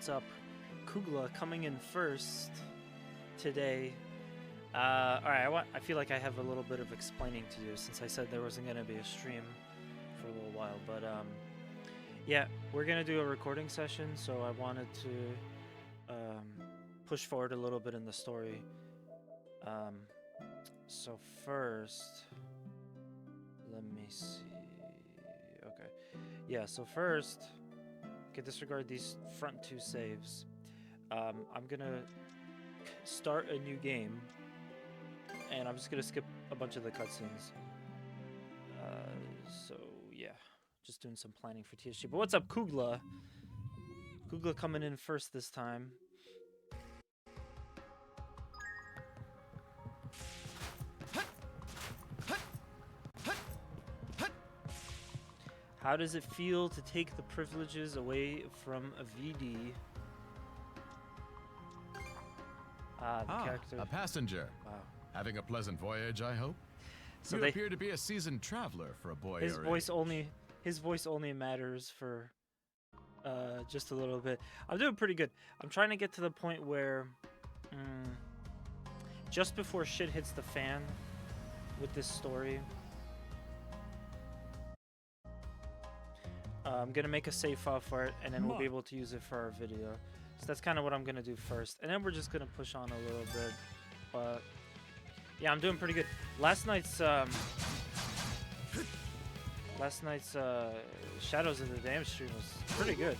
what's up? Kugla coming in first today. Alright, I feel like I have a little bit of explaining to do since I said there wasn't going to be a stream for a little while. But, yeah, we're going to do a recording session, so I wanted to push forward a little bit in the story. So first, let me see. Okay. Yeah, so first, okay, disregard these front two saves. I'm gonna start a new game, and I'm just gonna skip a bunch of the cutscenes. So yeah, just doing some planning for TSG. But what's up, Kugla? Kugla coming in first this time. How does it feel to take the privileges away from a VD? The character. A passenger. Wow. Having a pleasant voyage, I hope. So you they appear to be a seasoned traveler for a boy his your voice age. only matters for just a little bit. I'm doing pretty good. I'm trying to get to the point where just before shit hits the fan with this story, I'm gonna make a save file for it, and then we'll be able to use it for our video. So that's kind of what I'm gonna do first, and then we're just gonna push on a little bit. But yeah, I'm doing pretty good. Last night's Shadows of the Dam stream was pretty good.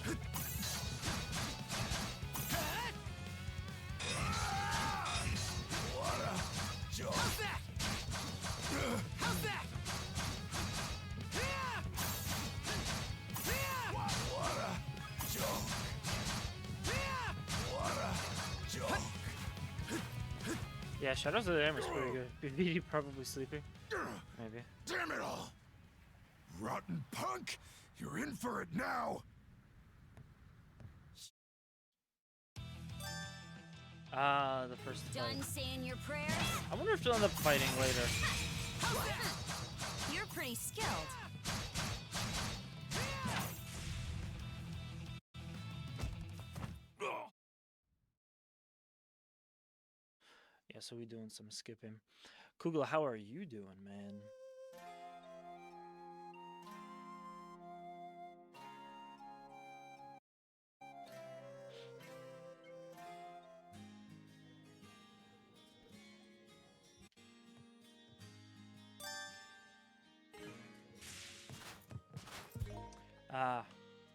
Yeah, Shadows of the Dam is pretty good. BBD probably sleeping. Maybe. Damn it all! Rotten punk! You're in for it now! The first fight. Done saying your prayers? I wonder if they'll end up fighting later. You're pretty skilled. Yeah, so we doing some skipping. Kugla, how are you doing, man?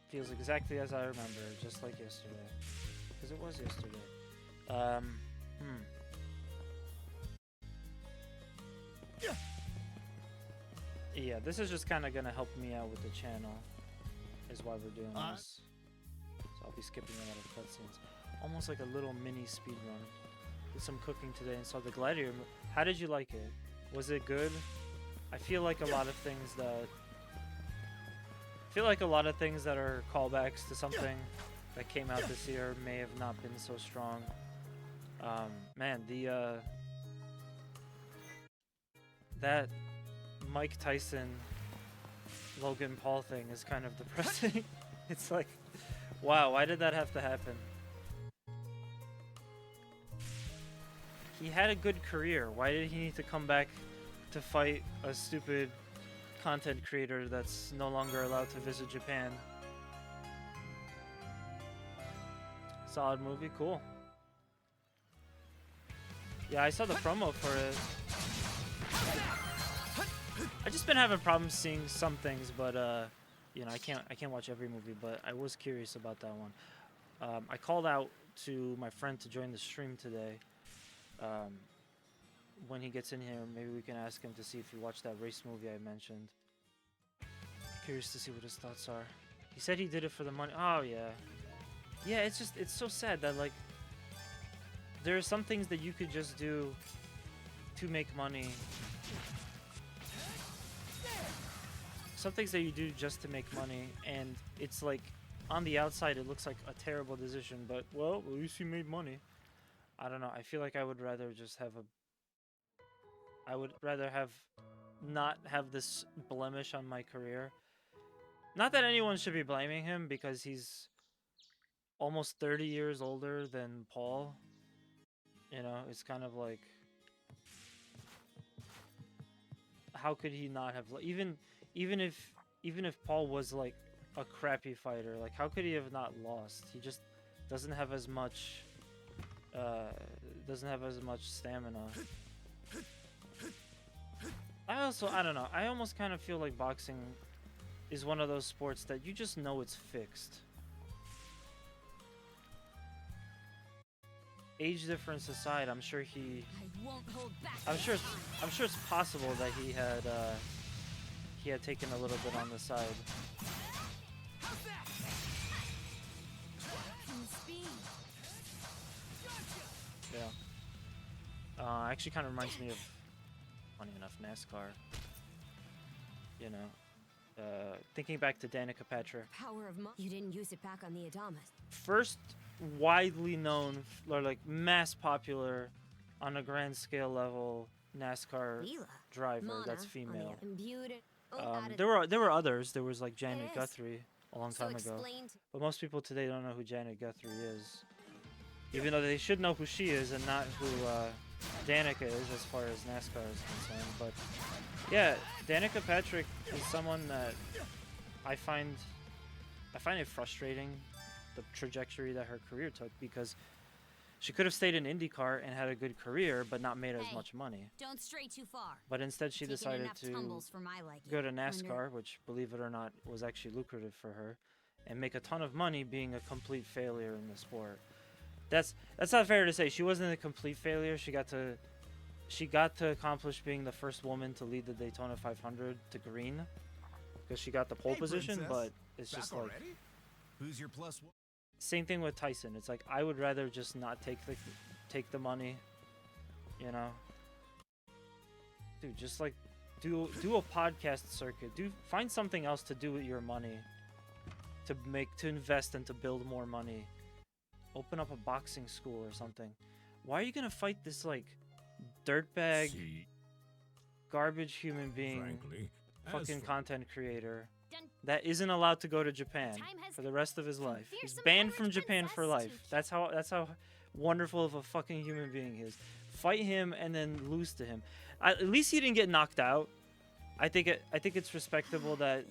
Feels exactly as I remember, just like yesterday. Because it was yesterday. Yeah, this is just kind of gonna help me out with the channel, is why we're doing this. So I'll be skipping a lot of cutscenes. Almost like a little mini speed run. Did some cooking today and saw the Gladiator. How did you like it? Was it good? I feel like a lot of things that are callbacks to something that came out this year may have not been so strong. Man, that Mike Tyson Logan Paul thing is kind of depressing. It's like, wow, why did that have to happen? He had a good career. Why did he need to come back to fight a stupid content creator that's no longer allowed to visit Japan? Solid movie, cool. Yeah, I saw the promo for it. I just been having problems seeing some things, but you know, I can't watch every movie, but I was curious about that one. I called out to my friend to join the stream today. When he gets in here, maybe we can ask him to see if he watched that race movie I mentioned. Curious to see what his thoughts are. He said he did it for the money. Oh yeah. Yeah, it's so sad that like there are some things that you could just do to make money. Some things that you do just to make money, and it's like on the outside it looks like a terrible decision, but well, at least you made money. I don't know. I feel like I would rather just have not have this blemish on my career. Not that anyone should be blaming him, because he's almost 30 years older than Paul. You know, it's kind of like, how could he not have even if Paul was like a crappy fighter, like how could he have not lost? He just doesn't have as much stamina. I don't know. I almost kind of feel like boxing is one of those sports that you just know it's fixed. Age difference aside, I'm sure it's possible that he had taken a little bit on the side. Yeah. Actually kind of reminds me of, funny enough, NASCAR. You know, thinking back to Danica Patrick. You didn't use it back on the Adamas. First widely known, or like mass popular on a grand scale level NASCAR driver that's female. There were others. There was like Janet Guthrie a long time ago. But most people today don't know who Janet Guthrie is. Even though they should know who she is and not who Danica is as far as NASCAR is concerned. But yeah, Danica Patrick is someone that I find it frustrating, the trajectory that her career took, because she could have stayed in IndyCar and had a good career but not made as much money. Don't stray too far. But instead she decided to go to NASCAR, which, believe it or not, was actually lucrative for her, and make a ton of money being a complete failure in the sport. That's not fair to say. She wasn't a complete failure. She got to accomplish being the first woman to lead the Daytona 500 to green, because she got the pole position, but it's just like, who's your plus one? Same thing with Tyson. It's like, I would rather just not take the money, you know. Dude, just like do a podcast circuit. Find something else to do with your money, to invest and to build more money. Open up a boxing school or something. Why are you gonna fight this like dirtbag, garbage human being, Frankly, fucking content creator that isn't allowed to go to Japan for the rest of his life? He's banned from Japan for life. That's how wonderful of a fucking human being he is. Fight him and then lose to him. At least he didn't get knocked out. I think it's respectable that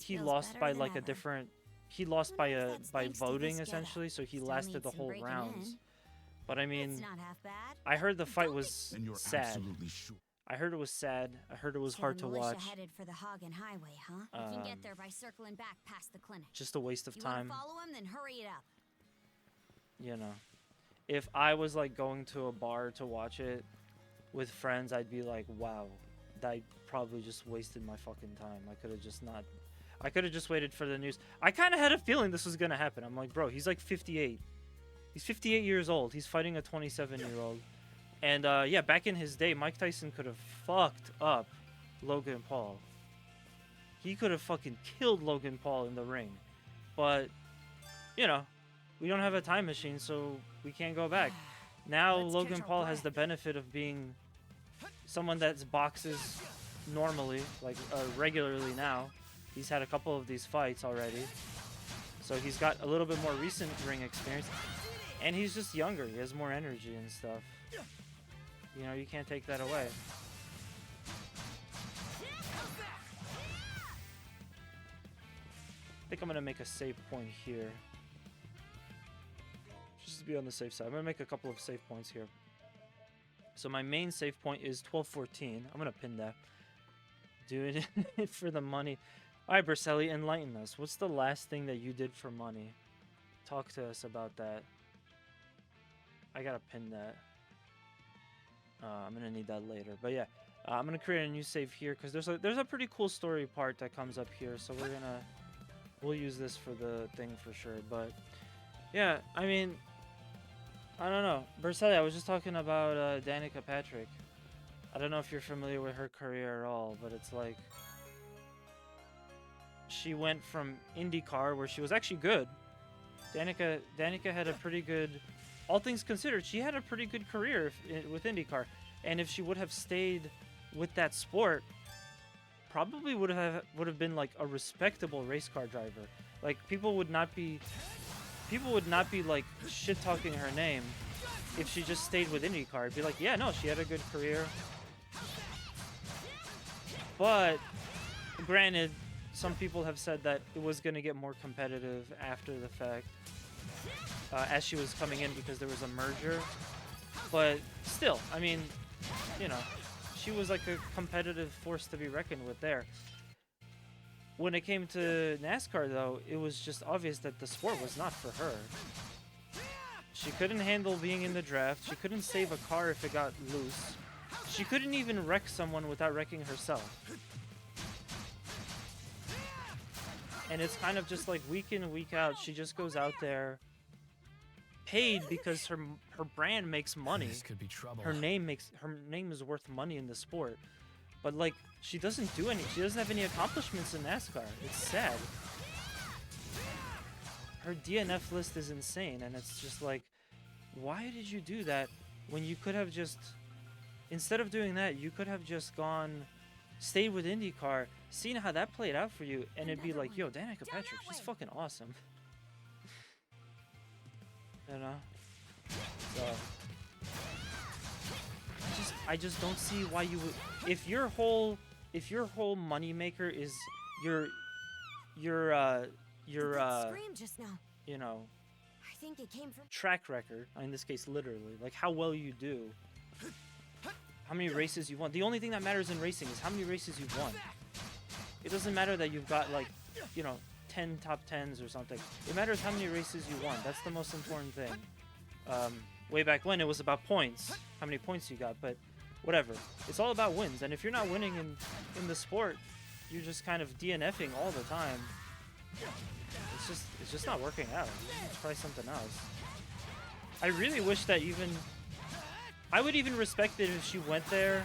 he lost by like a different. He lost by voting essentially, so he lasted the whole rounds. But I mean, I heard the fight was sad. I heard it was sad. I heard it was hard to watch. Headed for the Hagen Highway, huh? You can get there by circling back past the clinic. Just a waste of time. You want to follow him, then hurry it up. You know, if I was like going to a bar to watch it with friends, I'd be like, wow, I probably just wasted my fucking time. I could have just waited for the news. I kind of had a feeling this was going to happen. I'm like, bro, he's like 58. He's 58 years old. He's fighting a 27-year-old. And yeah, back in his day, Mike Tyson could have fucked up Logan Paul. He could have fucking killed Logan Paul in the ring. But, you know, we don't have a time machine, so we can't go back. Now Logan Paul has the benefit of being someone that boxes normally, like regularly now. He's had a couple of these fights already. So he's got a little bit more recent ring experience. And he's just younger. He has more energy and stuff. You know, you can't take that away. I think I'm going to make a save point here. Just to be on the safe side. I'm going to make a couple of save points here. So my main save point is 1214. I'm going to pin that. Doing it for the money. Alright, Berselli, enlighten us. What's the last thing that you did for money? Talk to us about that. I gotta pin that. I'm gonna need that later. But yeah, I'm gonna create a new save here because there's a pretty cool story part that comes up here. So we'll use this for the thing for sure. But yeah, I mean, I don't know. Berselli, I was just talking about Danica Patrick. I don't know if you're familiar with her career at all, but it's like, she went from IndyCar, where she was actually good. Danica had a pretty good, all things considered, she had a pretty good career with IndyCar. And if she would have stayed with that sport, probably would have been like a respectable race car driver. Like, people would not be people would not be like shit talking her name if she just stayed with IndyCar. It'd be like, yeah, no, she had a good career. But granted, some people have said that it was going to get more competitive after the fact, as she was coming in because there was a merger. But still, I mean, you know, she was like a competitive force to be reckoned with there. When it came to NASCAR, though, it was just obvious that the sport was not for her. She couldn't handle being in the draft. She couldn't save a car if it got loose. She couldn't even wreck someone without wrecking herself. And it's kind of just like week in, week out, she just goes out there paid because her brand makes money. This could be trouble. Her name is worth money in the sport. But like, she doesn't have any accomplishments in NASCAR. It's sad. Her DNF list is insane, and it's just like, why did you do that when you could have just, instead of doing that, you could have just stayed with IndyCar, seen how that played out for you, and it'd be like, yo, Danica Patrick, she's fucking awesome. You know? So, I just don't see why you would, if your whole moneymaker is your Scream just now. you know, I think it came from track record, in this case literally, like how well you do, how many races you won. The only thing that matters in racing is how many races you've won. It doesn't matter that you've got like, you know, 10 top 10s or something. It matters how many races you won. That's the most important thing. Way back when it was about points, how many points you got, but whatever. It's all about wins, and if you're not winning in the sport, you're just kind of DNFing all the time. It's just not working out. Let's try something else. I really wish that I would even respect it if she went there,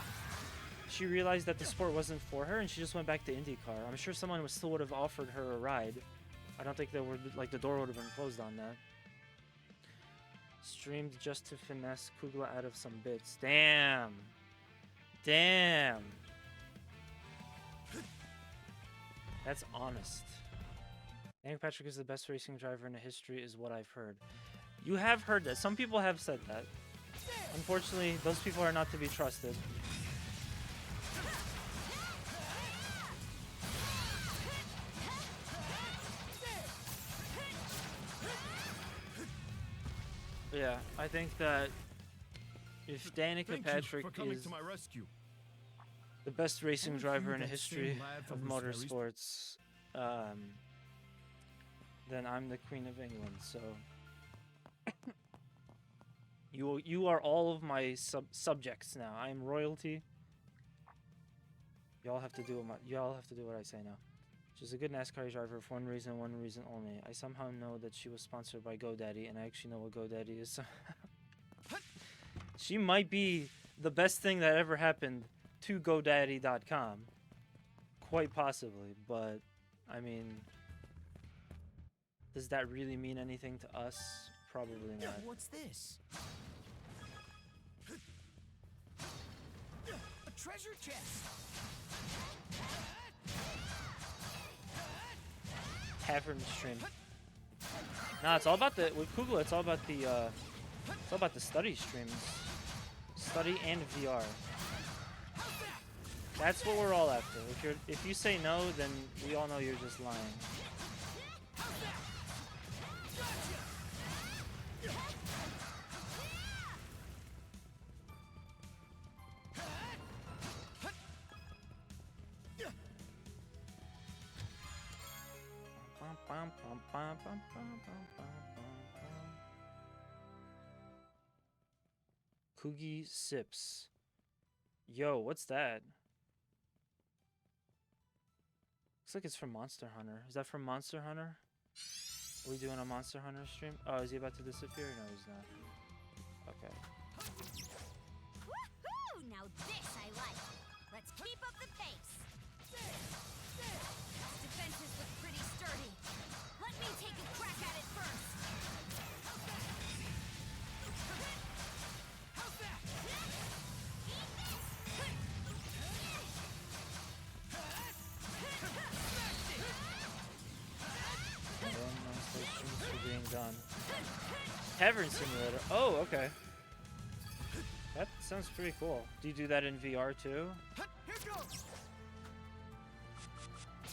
she realized that the sport wasn't for her, and she just went back to IndyCar. I'm sure someone still would have offered her a ride. I don't think the door would have been closed on that. Streamed just to finesse Kugla out of some bits. Damn. Damn. That's honest. Danica Patrick is the best racing driver in the history, is what I've heard. You have heard that. Some people have said that. Unfortunately, those people are not to be trusted. Yeah, I think that if Danica Patrick is the best racing driver in the history of motorsports, then I'm the Queen of England. So you are all of my subjects now. I am royalty. Y'all have to do what I say now. She's a good NASCAR driver for one reason only. I somehow know that she was sponsored by GoDaddy, and I actually know what GoDaddy is. She might be the best thing that ever happened to GoDaddy.com. Quite possibly, but I mean, does that really mean anything to us? Probably not. What's this? A treasure chest. Tavern stream. Nah, it's all about with Kugla. It's all about the study streams, study and VR. That's what we're all after. If you say no, then we all know you're just lying. Coogie Sips. Yo, what's that? Looks like it's from Monster Hunter. Is that from Monster Hunter? Are we doing a Monster Hunter stream? Oh, is he about to disappear? No, he's not. Okay. Woohoo! Now this I like. Let's keep up the pace. Defenses look pretty sturdy. Let me take a crack at it first. And then streams for being done. Tavern Simulator. Oh, okay. That sounds pretty cool. Do you do that in VR too? Here goes.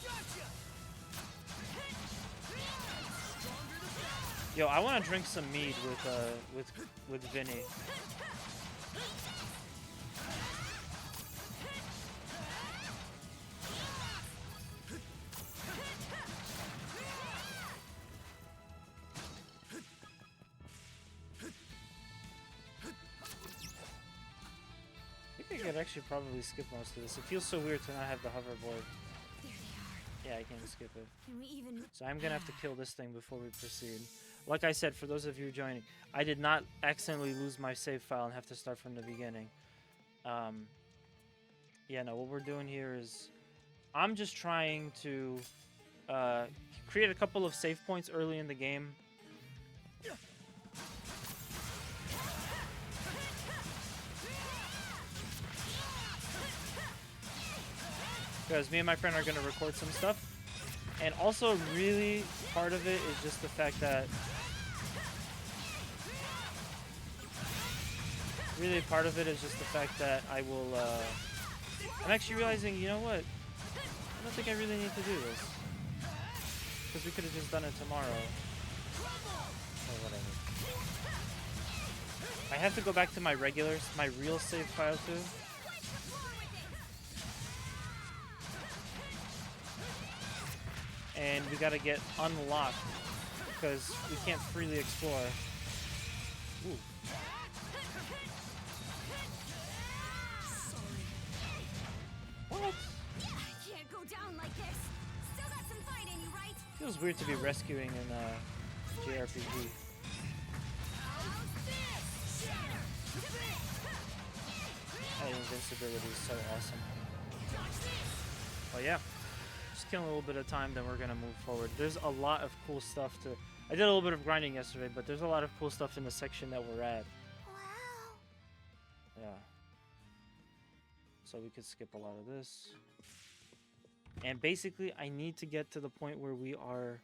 Gotcha. Yo, I want to drink some mead with Vinny. I think I could actually probably skip most of this. It feels so weird to not have the hoverboard. There they are. Yeah, I can skip it. Can we even... So I'm gonna have to kill this thing before we proceed. Like I said, for those of you joining, I did not accidentally lose my save file and have to start from the beginning. Yeah, no, what we're doing here is I'm just trying to create a couple of save points early in the game. Because me and my friend are going to record some stuff. And also, really, part of it is just the fact that... Really, part of it is just the fact that I will... I'm actually realizing, you know what? I don't think I really need to do this. Because we could have just done it tomorrow. Or whatever. I have to go back to my real save file too. And we gotta get unlocked because we can't freely explore. Ooh. What? Can't go down like this. Still got some fight in you, right? Feels weird to be rescuing in JRPG. That invincibility is so awesome. Oh yeah. Just killing a little bit of time, then we're gonna move forward. There's a lot of cool stuff to... I did a little bit of grinding yesterday, but there's a lot of cool stuff in the section that we're at. Wow. Yeah. So we could skip a lot of this. And basically, I need to get to the point where where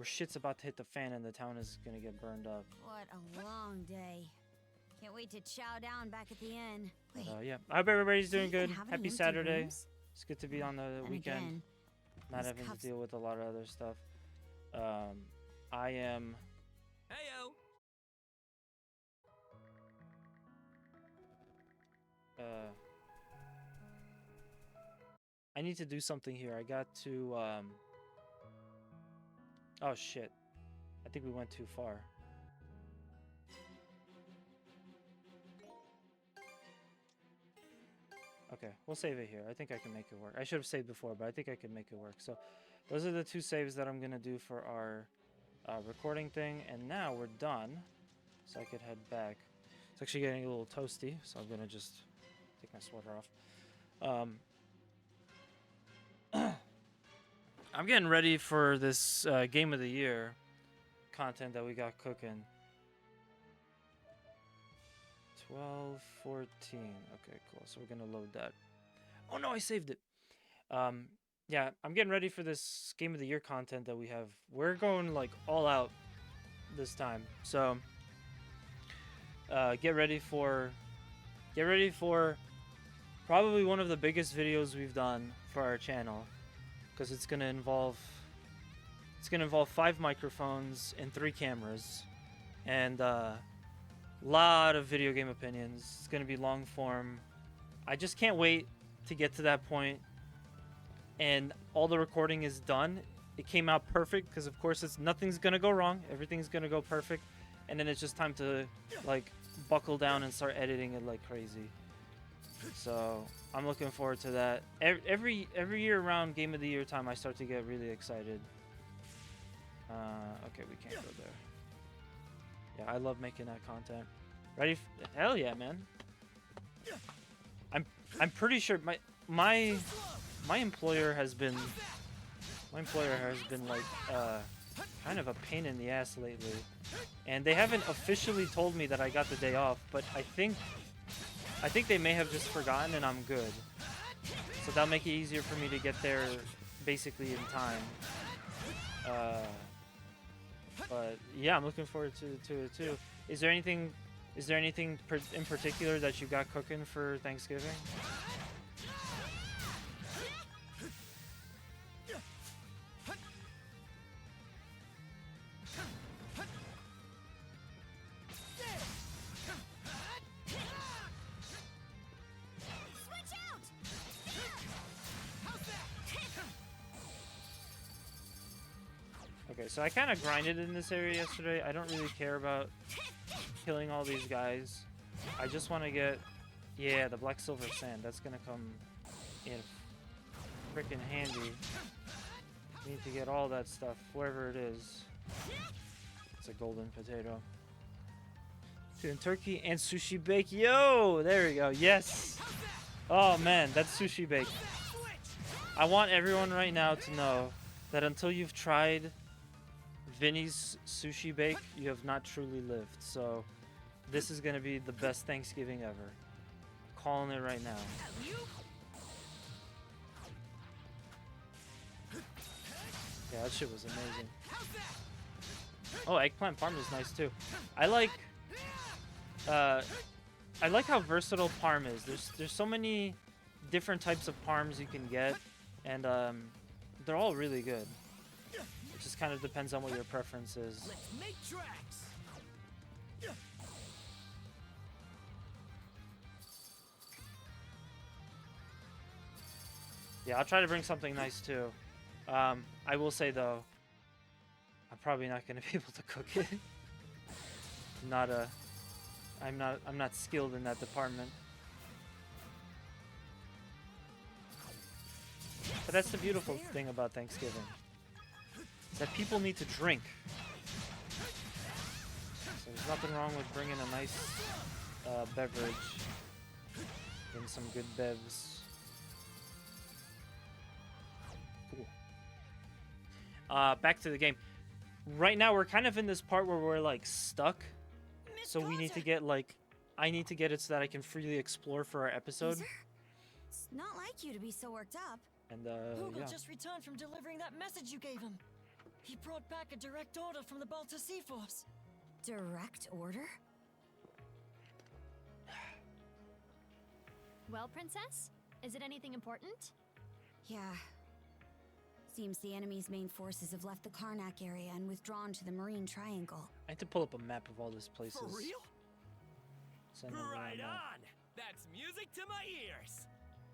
shit's about to hit the fan and the town is gonna get burned up. What a long day. Can't wait to chow down back at the inn. Wait, But, yeah. I hope everybody's do you doing even good. have any Happy empty Saturday. rooms? It's good to be on the And weekend. again, Not these having cups- to deal with a lot of other stuff. I am... Heyo. I need to do something here. I got to, Oh, shit. I think we went too far. Okay, we'll save it here. I think I can make it work. I should have saved before, but I think I can make it work. So, those are the two saves that I'm going to do for our recording thing. And now we're done. So I could head back. It's actually getting a little toasty, so I'm going to just take my sweater off. I'm getting ready for this Game of the Year content that we got cooking. 12, 14. Okay, cool. So we're going to load that. Oh, no, I saved it. Yeah, I'm getting ready for this Game of the Year content that we have. We're going, like, all out this time. So, get ready for probably one of the biggest videos we've done for our channel. Because it's going to involve 5 microphones and 3 cameras. And, lot of video game opinions. It's gonna be long form. I just can't wait to get to that point. And all the recording is done. It came out perfect because of course nothing's gonna go wrong. Everything's gonna go perfect. And then it's just time to like buckle down and start editing it like crazy. So I'm looking forward to that. Every year around Game of the Year time, I start to get really excited. Okay, we can't go there. Yeah, I love making that content. Ready? Hell yeah, man! I'm pretty sure my employer has been like kind of a pain in the ass lately, and they haven't officially told me that I got the day off. But I think they may have just forgotten, and I'm good. So that'll make it easier for me to get there basically in time. But yeah, I'm looking forward to it too. Is there anything in particular that you got cooking for Thanksgiving? Switch out! Okay, so I kind of grinded in this area yesterday. I don't really care about killing all these guys. I just want to get, yeah, the black silver sand. That's gonna come in freaking handy. Need to get all that stuff wherever it is. It's a golden potato. Chicken turkey and sushi bake. Yo, there we go. Yes. Oh man, that's sushi bake. I want everyone right now to know that until you've tried Vinny's sushi bake, you have not truly lived. So this is gonna be the best Thanksgiving ever. Calling it right now. Yeah, that shit was amazing. Oh, eggplant parm is nice too. I like how versatile parm is. There's so many different types of parms you can get, and they're all really good. It just kind of depends on what your preference is. Let's make tracks. Yeah, I'll try to bring something nice too. I will say though, I'm probably not going to be able to cook it. I'm not skilled in that department. But that's the beautiful thing about Thanksgiving. Is that people need to drink. So there's nothing wrong with bringing a nice beverage and some good bevs. Cool. Back to the game. Right now we're kind of in this part where we're like stuck. So we need to get like, I need to get it so that I can freely explore for our episode. It's not like you to be so worked up. And Hoogle yeah. just returned from delivering that message you gave him. He brought back a direct order from the Balta Sea Force. Direct order? Well, Princess? Is it anything important? Yeah. Seems the enemy's main forces have left the Karnak area and withdrawn to the Marine Triangle. I have to pull up a map of all these places. For real? Send it around Right now. on. That's music to my ears.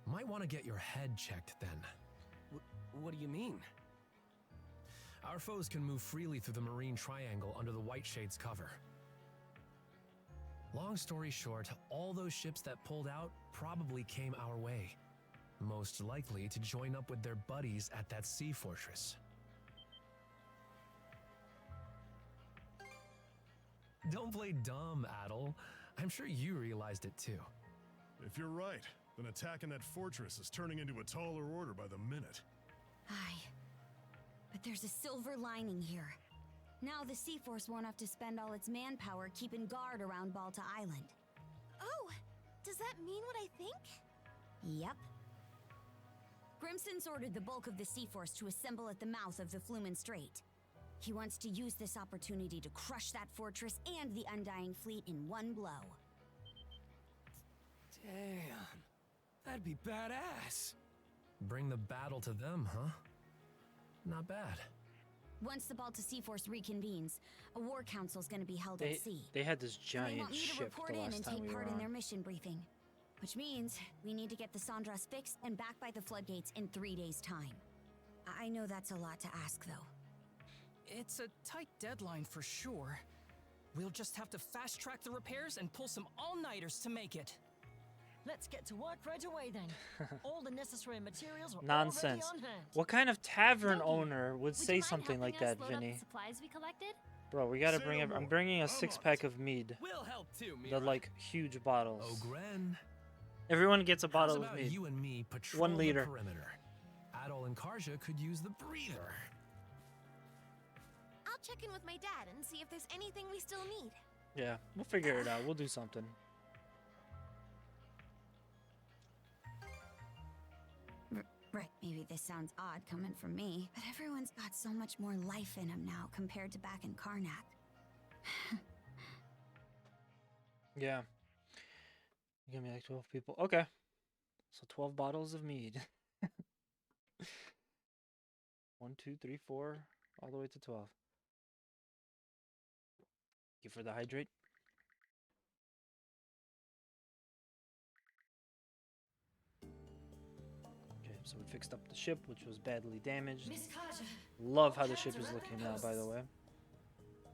Might want to get your head checked then. What do you mean? Our foes can move freely through the Marine Triangle under the White Shade's cover. Long story short, all those ships that pulled out probably came our way. Most likely to join up with their buddies at that sea fortress. Don't play dumb, Adel. I'm sure you realized it too. If you're right, then attacking that fortress is turning into a taller order by the minute. Aye. But there's a silver lining here. Now the Sea Force won't have to spend all its manpower keeping guard around Balta Island. Oh, does that mean what I think? Yep. Grimson's ordered the bulk of the Sea Force to assemble at the mouth of the Flumen Strait. He wants to use this opportunity to crush that fortress and the Undying Fleet in one blow. Damn. That'd be badass. Bring the battle to them, huh? Not bad. Once the Balta Sea Force reconvenes, a war council's gonna be held at sea. They had this And they giant want me to ship report the in last and time take we were part in on. their mission briefing. Which means we need to get the Sandras fixed and back by the floodgates in 3 days' time. I know that's a lot to ask, though. It's a tight deadline for sure. We'll just have to fast-track the repairs and pull some all-nighters to make it. Let's get to work right away then. All the necessary materials are Nonsense. already on hand. What kind of tavern Doggy, owner would Would say you mind something like helping that, us load up Vinny? the supplies we collected? Bro, we gotta Say bring no it. I'm more. bringing a I'm on 6-pack it. of mead. We'll help too, The Mira. like huge bottles. Oh, Gren. Everyone gets a How's bottle of about mead. you and me patrol 1 liter. the perimeter? Adol and Karja could use the breather. I'll check in with my dad and see if there's anything we still need. Yeah, we'll figure it out. We'll do something. Right, maybe this sounds odd coming from me, but everyone's got so much more life in them now compared to back in Karnak. Yeah. You give me like 12 people. Okay. So 12 bottles of mead. 1, 2, 3, 4, all the way to 12. Thank you for the hydrate. Okay, so we fixed up the ship, which was badly damaged. Miss Kaja, Love how the ship is looking now, by the way.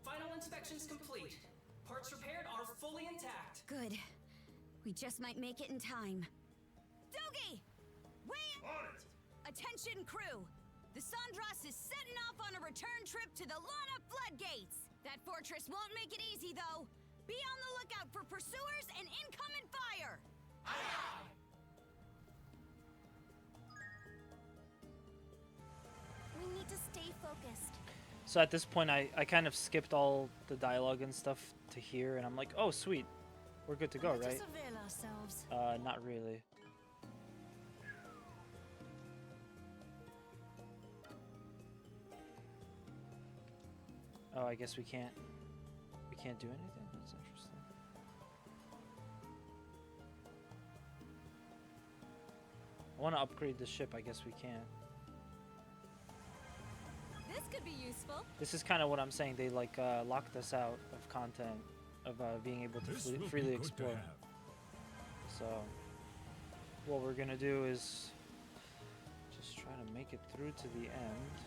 final inspections complete. Parts repaired are fully intact. Good. We just might make it in time. Doogie! Wait! On it! Attention, crew! The Sandras is setting off on a return trip to the Lana Floodgates! That fortress won't make it easy, though. Be on the lookout for pursuers and incoming fire! We need to stay focused. So at this point, I kind of skipped all the dialogue and stuff to here, and I'm like, oh, sweet. We're good to go, Let right? us avail ourselves. Not really. Oh, I guess we can't do anything? That's interesting. I want to upgrade the ship. I guess we can't. This could be useful. This is kind of what I'm saying. They like locked us out of content, of being able to This will be freely good to explore. have. So what we're gonna do is just try to make it through to the end.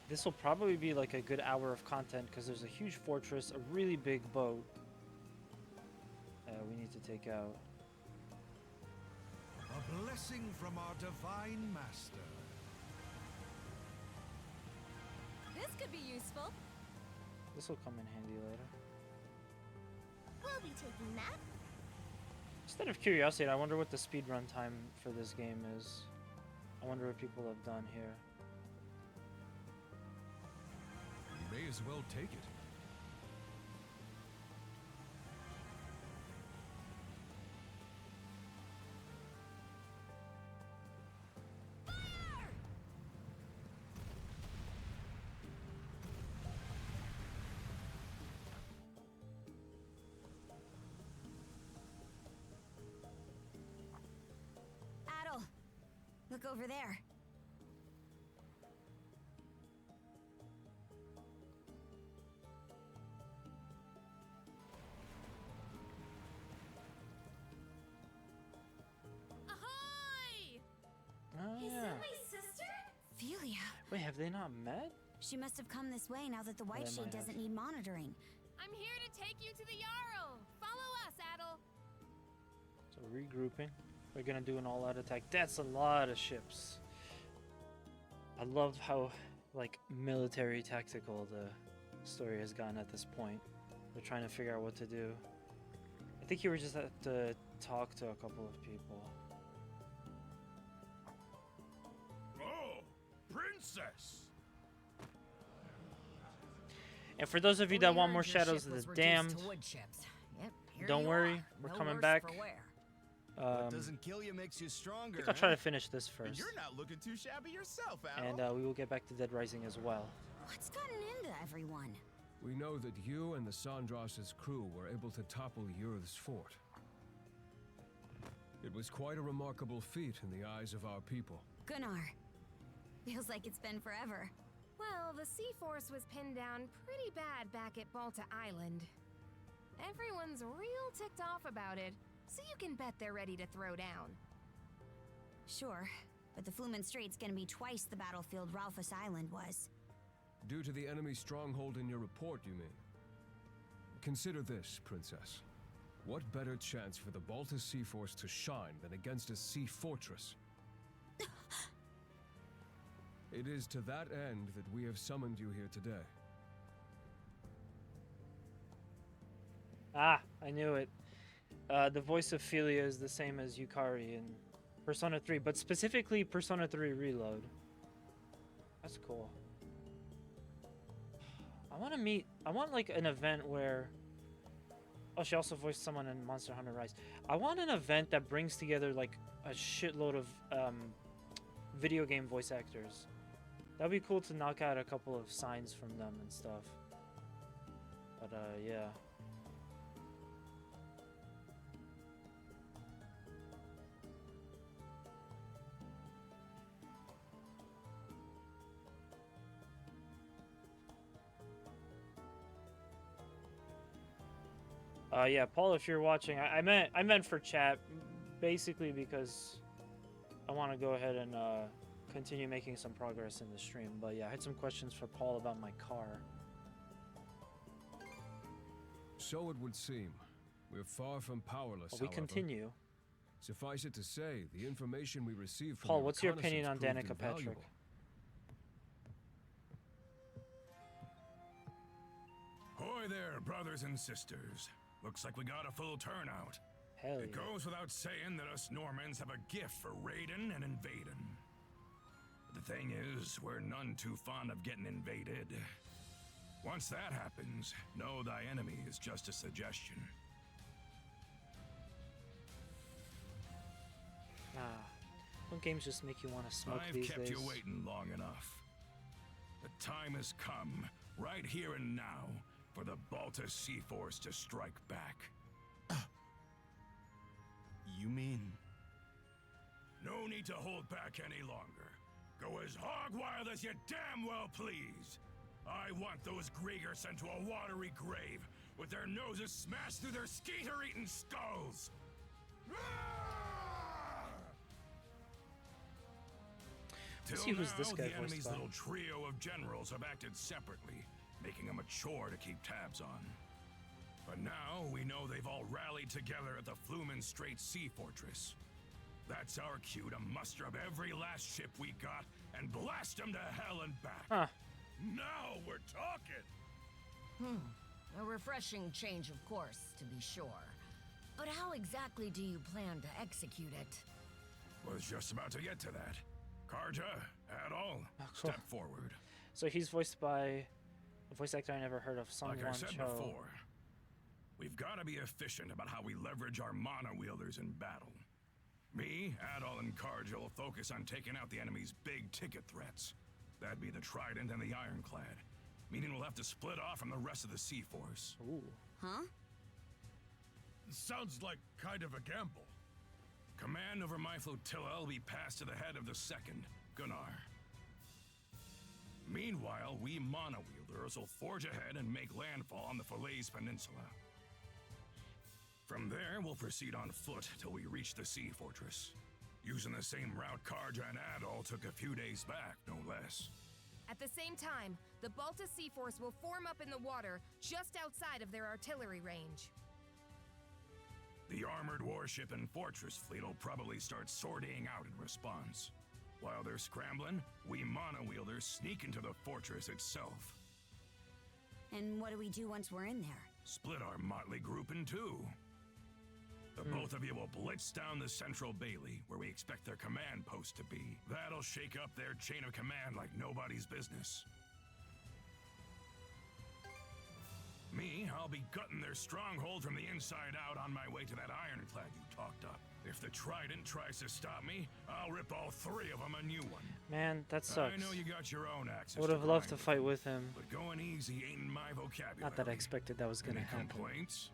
This will probably be like a good hour of content because there's a huge fortress, a really big boat we need to take out. A blessing from our divine master. This could be useful. This will come in handy later. We'll be taking that. Just out of curiosity, I wonder what the speedrun time for this game is. I wonder what people have done here. You may as well take it. Adel, look over there. Ahoy! Oh Is yeah. that my sister? Philia. Wait, have they not met? She must have come this way now that the White They Shade might have. doesn't need monitoring. I'm here to take you to the Yarrow. Follow us, Adel. So regrouping. We're gonna do an all-out attack. That's a lot of ships. I love how like military tactical the story has gotten at this point. They're trying to figure out what to do. I think you were just have to talk to a couple of people. Oh, princess! And for those of you that want more Shadows of the Damned, don't worry, we're coming back. What doesn't kill you makes you stronger. I think I'll try to finish this And first, you're not looking too shabby yourself, Al. and we will get back to Dead Rising as well. What's gotten into everyone? We know that you and the Sandras's crew were able to topple Yurth's fort. It was quite a remarkable feat in the eyes of our people. Gunnar. Feels like it's been forever. Well, the Sea Force was pinned down pretty bad back at Balta Island. Everyone's real ticked off about it, so you can bet they're ready to throw down. Sure, but the Flumen Strait's gonna be twice the battlefield Ralphus Island was. Due to the enemy stronghold in your report, you mean? Consider this, Princess. What better chance for the Baltus Sea Force to shine than against a sea fortress? It is to that end that we have summoned you here today. Ah, I knew it. The voice of Philia is the same as Yukari in Persona 3, but specifically Persona 3 Reload. That's cool. I want like an event where... Oh, she also voiced someone in Monster Hunter Rise. I want an event that brings together like a shitload of video game voice actors. That'd be cool to knock out a couple of signs from them and stuff. But yeah. Yeah, Paul, if you're watching, I meant for chat, basically because I want to go ahead and continue making some progress in the stream. But yeah, I had some questions for Paul about my car. So it would seem. We're far from powerless, But we however. continue. Suffice it to say, the information we received from Paul, the what's your opinion on reconnaissance Danica proved Patrick? invaluable. Hoy there, brothers and sisters. Looks like we got a full turnout. Hell It yeah. goes without saying that us Normans have a gift for raiding and invading. But the thing is, we're none too fond of getting invaded. Once that happens, know thy enemy is just a suggestion. Some games just make you want to smoke I've these kept days. you waiting long enough. The time has come, right here and now, for the Balta Sea Force to strike back. You mean? No need to hold back any longer. Go as hog wild as you damn well please. I want those Grieger sent to a watery grave, with their noses smashed through their skeeter-eating skulls. Let's Till see who's now, this guy the voiced enemy's by. little trio of generals have acted separately, making them a chore to keep tabs on. But now we know they've all rallied together at the Flumen Strait Sea Fortress. That's our cue to muster up every last ship we got and blast them to hell and back. Huh. Now we're talking! A refreshing change of course, to be sure. But how exactly do you plan to execute it? Was just about to get to that. Karja, Adol, cool. step forward. So he's voiced by a voice actor I never heard of, Sung Like I Wan said Cho. before, we've got to be efficient about how we leverage our mana wielders in battle. Me, Adol, and Karja will focus on taking out the enemy's big ticket threats. That'd be the Trident and the Ironclad, meaning we'll have to split off from the rest of the Sea Force. Ooh. Huh? Sounds like kind of a gamble. Command over my flotilla will be passed to the head of the second, Gunnar. Meanwhile, we mana wielders will forge ahead and make landfall on the Falaise Peninsula. From there, we'll proceed on foot till we reach the Sea Fortress, using the same route Karja and Adol took a few days back, no less. At the same time, the Balta Sea Force will form up in the water just outside of their artillery range. The armored warship and fortress fleet will probably start sortying out in response. While they're scrambling, we mana wielders sneak into the fortress itself. And what do we do once we're in there? Split our motley group in two. The both of you will blitz down the central bailey, where we expect their command post to be. That'll shake up their chain of command like nobody's business. Me, I'll be gutting their stronghold from the inside out on my way to that ironclad you talked up. If the Trident tries to stop me, I'll rip all three of them a new one. Man, that sucks. I know you got your own axes. I would have loved to grind fight with him. but going easy ain't in my vocabulary. Not that I expected that was gonna Any happen. complaints?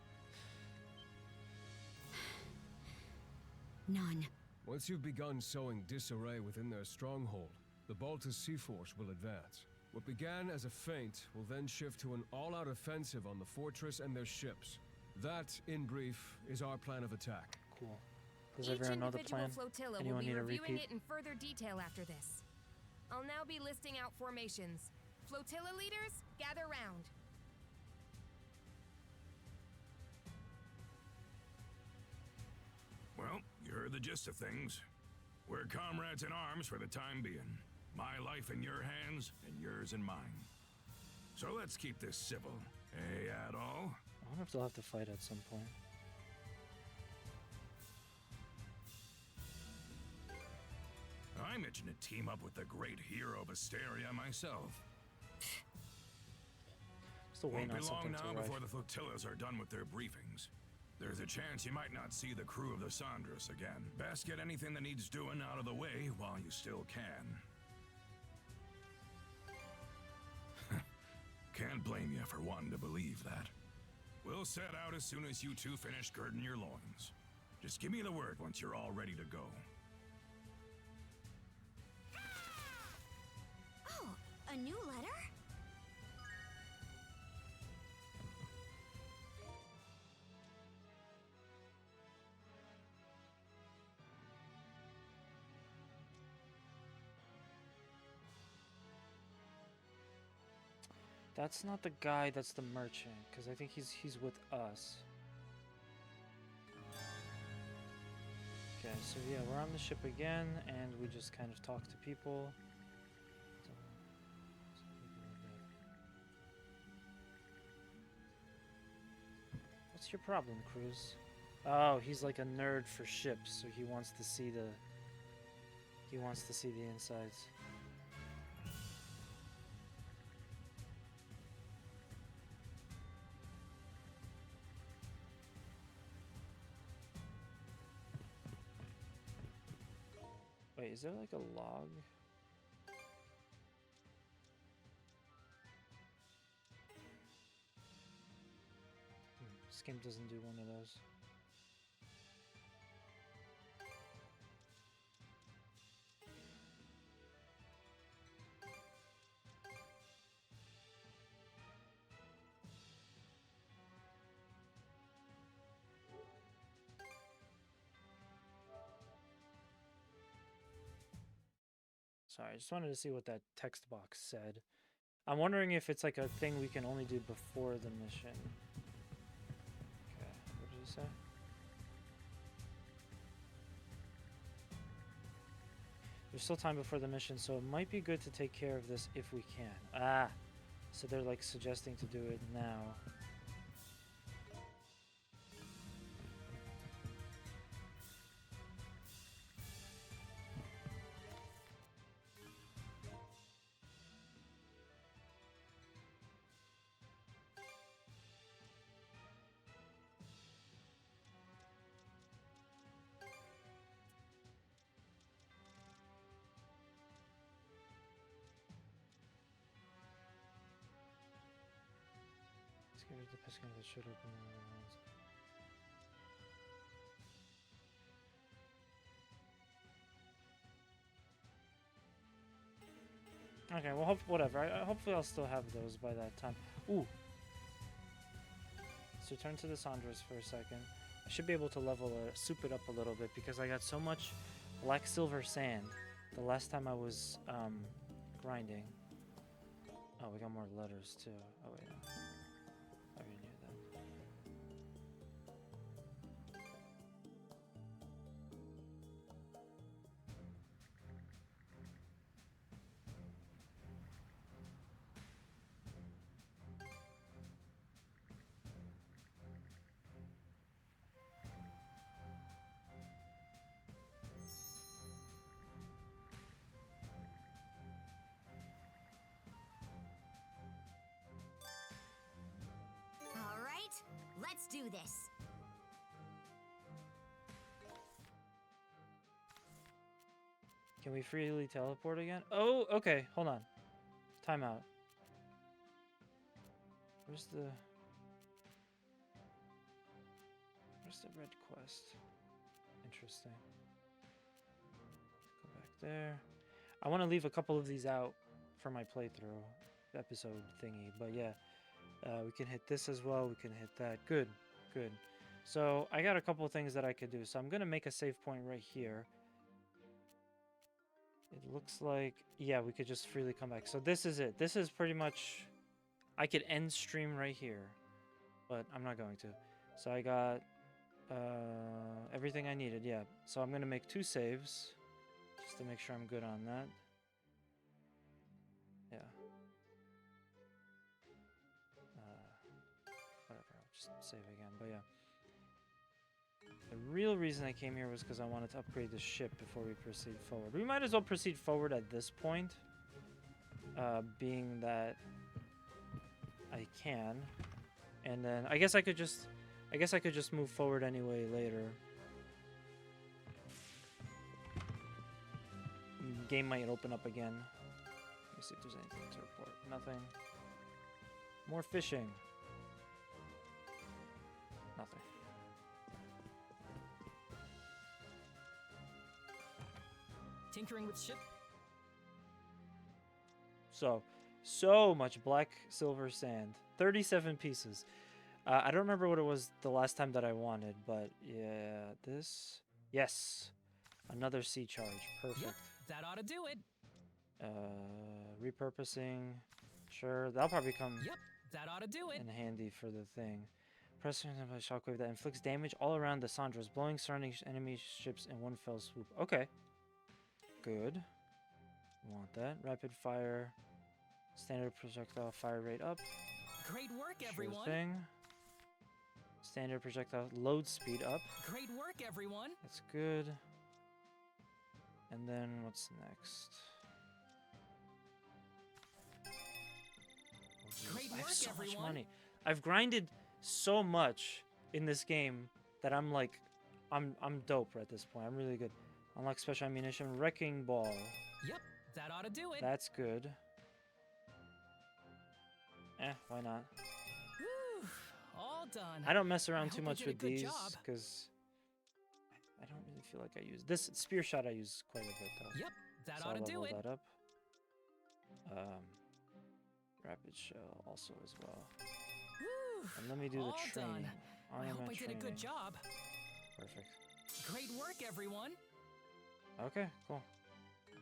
None. Once you've begun sowing disarray within their stronghold, the Balta Sea Force will advance. What began as a feint will then shift to an all-out offensive on the fortress and their ships. That, in brief, is our plan of attack. Cool. Does Each everyone know the individual plan? flotilla Anyone will be need a reviewing repeat? it in further detail after this. I'll now be listing out formations. Flotilla leaders, gather round. Well, you heard the gist of things. We're comrades in arms for the time being. My life in your hands, and yours in mine. So let's keep this civil. Eh, Adol? I wonder if they'll have to fight at some point. I'm itching to team up with the great hero of Asteria myself. Still waiting Won't on be long something to now arrive. before the flotillas are done with their briefings. There's a chance you might not see the crew of the Sandras again. Best get anything that needs doing out of the way while you still can. Can't blame you for wanting to believe that. We'll set out as soon as you two finish girding your loins. Just give me the word once you're all ready to go. Oh, a new letter? That's not the guy, that's the merchant, because I think he's with us. Okay, so yeah, we're on the ship again, and we just kind of talk to people. What's your problem, Cruz? Oh, he's like a nerd for ships, so he wants to see the insides. Wait, is there like a log? This game doesn't do one of those. Sorry, I just wanted to see what that text box said. I'm wondering if it's like a thing we can only do before the mission. Okay, what did he say? There's still time before the mission, so it might be good to take care of this if we can. Ah, so they're like suggesting to do it now. The pescatore that should open the Okay, well, whatever. Hopefully I'll still have those by that time. Ooh. Let's return to the Sandras for a second. I should be able to soup it up a little bit because I got so much black silver sand the last time I was grinding. Oh, we got more letters too. Oh, wait, no. I already knew that. All right, let's do this. Can we freely teleport again? Oh, okay. Hold on. Timeout. Where's the red quest? Interesting. Go back there. I want to leave a couple of these out for my playthrough episode thingy, but yeah. We can hit this as well. We can hit that. Good, good. So I got a couple of things that I could do. So I'm going to make a save point right here. It looks like, yeah, we could just freely come back. So this is it. This is pretty much, I could end stream right here, but I'm not going to. So I got everything I needed, yeah. So I'm going to make 2 saves just to make sure I'm good on that. Yeah. Whatever, I'll just save again, but yeah. The real reason I came here was because I wanted to upgrade the ship before we proceed forward. We might as well proceed forward at this point, being that I can. And then I guess I could just I guess I could just move forward anyway later. Game might open up again. Let me see if there's anything to report. Nothing. More fishing. Nothing. Tinkering with ship. So much black silver sand. 37 pieces. I don't remember what it was the last time that I wanted, but yeah, this. Yes. Another sea charge. Perfect. Yep, that ought to do it. Repurposing. Sure, that'll probably come Yep, that ought to do it. in handy for the thing. Pressing a shockwave that inflicts damage all around the Sandras, blowing surrounding enemy ships in one fell swoop. Okay. Good. Want that. Rapid fire. Standard projectile fire rate up. Great work, everyone. Sure thing. Standard projectile load speed up. Great work, everyone. That's good. And then what's next? Great I have work, so everyone. much money. I've grinded so much in this game that I'm like, I'm dope at this point. I'm really good. Unlock special ammunition, wrecking ball. Yep, that ought to do it. That's good. Why not? Whew, all done. I don't mess around I too hope I much did a with good these job. because I don't really feel like I use this spear shot. I use quite a bit though. Yep, that So ought I'll to do level it. that up. Rapid shell also as well. Whew, And let me do the all training. done. I hope Armament I did a good training. job. Perfect. Great work, everyone. Okay, cool.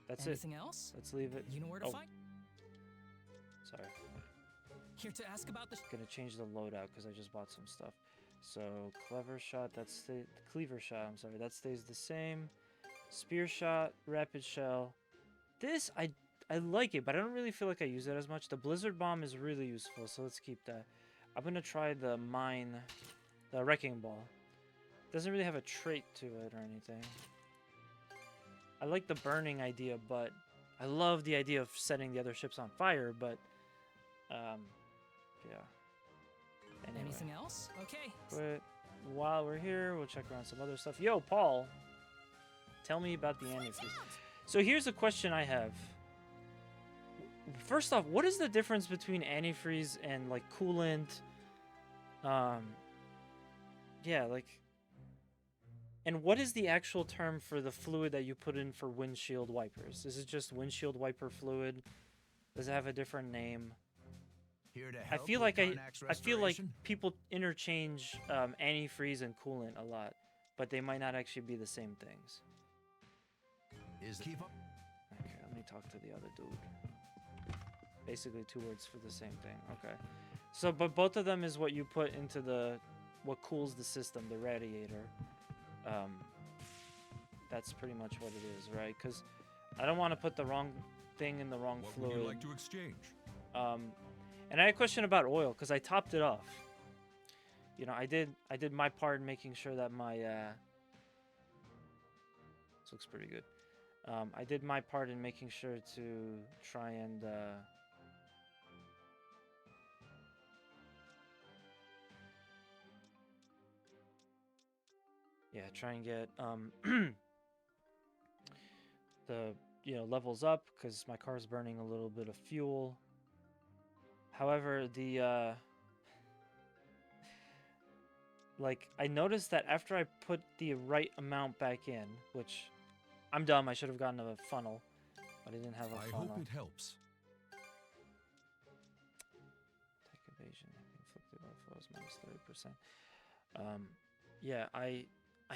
That's Anything else? Let's leave it. You know where to Oh, find. sorry. Here to ask about the. Gonna change the loadout because I just bought some stuff. So clever shot. Cleaver shot. I'm sorry. That stays the same. Spear shot. Rapid shell. This I like it, but I don't really feel like I use it as much. The blizzard bomb is really useful, so let's keep that. I'm gonna try the wrecking ball. Doesn't really have a trait to it or anything. I like the burning idea, but I love the idea of setting the other ships on fire, but yeah. Anyway. Anything else? Okay. But while we're here, we'll check around some other stuff. Yo, Paul, tell me about the antifreeze. So here's a question I have. First off, what is the difference between antifreeze and like coolant? Yeah, like, and what is the actual term for the fluid that you put in for windshield wipers? Is it just windshield wiper fluid? Does it have a different name? Here to I help feel with like Karnak's I feel like restoration? people interchange antifreeze and coolant a lot, but they might not actually be the same things. Is keep up. Okay, let me talk to the other dude. Basically 2 words for the same thing. Okay. So, but both of them is what you put into what cools the system, the radiator. That's pretty much what it is, right? Because I don't want to put the wrong thing in the wrong What fluid. would you like to exchange? And I had a question about oil because I topped it off. You know, I did my part in making sure that my this looks pretty good. I did my part in making sure to try and try and get the levels up because my car's burning a little bit of fuel. However, the like I noticed that after I put the right amount back in, which I'm dumb, I should have gotten a funnel, but I didn't have a I funnel. hope it helps. Tech evasion inflicted by foes -30%. Yeah, I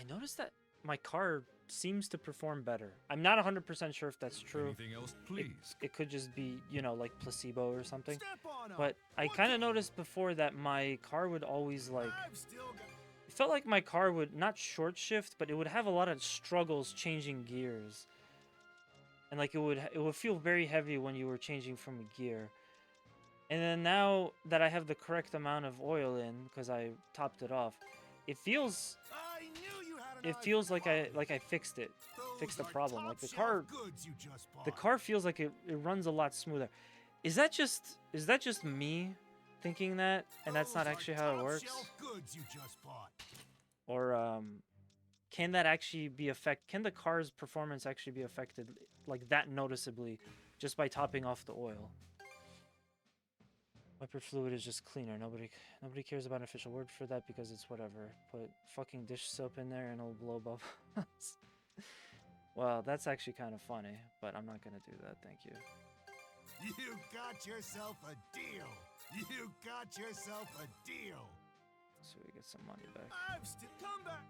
noticed that my car seems to perform better. I'm not 100% sure if that's true. Anything else, please? It could just be, like placebo or something. Step on 'em. But I kind of noticed before that my car would always like it felt like my car would not short shift, but it would have a lot of struggles changing gears. And like it would feel very heavy when you were changing from a gear. And then now that I have the correct amount of oil in because I topped it off, it feels like I fixed it. Fixed the problem. Like the car feels like it runs a lot smoother. Is that just me thinking that, and that's not actually how it works? Goods you just bought. Or can that actually be can the car's performance actually be affected like that noticeably just by topping off the oil? Wiper fluid is just cleaner. Nobody cares about an official word for that because it's whatever. Put fucking dish soap in there and it'll blow bubbles. Well, that's actually kind of funny, but I'm not gonna do that. Thank you. You got yourself a deal. You got yourself a deal. So we get some money back. I've still come back.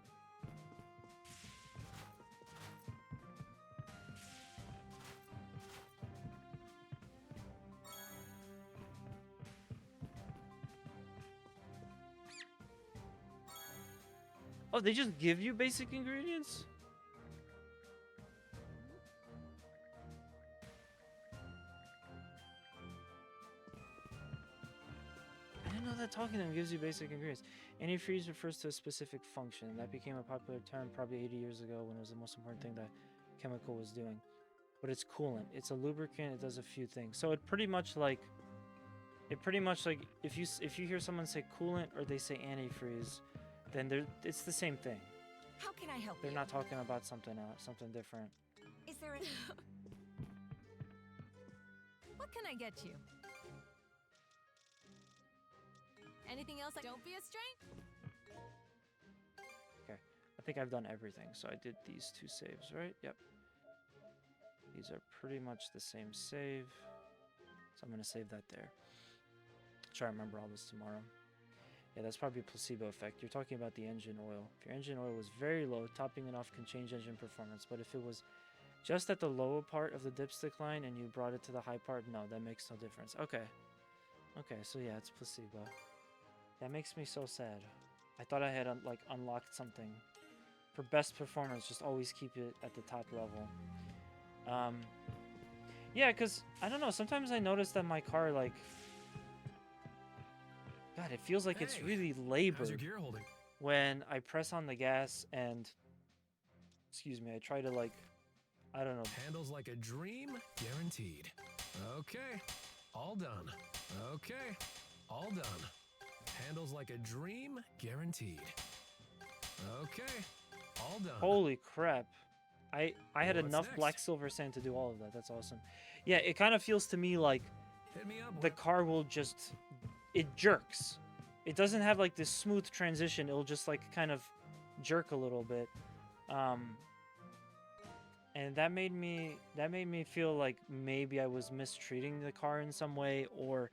Oh, they just give you basic ingredients? I didn't know that talking to them gives you basic ingredients. Antifreeze refers to a specific function. That became a popular term probably 80 years ago when it was the most important thing that chemical was doing. But it's coolant. It's a lubricant. It does a few things. So it pretty much like if you hear someone say coolant or they say antifreeze, then it's the same thing. How can I help They're you? not talking about something different. Is there a... What can I get you? Anything else? Don't be a stranger. Okay, I think I've done everything. So I did these 2 saves, right? Yep. These are pretty much the same save. So I'm gonna save that there. Try to remember all this tomorrow. Yeah, that's probably a placebo effect. You're talking about the engine oil. If your engine oil was very low, topping it off can change engine performance. But if it was just at the lower part of the dipstick line and you brought it to the high part, no, that makes no difference. Okay. Okay, so yeah, it's placebo. That makes me so sad. I thought I had unlocked something. For best performance, just always keep it at the top level. Yeah, because, I don't know, sometimes I notice that my car, like... God, it feels like it's really labored How's your gear holding? when I press on the gas and, excuse me, I try to like, I don't know. Handles like a dream, guaranteed. Okay, all done. Okay, all done. Handles like a dream, guaranteed. Okay, all done. Holy crap. I had What's enough next? black silver sand to do all of that. That's awesome. Yeah, it kind of feels to me like Hit me up. the car will just, it jerks. It doesn't have like this smooth transition. It'll just like kind of jerk a little bit. And that made me feel like maybe I was mistreating the car in some way, or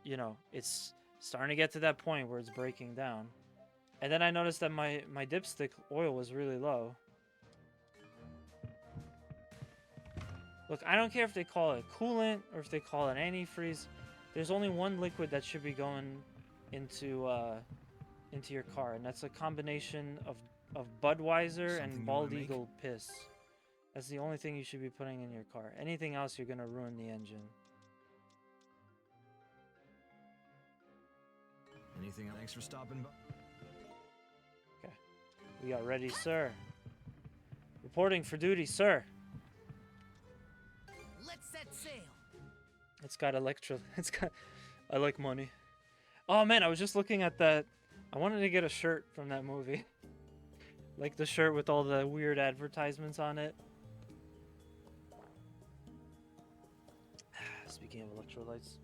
you know, it's starting to get to that point where it's breaking down. And then I noticed that my dipstick oil was really low. Look, I don't care if they call it coolant or if they call it antifreeze. There's only one liquid that should be going into your car, and that's a combination of Budweiser Something and you Bald wanna make? Eagle piss. That's the only thing you should be putting in your car. Anything else, you're gonna ruin the engine. Anything else? Thanks for stopping by. Okay, we are ready, sir. Reporting for duty, sir. Let's set sail. It's got electro. It's got. I like money. Oh man, I was just looking at that. I wanted to get a shirt from that movie. Like the shirt with all the weird advertisements on it. Speaking of electrolytes.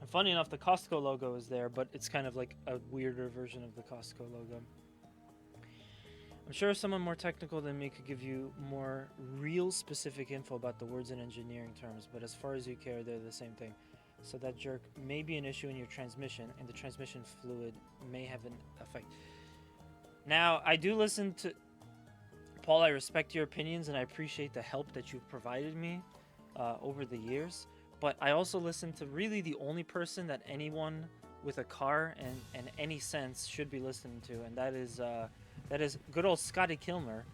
And funny enough, the Costco logo is there, but it's kind of like a weirder version of the Costco logo. I'm sure someone more technical than me could give you more real specific info about the words in engineering terms, but as far as you care, they're the same thing. So that jerk may be an issue in your transmission, and the transmission fluid may have an effect. Now, I do listen to... Paul, I respect your opinions, and I appreciate the help that you've provided me over the years, but I also listen to really the only person that anyone with a car and any sense should be listening to, and that is good old Scotty Kilmer,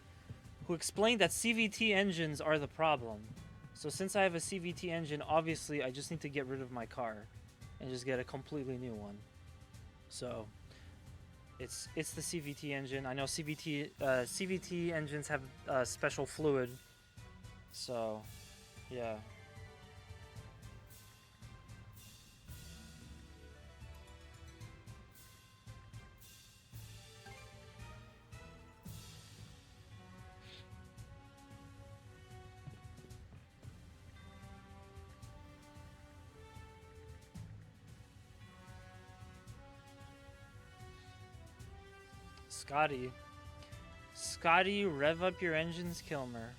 who explained that CVT engines are the problem. So since I have a CVT engine, obviously I just need to get rid of my car and just get a completely new one. So it's the CVT engine. I know CVT engines have special fluid. So yeah. Scotty. Scotty, rev up your engines, Kilmer.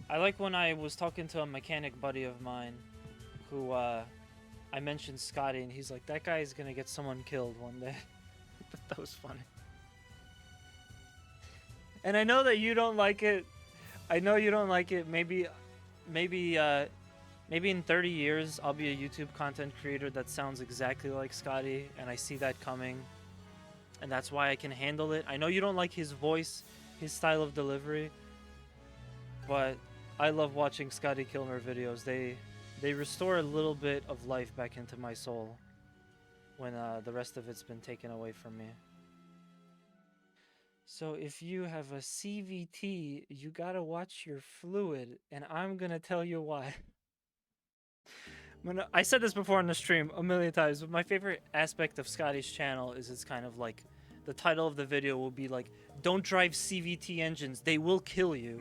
I like when I was talking to a mechanic buddy of mine who I mentioned Scotty, and he's like, that guy is gonna get someone killed one day. That was funny. And I know that you don't like it. I know you don't like it. Maybe in 30 years, I'll be a YouTube content creator that sounds exactly like Scotty, and I see that coming. And that's why I can handle it. I know you don't like his voice, his style of delivery, but I love watching Scotty Kilmer videos. They restore a little bit of life back into my soul when the rest of it's been taken away from me. So if you have a CVT, you gotta watch your fluid, and I'm gonna tell you why. I said this before on the stream a million times, but my favorite aspect of Scotty's channel is it's kind of like, the title of the video will be like, don't drive CVT engines, they will kill you.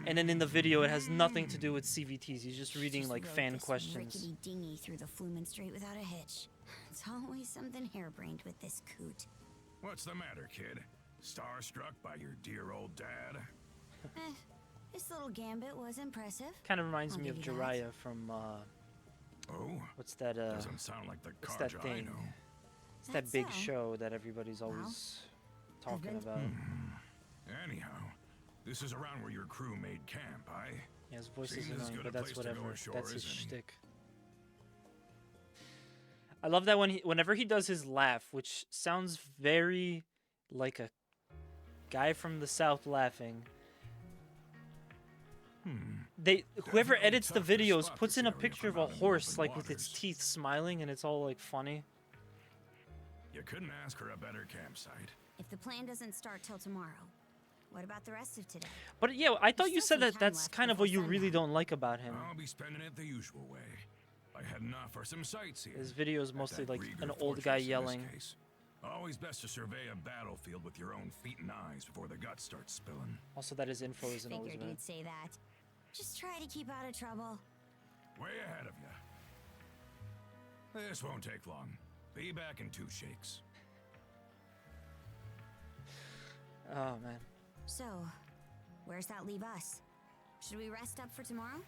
And then in the video, it has nothing to do with CVTs. He's just reading like fan questions. Rickety dinghy through the Flumen Strait without a hitch. It's always something harebrained with this coot. What's the matter, kid? Starstruck by your dear old dad? This little gambit was impressive. Kind of reminds I'll me of give you that. Jiraiya from what's that Doesn't sound like the what's Karja that I thing? know. It's that big so. show that everybody's always talking about. Anyhow, this is around where your crew made camp, Yeah, his voice is Seems as annoying, good a but that's place to go whatever. ashore, That's his isn't he? shtick. I love that whenever he does his laugh, which sounds very like a guy from the South laughing. Whoever Definitely edits the tough to videos spot puts this in a area picture of from a out in the horse open like with its waters. teeth smiling, and it's all like funny. You couldn't ask for a better campsite. If the plan doesn't start till tomorrow, what about the rest of today? But yeah, I thought you still said some that time that's left kind of before what you really sundown. don't like about him. I'll be spending it the usual way. By heading off for some sightseeing. His video is At mostly that like Rieger an old guy fortress in this yelling. case. Always best to survey a battlefield with your own feet and eyes before the guts start spilling. Also, that his info isn't always Figured right. you'd say that. Just try to keep out of trouble. Way ahead of you. This won't take long. Be back in 2 shakes. Oh man. So, where's that leave us? Should we rest up for tomorrow?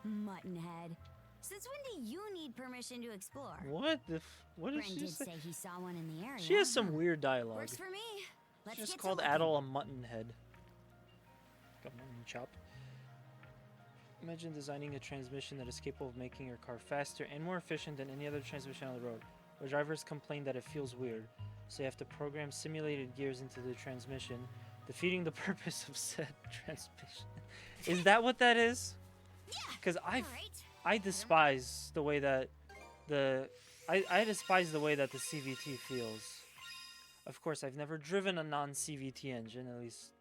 Muttonhead. Since when do you need permission to explore? What what did Brent she did just say? say he saw one in the area. She has some weird dialogue. Works for me. Let's She just get called to looking. Adol a mutton head. Got mutton chop. Imagine designing a transmission that is capable of making your car faster and more efficient than any other transmission on the road. But drivers complain that it feels weird, so you have to program simulated gears into the transmission, defeating the purpose of said transmission. Is that what that is? Because I despise the way that I despise the way that the CVT feels. Of course, I've never driven a non-CVT engine, at least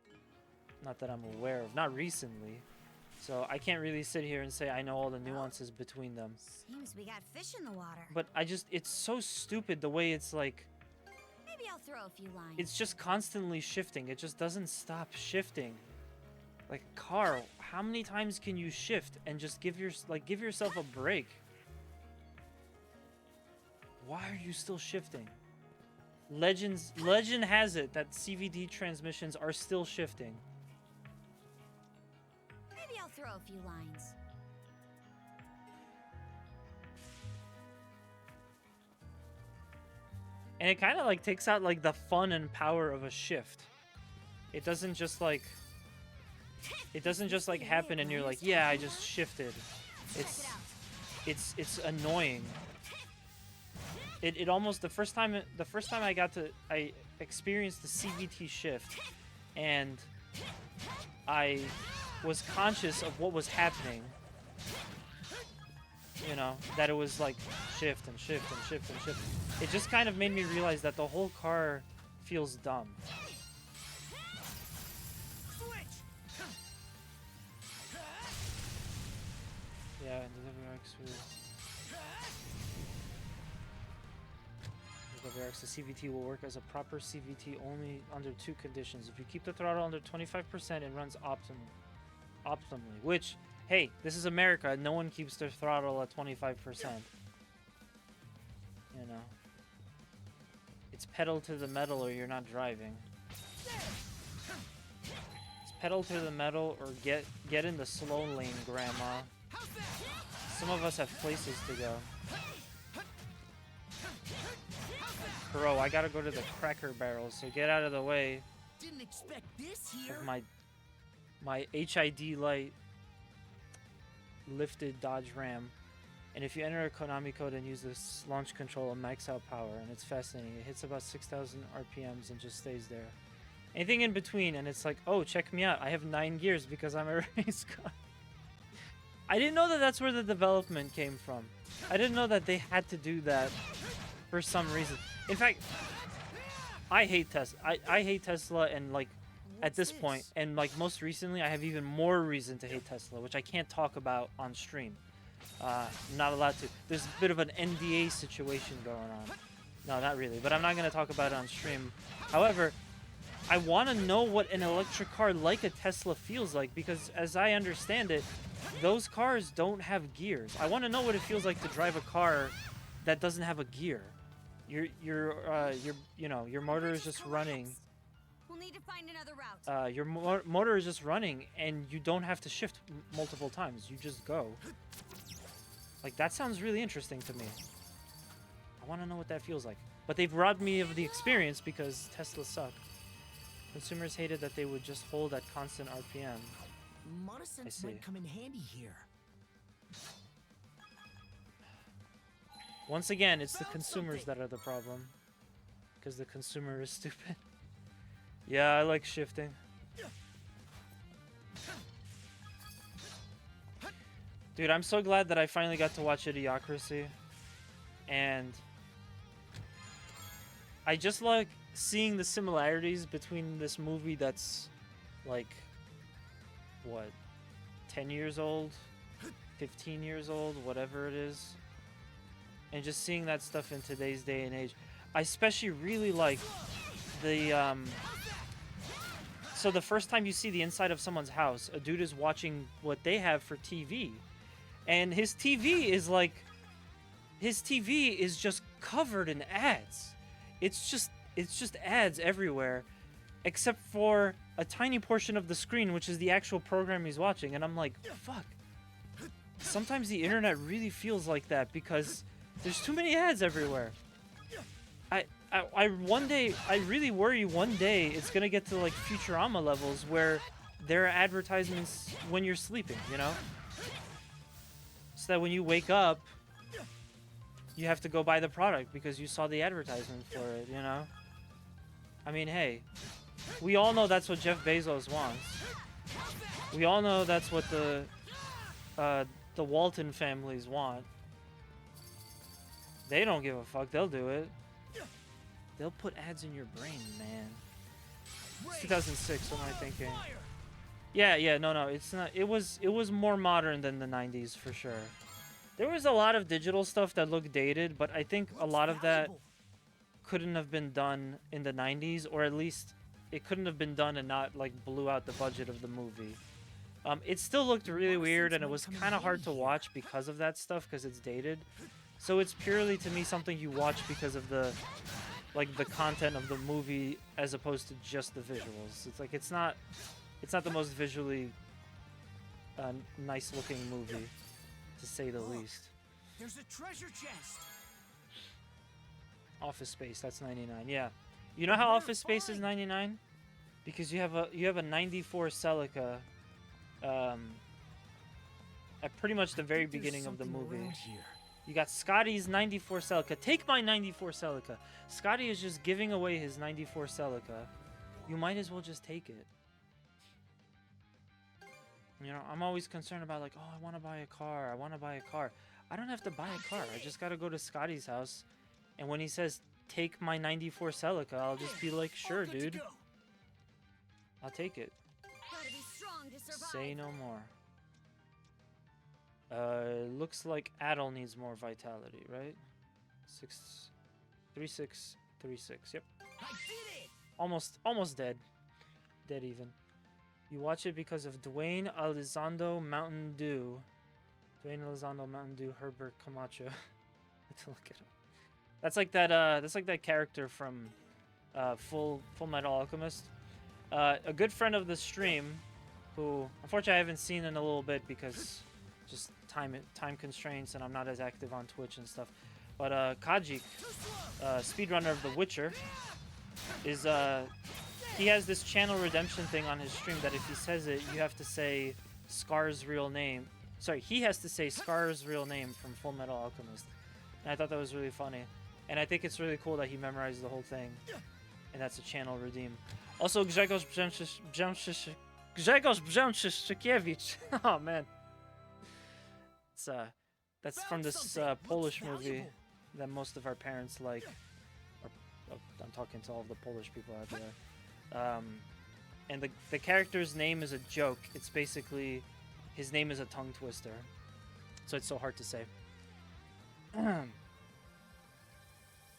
not that I'm aware of, not recently. So I can't really sit here and say I know all the nuances between them. Seems we got fish in the water. But it's so stupid the way it's like, Maybe I'll throw a few lines. it's just constantly shifting. It just doesn't stop shifting. Like, car, how many times can you shift and just give yourself a break? Why are you still shifting? Legend has it that CVT transmissions are still shifting. Maybe I'll throw a few lines. And it kind of like takes out like the fun and power of a shift. It doesn't just like happen and you're like, yeah, I just shifted. It's annoying. It almost the first time I experienced the CVT shift, and I was conscious of what was happening. You know, that it was like shift and shift and shift and shift. It just kind of made me realize that the whole car feels dumb. Yeah, and the WRX, the CVT will work as a proper CVT only under 2 conditions. If you keep the throttle under 25%, it runs optimally. Which, Hey, this is America. No one keeps their throttle at 25%. You know. It's pedal to the metal or you're not driving. It's pedal to the metal or get in the slow lane, Grandma. Some of us have places to go. Bro, I gotta go to the Cracker Barrel, so get out of the way. Didn't expect this here. Of my HID light lifted Dodge Ram. And if you enter a Konami code and use this launch control, it max out power, and it's fascinating. It hits about 6,000 RPMs and just stays there. Anything in between, and it's like, oh, check me out. I have 9 gears because I'm a race car. I didn't know that that's where the development came from. I didn't know that they had to do that for some reason. In fact, I hate Tesla. I hate Tesla, and like at this point, and like most recently, I have even more reason to hate Tesla, which I can't talk about on stream. I'm not allowed to. There's a bit of an NDA situation going on. No, not really, but I'm not going to talk about it on stream. However, I want to know what an electric car like a Tesla feels like, because as I understand it, those cars don't have gears. I want to know what it feels like to drive a car that doesn't have a gear. Your motor is just running. We'll need to find another route. Your motor is just running, and you don't have to shift multiple times. You just go. Like, that sounds really interesting to me. I want to know what that feels like. But they've robbed me of the experience because Tesla suck. Consumers hated that they would just hold at constant RPM. Monosense might come in handy here. Once again, it's the consumers that are the problem. Because the consumer is stupid. Yeah, I like shifting. Dude, I'm so glad that I finally got to watch Idiocracy. And I just like seeing the similarities between this movie that's like, what, 10 years old, 15 years old, whatever it is, and just seeing that stuff in today's day and age. I especially really like the so the first time you see the inside of someone's house, a dude is watching what they have for TV, and his TV is just covered in ads. It's just ads everywhere, except for a tiny portion of the screen, which is the actual program he's watching. And I'm like, fuck. Sometimes the internet really feels like that because there's too many ads everywhere. I really worry one day it's gonna get to like Futurama levels where there are advertisements when you're sleeping, you know? So that when you wake up, you have to go buy the product because you saw the advertisement for it, you know? I mean, hey, we all know that's what Jeff Bezos wants. We all know that's what the Walton families want. They don't give a fuck. They'll do it. They'll put ads in your brain, man. It's 2006. What am I thinking? Yeah. No. It's not. It was more modern than the 90s for sure. There was a lot of digital stuff that looked dated, but I think a lot of that couldn't have been done in the 90s, or at least it couldn't have been done and not like blew out the budget of the movie. It still looked really weird, and it was kind of hard to watch because of that stuff, because it's dated. So it's purely to me something you watch because of the content of the movie as opposed to just the visuals. It's like it's not the most visually nice looking movie, to say the least. There's a treasure chest. Office Space, that's 99. Yeah. You know how Office Space is 99? Because you have a 94 Celica at pretty much the very beginning of the movie. You got Scotty's 94 Celica. Take my 94 Celica. Scotty is just giving away his 94 Celica. You might as well just take it. You know, I'm always concerned about like, oh, I want to buy a car. I don't have to buy a car. I just got to go to Scotty's house. And when he says, take my 94 Celica, I'll just be like, sure, dude. I'll take it. Gotta be strong to survive. Say no more. Looks like Adel needs more vitality, right? 3636. Yep. I did it. Almost dead. Dead even. You watch it because of Dwayne Elizondo Mountain Dew. Dwayne Elizondo Mountain Dew Herbert Camacho. Let's look it up. That's like that. That's like that character from Full Metal Alchemist. A good friend of the stream, who unfortunately I haven't seen in a little bit because just time constraints, and I'm not as active on Twitch and stuff. But Kajik, speedrunner of The Witcher, is he has this channel redemption thing on his stream that if he says it, you have to say Scar's real name. Sorry, he has to say Scar's real name from Full Metal Alchemist. And I thought that was really funny. And I think it's really cool that he memorized the whole thing. And that's a channel redeem. Also, Grzegorz Brzęczyszczykiewicz. Oh, man. It's, that's from this Polish movie that most of our parents like. I'm talking to all of the Polish people out there. And the character's name is a joke. It's basically, his name is a tongue twister. So it's so hard to say.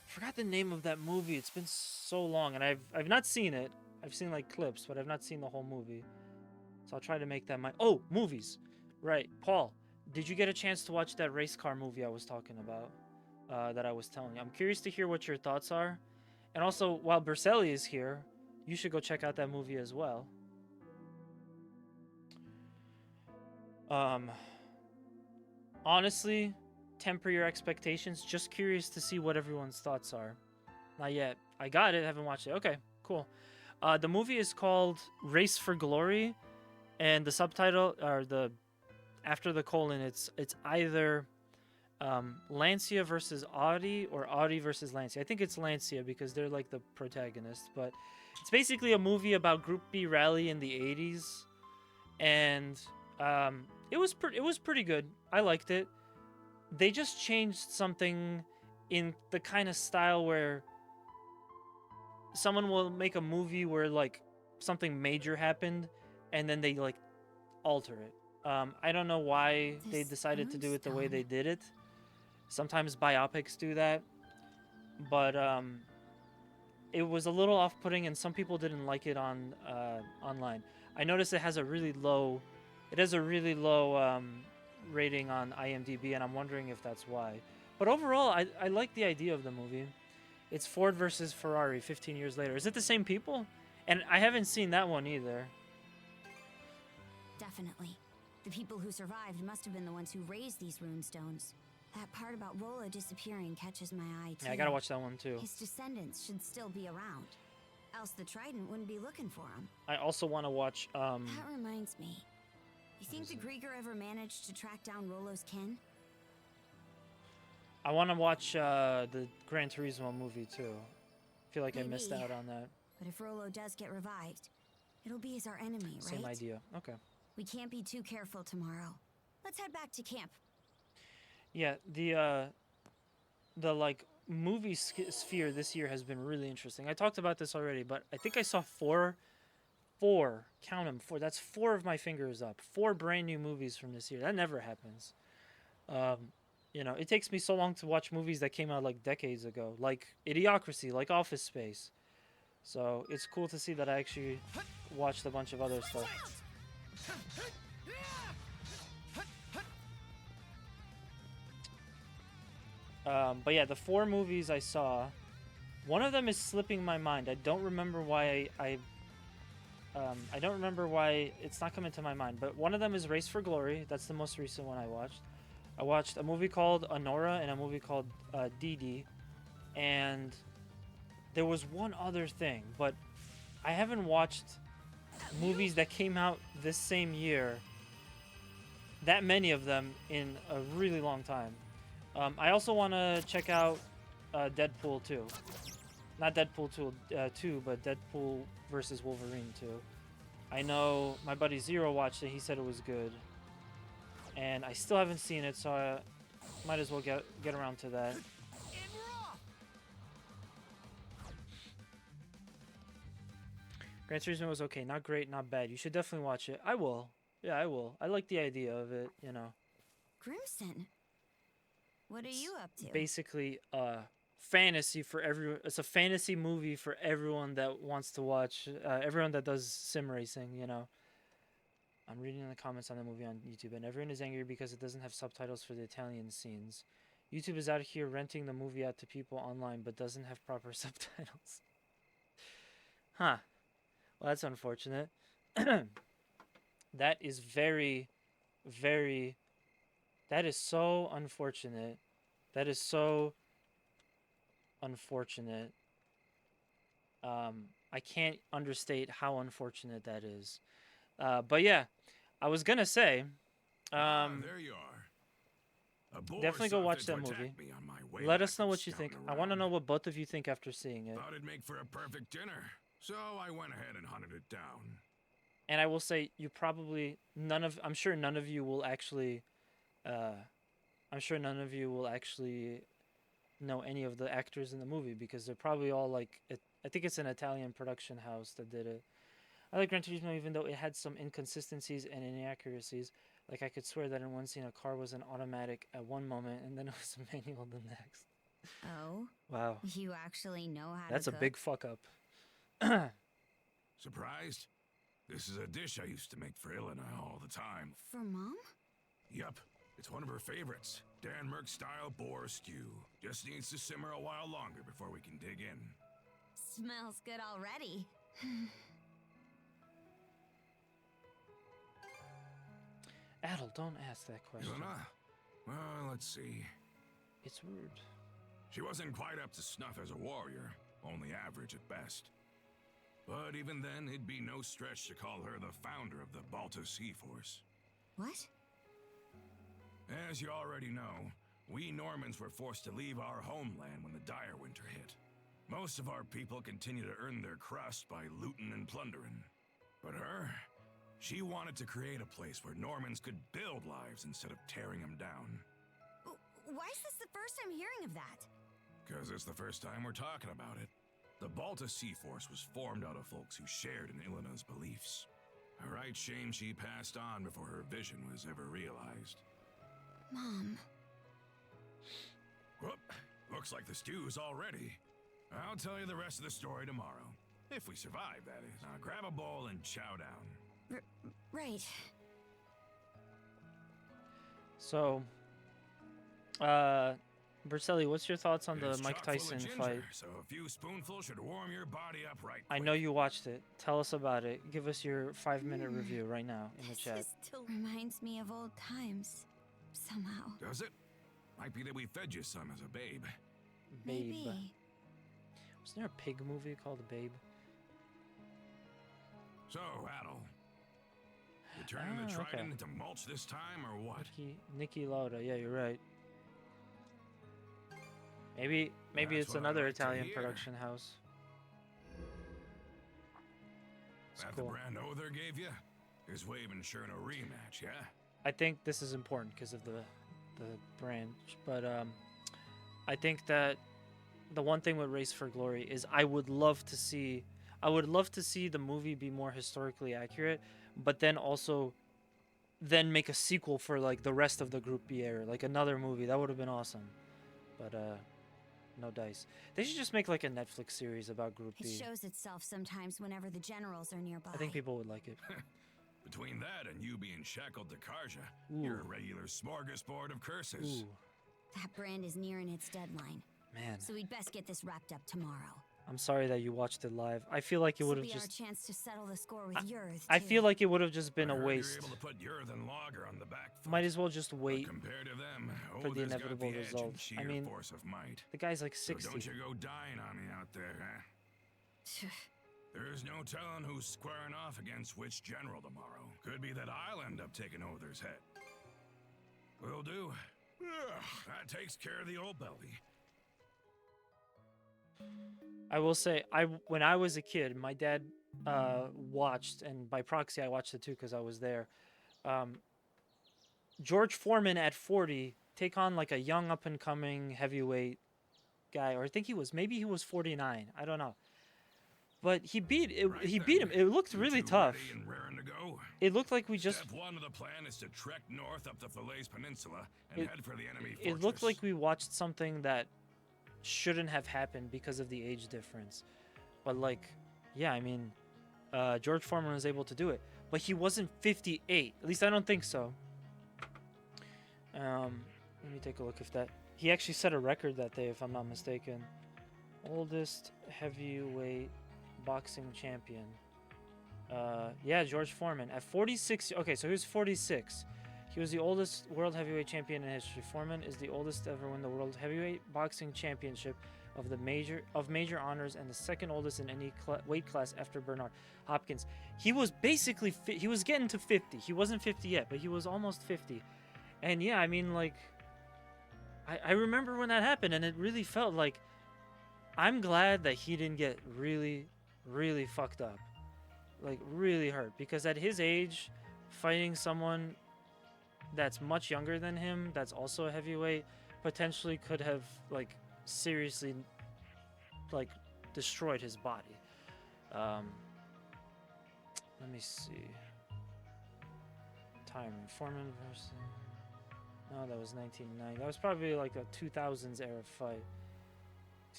Forgot the name of that movie. It's been so long, and I've not seen it. I've seen like clips, but I've not seen the whole movie. So I'll try to make that my... Oh, movies. Right. Paul, did you get a chance to watch that race car movie I was talking about? That I was telling you. I'm curious to hear what your thoughts are. And also, while Berselli is here, you should go check out that movie as well. Honestly, temper your expectations. Just curious to see what everyone's thoughts are. Not yet. I got it. Haven't watched it. Okay, cool. The movie is called Race for Glory, and the subtitle, or the after the colon, it's either Lancia versus Audi or Audi versus Lancia. I think it's Lancia because they're like the protagonists, but it's basically a movie about Group B rally in the 80s, and it was pretty good. I liked it. They just changed something in the kind of style where someone will make a movie where like something major happened and then they like alter it. I don't know why they decided to do it the way they did it. Sometimes biopics do that, but it was a little off-putting, and some people didn't like it on online. I noticed it has a really low, rating on IMDb, and I'm wondering if that's why. But overall, I like the idea of the movie. It's Ford versus Ferrari 15 years later. Is it the same people? And I haven't seen that one either. Definitely. The people who survived must have been the ones who raised these runestones. That part about Rollo disappearing catches my eye, too. Yeah, I gotta watch that one, too. His descendants should still be around. Else the Trident wouldn't be looking for him. I also want to watch, That reminds me. You think the Grieger ever managed to track down Rollo's kin? I want to watch the Gran Turismo movie, too. I feel like I missed out on that. But if Rollo does get revived, it'll be as our enemy, right? Same idea. Okay. We can't be too careful tomorrow. Let's head back to camp. Yeah, the like movie sphere this year has been really interesting. I talked about this already, but I think I saw four, count them, four. That's 4 of my fingers up. 4 brand new movies from this year. That never happens. You know, it takes me so long to watch movies that came out like decades ago, like Idiocracy, like Office Space. So it's cool to see that I actually watched a bunch of other stuff. But yeah, the 4 movies I saw, one of them is slipping my mind. I don't remember why I don't remember why it's not coming to my mind. But one of them is Race for Glory. That's the most recent one I watched. I watched a movie called Honora and a movie called Didi. And there was one other thing, but I haven't watched movies that came out this same year, that many of them, in a really long time. I also want to check out Deadpool 2. Not Deadpool 2, but Deadpool versus Wolverine 2. I know my buddy Zero watched it. He said it was good. And I still haven't seen it, so I might as well get around to that. Gran Turismo was okay. Not great, not bad. You should definitely watch it. I will. Yeah, I will. I like the idea of it, you know. Grimson, what are you up to? Basically, fantasy for everyone. It's a fantasy movie for everyone that wants to watch. Everyone that does sim racing, you know. I'm reading the comments on the movie on YouTube, and everyone is angry because it doesn't have subtitles for the Italian scenes. YouTube is out here renting the movie out to people online, but doesn't have proper subtitles. Huh. Well, that's unfortunate. That is very, very... That is so unfortunate. That is so unfortunate. I can't understate how unfortunate that is. But yeah, I was gonna say, there you are. A boar definitely go saw watch fit that to attack movie. me on my way Let back us know from what you think. scouting I want to around. know what both of you think after seeing it. Thought it'd make for a perfect dinner, so I went ahead and hunted it down. And I will say, you probably I'm sure none of you will actually, I'm sure none of you will actually know any of the actors in the movie because they're probably all like, I think it's an Italian production house that did it. I like Gran Turismo even though it had some inconsistencies and inaccuracies. Like I could swear that in one scene a car was an automatic at one moment and then it was a manual the next. Oh? Wow. You actually know how That's to a cook? big fuck up. Surprised? This is a dish I used to make for Ilana all the time. For Mom? Yup, it's one of her favorites. Denmark style boar stew. Just needs to simmer a while longer before we can dig in. Smells good already. Adel, don't ask that question. Ilana? Well, let's see. It's rude. She wasn't quite up to snuff as a warrior, only average at best. But even then, it'd be no stretch to call her the founder of the Balta Sea Force. What? As you already know, we Normans were forced to leave our homeland when the dire winter hit. Most of our people continue to earn their crust by looting and plundering. But her, she wanted to create a place where Normans could build lives instead of tearing them down. Why is this the first I'm hearing of that? Because it's the first time we're talking about it. The Balta Sea Force was formed out of folks who shared in Ilana's beliefs. A right shame she passed on before her vision was ever realized. Mom. Whoop, looks like the stew's all ready. I'll tell you the rest of the story tomorrow. If we survive, that is. Now grab a bowl and chow down. Right. So, Berselli, what's your thoughts on the It's Mike chock full of Tyson ginger, fight? So a few spoonfuls should warm your body up right I quick. know you watched it. Tell us about it. Give us your 5-minute review right now in the chat. This still reminds me of old times. Somehow. Does it? Might be that we fed you some as a babe. Babe. Maybe. Was there a pig movie called Babe? So, Adel, you turning the okay. trident into mulch this time, or what? Nikki Lauda. Yeah, you're right. Maybe That's it's what I another like to Italian hear. production house. It's That cool. the brand Other gave you? His way of ensuring a rematch, yeah? I think this is important because of the brand, but I think that the one thing with Race for Glory is I would love to see the movie be more historically accurate, but then also make a sequel for like the rest of the Group B era, like another movie. That would have been awesome. But no dice. They should just make like a Netflix series about Group It B. shows itself sometimes whenever the generals are nearby. I think people would like it. Between that and you being shackled to Karja, you're a regular smorgasbord of curses. Ooh, That brand is nearing its deadline. man. So we'd best get this wrapped up tomorrow. I'm sorry that you watched it live. I feel like it would have This'll be just our chance to settle the score with yours. I feel like it would have just been I a heard waste. You're able to put Yurth and Lager on the back foot. Might as well just But wait compared to them, for the Other's got inevitable the edge in result. sheer I mean, force of might. the guy's like So 60. don't you go dying on me out there, huh? There's no telling who's squaring off against which general tomorrow. Could be that I'll end up taking Other's head. Will do. Ugh, that takes care of the old belly. I will say, when I was a kid, my dad watched, and by proxy I watched it too because I was there. George Foreman at 40 take on like a young up and coming heavyweight guy, or I think maybe he was 49. I don't know. But he beat it. Right He then. beat him. It looked You really two tough. ready and raring to go? It looked like we just. Step one of the plan is to trek north up the Falaise Peninsula and head for the enemy fortress. It looked like we watched something that shouldn't have happened because of the age difference. But like, yeah, I mean, George Foreman was able to do it. but he wasn't 58. At least I don't think so. Let me take a look if that... He actually set a record that day, if I'm not mistaken. Oldest heavyweight boxing champion. Yeah, George Foreman. At 46... Okay, so he was 46. He was the oldest world heavyweight champion in history. Foreman is the oldest to ever win the world heavyweight boxing championship of the major honors and the second oldest in any weight class after Bernard Hopkins. He was basically... He was getting to 50. He wasn't 50 yet, but he was almost 50. And yeah, I mean, like... I remember when that happened, and it really felt like... I'm glad that he didn't get really, really fucked up. Like, really hurt. Because at his age, fighting someone that's much younger than him, that's also a heavyweight, potentially could have, like, seriously, like, destroyed his body. Let me see. Time. Foreman versus... No, that was 1990. That was probably, like, a 2000s era fight.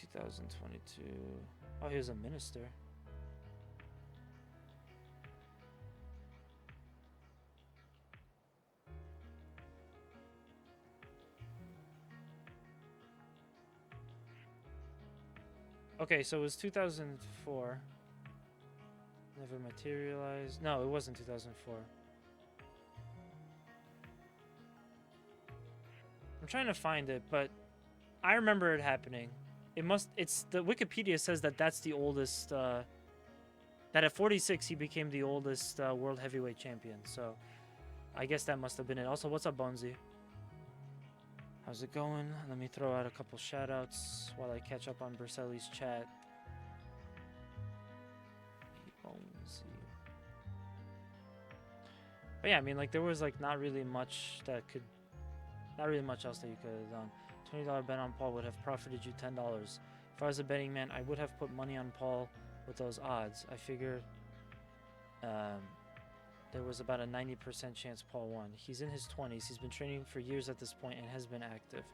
2022. Oh, he was a minister. Okay, so it was 2004. Never materialized. No, it wasn't 2004. I'm trying to find it, but I remember it happening. It's the Wikipedia says that that's the oldest, that at 46 he became the oldest world heavyweight champion. So I guess that must have been it. Also, what's up, Bonesy? How's it going? Let me throw out a couple shout outs while I catch up on Berselli's chat. Bonesy. But yeah, I mean, like, there was, like, not really much else that you could have done. $20 bet on Paul would have profited you $10. If I was a betting man, I would have put money on Paul with those odds. I figured there was about a 90% chance Paul won. He's in his 20s. He's been training for years at this point and has been active.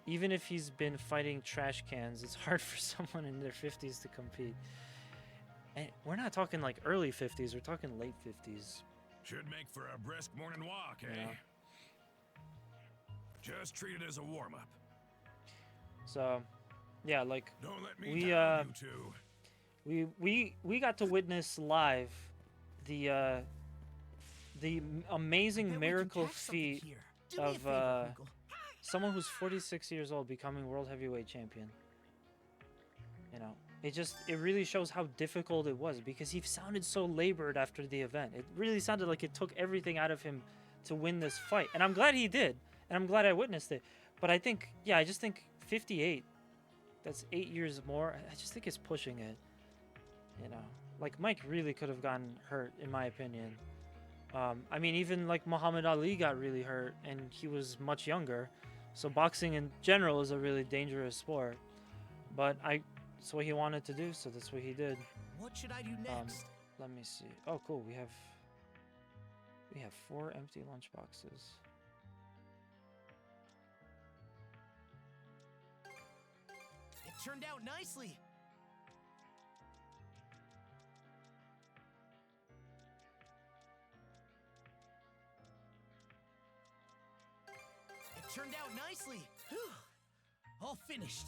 Even if he's been fighting trash cans, it's hard for someone in their 50s to compete. And we're not talking like early 50s, we're talking late 50s. Should make for a brisk morning walk, eh? Yeah. Just treat it as a warm-up. So, yeah, like, Don't let me down, you two. we got to witness live the amazing miracle feat of someone who's 46 years old becoming world heavyweight champion. You know, it really shows how difficult it was, because he sounded so labored after the event. It really sounded like it took everything out of him to win this fight, and I'm glad he did. And I'm glad I witnessed it. But I think, yeah, I just think 58, that's 8 years more. I just think it's pushing it. You know, like, Mike really could have gotten hurt, in my opinion. I mean, even like Muhammad Ali got really hurt, and he was much younger. So boxing in general is a really dangerous sport. But it's what he wanted to do, so that's what he did. What should I do next? Let me see. Oh, cool. We have 4 empty lunch boxes. Turned out nicely. It turned out nicely. Whew. All finished.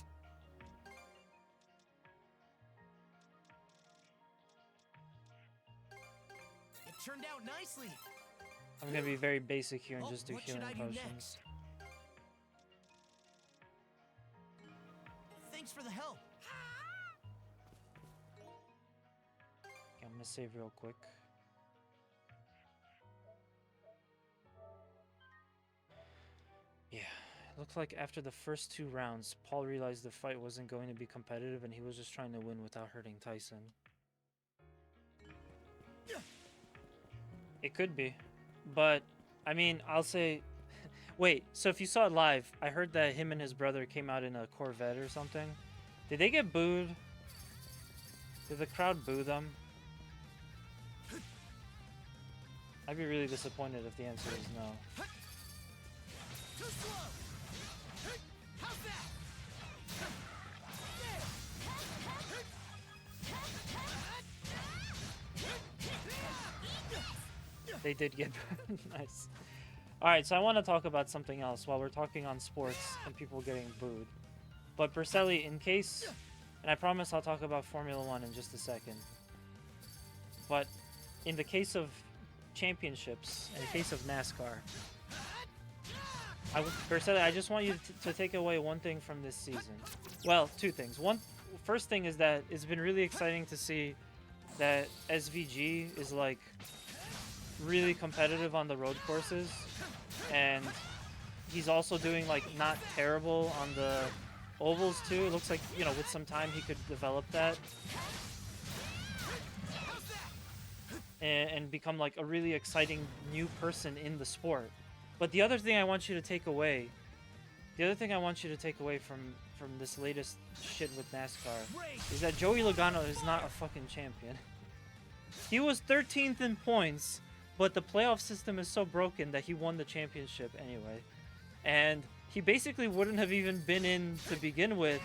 It turned out nicely. I'm gonna be very basic here and just do what should healing I do potions. next? Thanks for the help. Okay, I'm gonna save real quick. Yeah, it looks like after the first 2 rounds, Paul realized the fight wasn't going to be competitive and he was just trying to win without hurting Tyson. It could be, but I mean, I'll say... Wait, so if you saw it live, I heard that him and his brother came out in a Corvette or something. Did they get booed? Did the crowd boo them? I'd be really disappointed if the answer is no. Too slow. How's that? They did get nice. All right, so I want to talk about something else while we're talking on sports and people getting booed. But Berselli, in case, and I promise I'll talk about Formula One in just a second. But in the case of championships, in the case of NASCAR, Berselli, I just want you to take away one thing from this season. Well, two things. First thing is that it's been really exciting to see that SVG is like really competitive on the road courses, and he's also doing like not terrible on the ovals too. It looks like, you know, with some time he could develop that and become like a really exciting new person in the sport. But the other thing I want you to take away, from this latest shit with NASCAR is that Joey Logano is not a fucking champion. He was 13th in points, but the playoff system is so broken that he won the championship anyway. And he basically wouldn't have even been in to begin with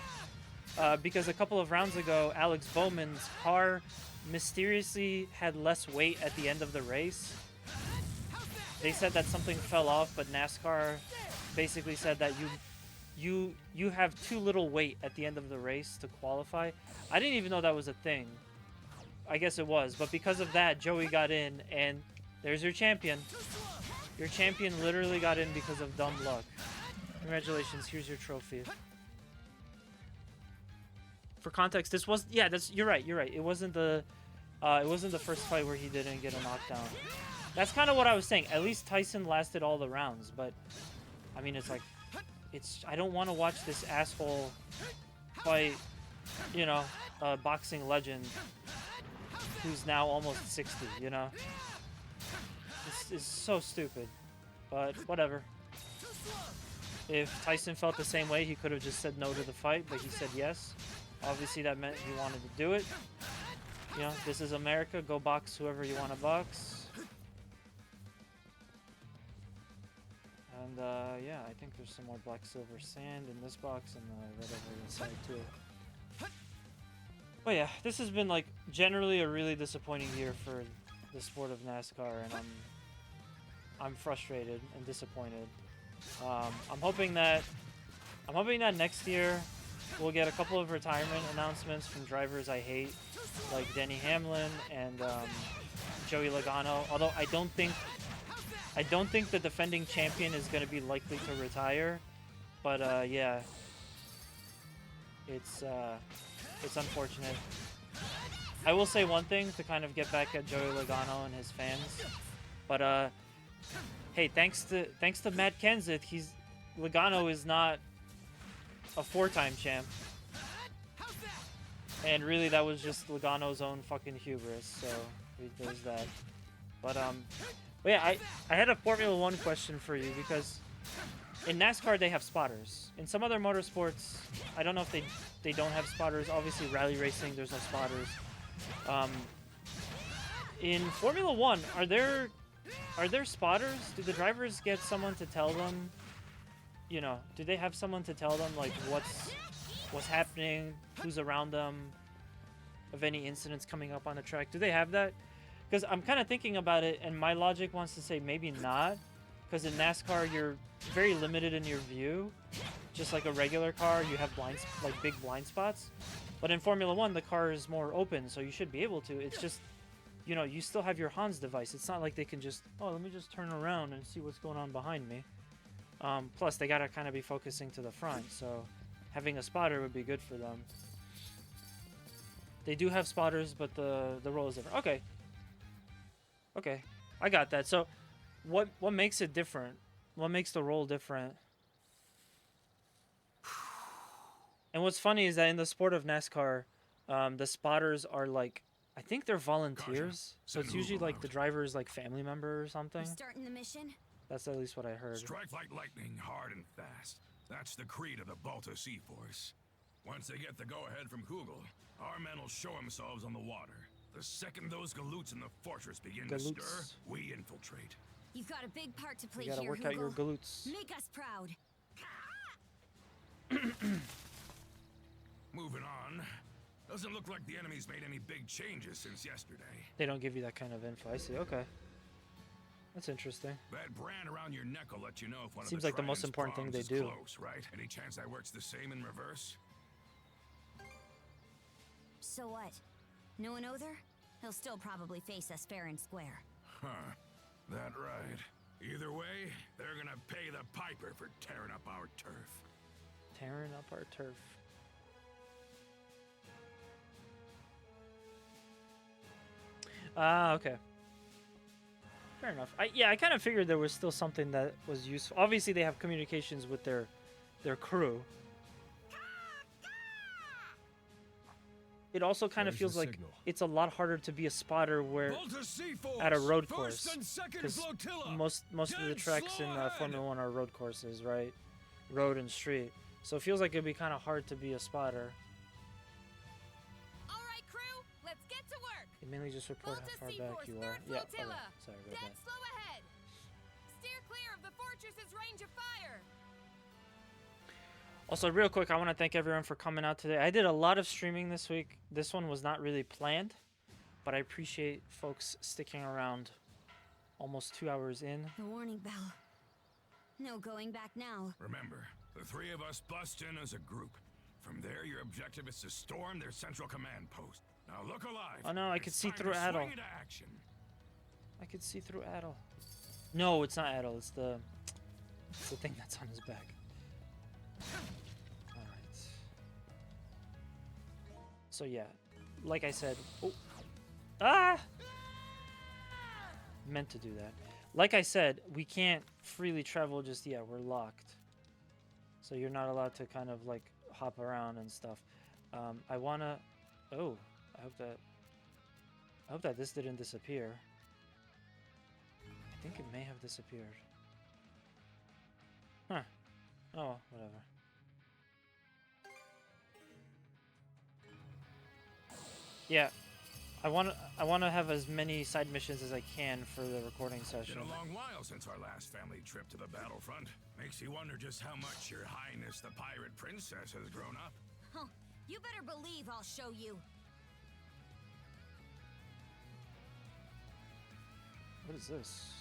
because a couple of rounds ago, Alex Bowman's car mysteriously had less weight at the end of the race. They said that something fell off, but NASCAR basically said that you have too little weight at the end of the race to qualify. I didn't even know that was a thing. I guess it was, but because of that, Joey got in, and there's your champion. Your champion literally got in because of dumb luck. Congratulations, here's your trophy. For context, this was, yeah, you're right. It wasn't the first fight where he didn't get a knockdown. That's kind of what I was saying. At least Tyson lasted all the rounds, but I mean, it's like, I don't want to watch this asshole fight, you know, a boxing legend who's now almost 60, you know? This is so stupid, but whatever. If Tyson felt the same way, he could have just said no to the fight, but he said yes. Obviously, that meant he wanted to do it. You know, this is America. Go box whoever you want to box. And, yeah, I think there's some more black silver sand in this box and whatever inside, too. But yeah, this has been, like, generally a really disappointing year for the sport of NASCAR, and I'm frustrated and disappointed. I'm hoping that next year we'll get a couple of retirement announcements from drivers I hate, like Denny Hamlin and Joey Logano. Although I don't think the defending champion is going to be likely to retire. But yeah, it's unfortunate. I will say one thing to kind of get back at Joey Logano and his fans. But hey, thanks to Matt Kenseth, Logano is not a 4-time champ. And really, that was just Logano's own fucking hubris. So there's that. But yeah, I had a Formula One question for you, because in NASCAR they have spotters. In some other motorsports, I don't know if they don't have spotters. Obviously, rally racing, there's no spotters. In Formula One, are there spotters? Do the drivers get someone to tell them? You know, do they have someone to tell them like what's happening, who's around them, of any incidents coming up on the track? Do they have that? Because I'm kind of thinking about it, and my logic wants to say maybe not, because in NASCAR you're very limited in your view. Just like a regular car, you have big blind spots. But in Formula One, the car is more open, so you should be able to. It's just, you know, you still have your Hans device. It's not like they can just, oh, let me just turn around and see what's going on behind me. Plus, they gotta kind of be focusing to the front, so having a spotter would be good for them. They do have spotters, but the role is different. Okay, I got that. So, what makes it different? What makes the role different? And what's funny is that in the sport of NASCAR, the spotters are like, I think they're volunteers. So it's usually like the driver's like family member or something. You starting the mission? That's at least what I heard. Strike like lightning, hard and fast. That's the creed of the Balta Sea Force. Once they get the go-ahead from Kugel, our men will show themselves on the water. The second those galoots in the fortress begin to stir, we infiltrate. You've got a big part to play You gotta here, work out your Hugel. galoots. Make us proud. Moving on. Doesn't look like the enemy's made any big changes since yesterday. They don't give you that kind of info. I see. Okay. That's interesting. That brand around your neck will let you know if one Seems of the like the most Trident's important thing prongs they is do. Close, right? Any chance that works the same in reverse? So what? No one Other? He'll still probably face us fair and square. Huh. That right. Either way, they're gonna pay the piper for tearing up our turf. Tearing up our turf. Ah, okay. Fair enough. I kind of figured there was still something that was useful. Obviously, they have communications with their crew. It also kind of There's feels the like signal. it's a lot harder to be a spotter where Volta C-Force! at a road First course, and second because flotilla! most of the Dead tracks in slow ahead! Formula One are road courses, right? Road and street. So it feels like it'd be kind of hard to be a spotter. All right, crew, let's get to work. You mainly just report Volta how far C-Force, back you are. third Yeah. Okay. flotilla. Sorry, read Dead that. slow ahead. Steer clear of the fortress's range of fire. Also, real quick, I want to thank everyone for coming out today. I did a lot of streaming this week. This one was not really planned, but I appreciate folks sticking around almost 2 hours in. The warning bell. No going back now. Remember, the three of us bust in as a group. From there, your objective is to storm their central command post. Now look alive. Oh no, I could It's see time through to Adel. swing into action. I could see through Adel. No, it's not Adel. It's the thing that's on his back. All right. So yeah, like I said, meant to do that. Like I said, we can't freely travel just yet. We're locked. So you're not allowed to kind of like hop around and stuff. I wanna. Oh, I hope that this didn't disappear. I think it may have disappeared. Huh. Oh, well, whatever. Yeah, I want to have as many side missions as I can for the recording session. Been a long while since our last family trip to the battlefront. Makes you wonder just how much Your Highness the Pirate Princess has grown up. Huh. You better believe I'll show you. What is this?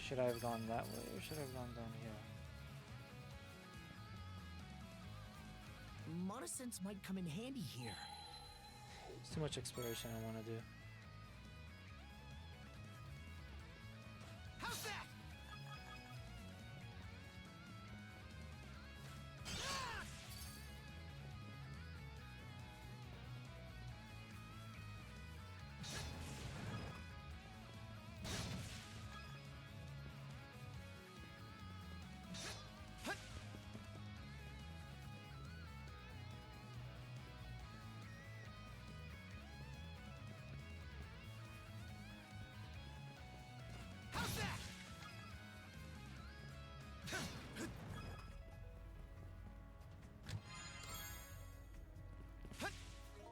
Should I have gone that way or should I have gone down here? Monosense might come in handy here. It's too much exploration I want to do. How's that?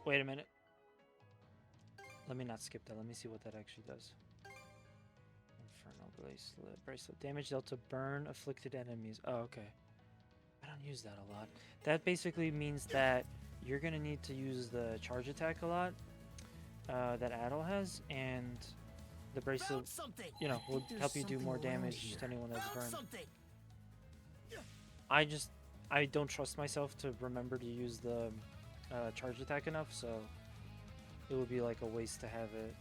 Wait a minute. Let me not skip that. Let me see what that actually does. Infernal bracelet. Bracelet. Damage dealt to burn afflicted enemies. Oh, okay. I don't use that a lot. That basically means that you're going to need to use the charge attack a lot that Adel has, and the bracelet, you know, will help you do more damage to anyone that's burned. I don't trust myself to remember to use the charge attack enough, so it would be like a waste to have it.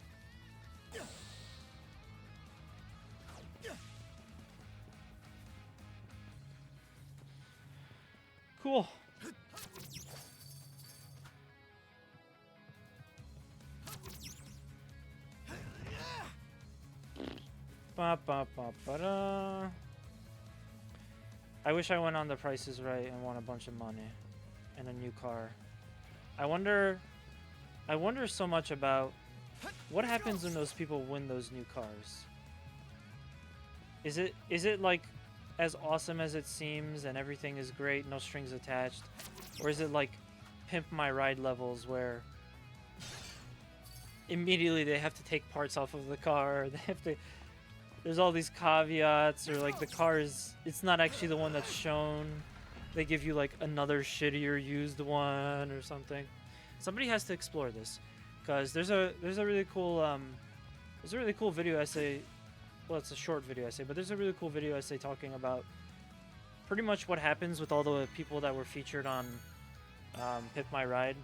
Cool. Ba, ba, ba, ba, da. I wish I went on The Price is Right and won a bunch of money and a new car. I wonder so much about what happens when those people win those new cars. Is it like as awesome as it seems and everything is great, no strings attached, or is it like Pimp My Ride levels where immediately they have to take parts off of the car, they have to, there's all these caveats, or like the car is, it's not actually the one that's shown, they give you like another shittier used one or something. Somebody has to explore this, because there's a really cool video essay well, it's a short video essay, but there's a really cool video essay talking about pretty much what happens with all the people that were featured on Pip My Ride,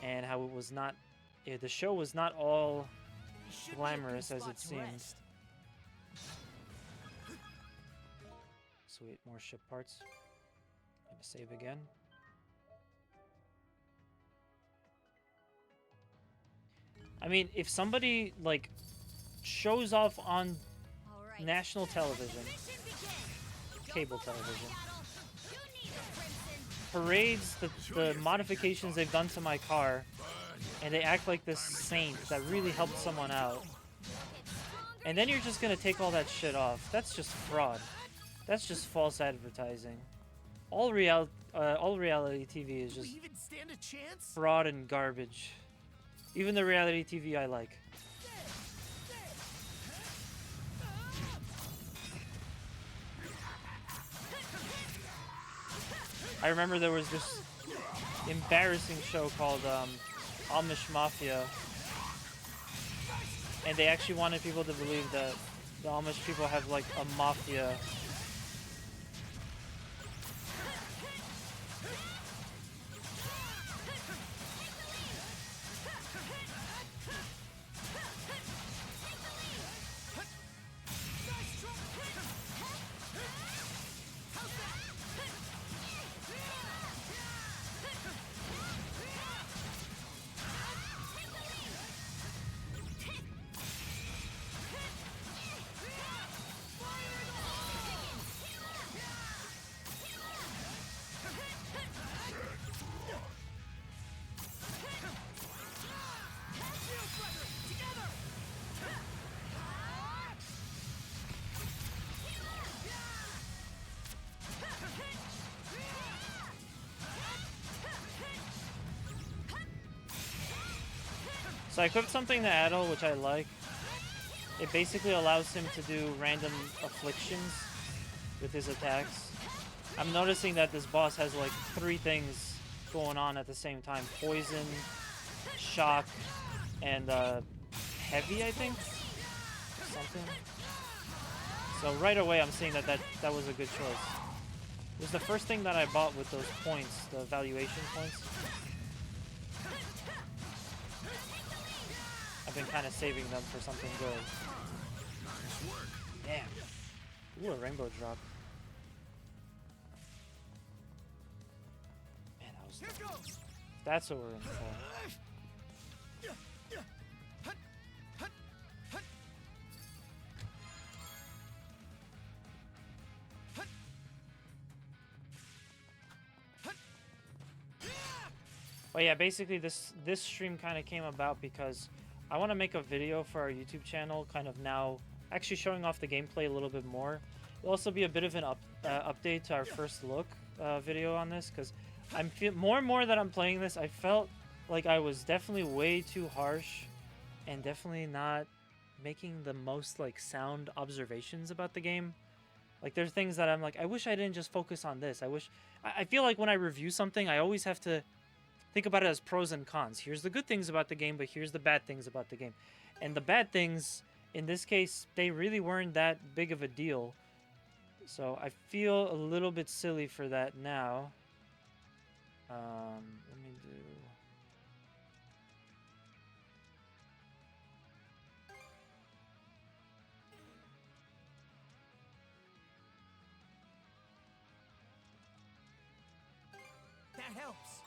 and how it was not, the show was not all glamorous as it seemed. Sweet, more ship parts. Gonna save again. I mean, if somebody like shows off on national television, cable television, parades the modifications they've done to my car, and they act like this saint that really helped someone out, and then you're just gonna take all that shit off. That's just fraud. That's just false advertising. All reality TV is just fraud and garbage. Even the reality TV I like. I remember there was this embarrassing show called Amish Mafia, and they actually wanted people to believe that the Amish people have like a mafia. So I equipped something to Adel, which I like. It basically allows him to do random afflictions with his attacks. I'm noticing that this boss has like 3 things going on at the same time. Poison, shock, and heavy, I think? Something. So right away I'm seeing that was a good choice. It was the first thing that I bought with those points, the valuation points. I've been kind of saving them for something good. Damn. Ooh, a rainbow drop. Man, that was... That's what we're in for. But yeah, basically this stream kind of came about because I want to make a video for our YouTube channel, kind of now actually showing off the gameplay a little bit more. It'll also be a bit of an update to our first look video on this, because I'm more and more that I'm playing this, I felt like I was definitely way too harsh and definitely not making the most like sound observations about the game. Like there's things that I'm like, I wish I didn't just focus on this. I feel like when I review something, I always have to think about it as pros and cons. Here's the good things about the game, but here's the bad things about the game. And the bad things, in this case, they really weren't that big of a deal. So I feel a little bit silly for that now. Let me do... That helps.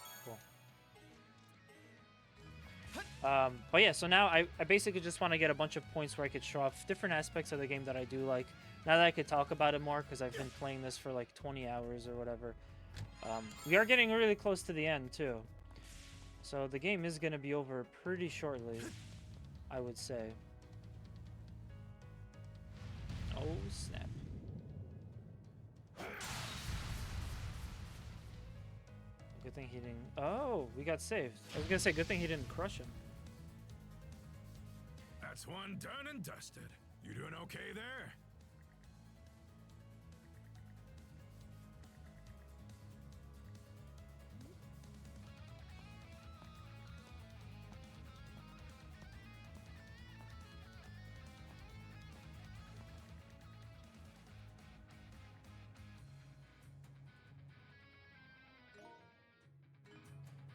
But yeah, so now I basically just want to get a bunch of points where I could show off different aspects of the game that I do like. Now that I could talk about it more, because I've been playing this for like 20 hours or whatever. We are getting really close to the end too. So the game is going to be over pretty shortly, I would say. Oh, snap. Good thing he didn't... Oh, we got saved. I was going to say, good thing he didn't crush him. That's one done and dusted. You doing okay there?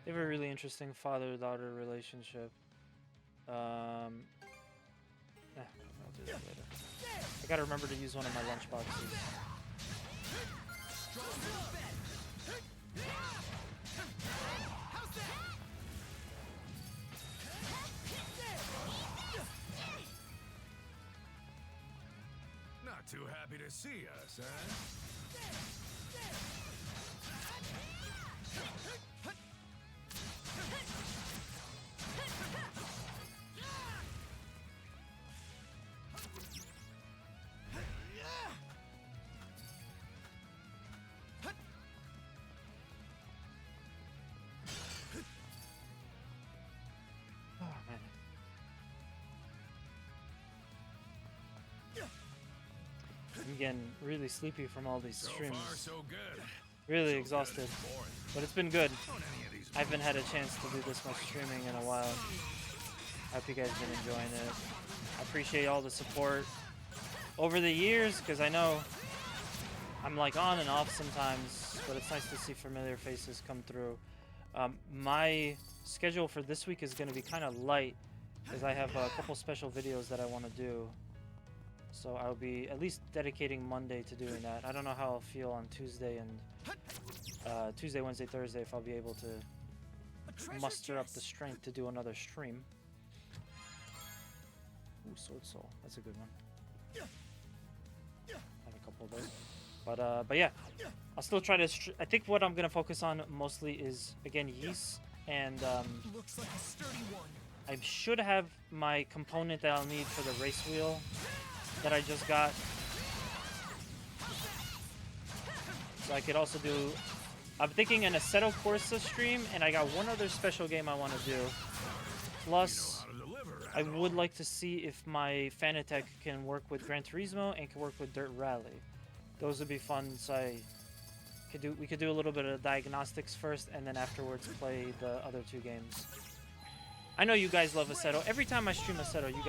They have a really interesting father-daughter relationship. I'll do that later. I gotta remember to use one of my lunch boxes. Not too happy to see us, huh? I'm getting really sleepy from all these streams. So far, so good. Really So exhausted. good. Boring. But it's been good. Don't any of these I haven't had a chance to do this much streaming in a while. I hope you guys been enjoying it. I appreciate all the support over the years, because I know I'm like on and off sometimes, but it's nice to see familiar faces come through. My schedule for this week is going to be kind of light, because I have a couple special videos that I want to do. So I'll be at least dedicating Monday to doing that. I don't know how I'll feel on Tuesday and Tuesday, Wednesday, Thursday, if I'll be able to muster up the strength to do another stream. Ooh, Sword Soul. That's a good one. Have a couple of those. But yeah, I'll still try to. I think what I'm gonna focus on mostly is again Ys, and Looks like a sturdy one. I should have my component that I'll need for the race wheel that I just got. So I could also do. I'm thinking an Assetto Corsa stream, and I got one other special game I want to do. Plus, I would like to see if my Fanatec can work with Gran Turismo and can work with Dirt Rally. Those would be fun. So we could do a little bit of diagnostics first, and then afterwards play the other two games. I know you guys love Assetto. Every time I stream Assetto, you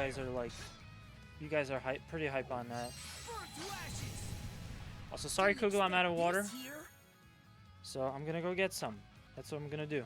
guys are pretty hype on that. Also, sorry, Kugel, I'm out of water. So I'm gonna go get some. That's what I'm gonna do.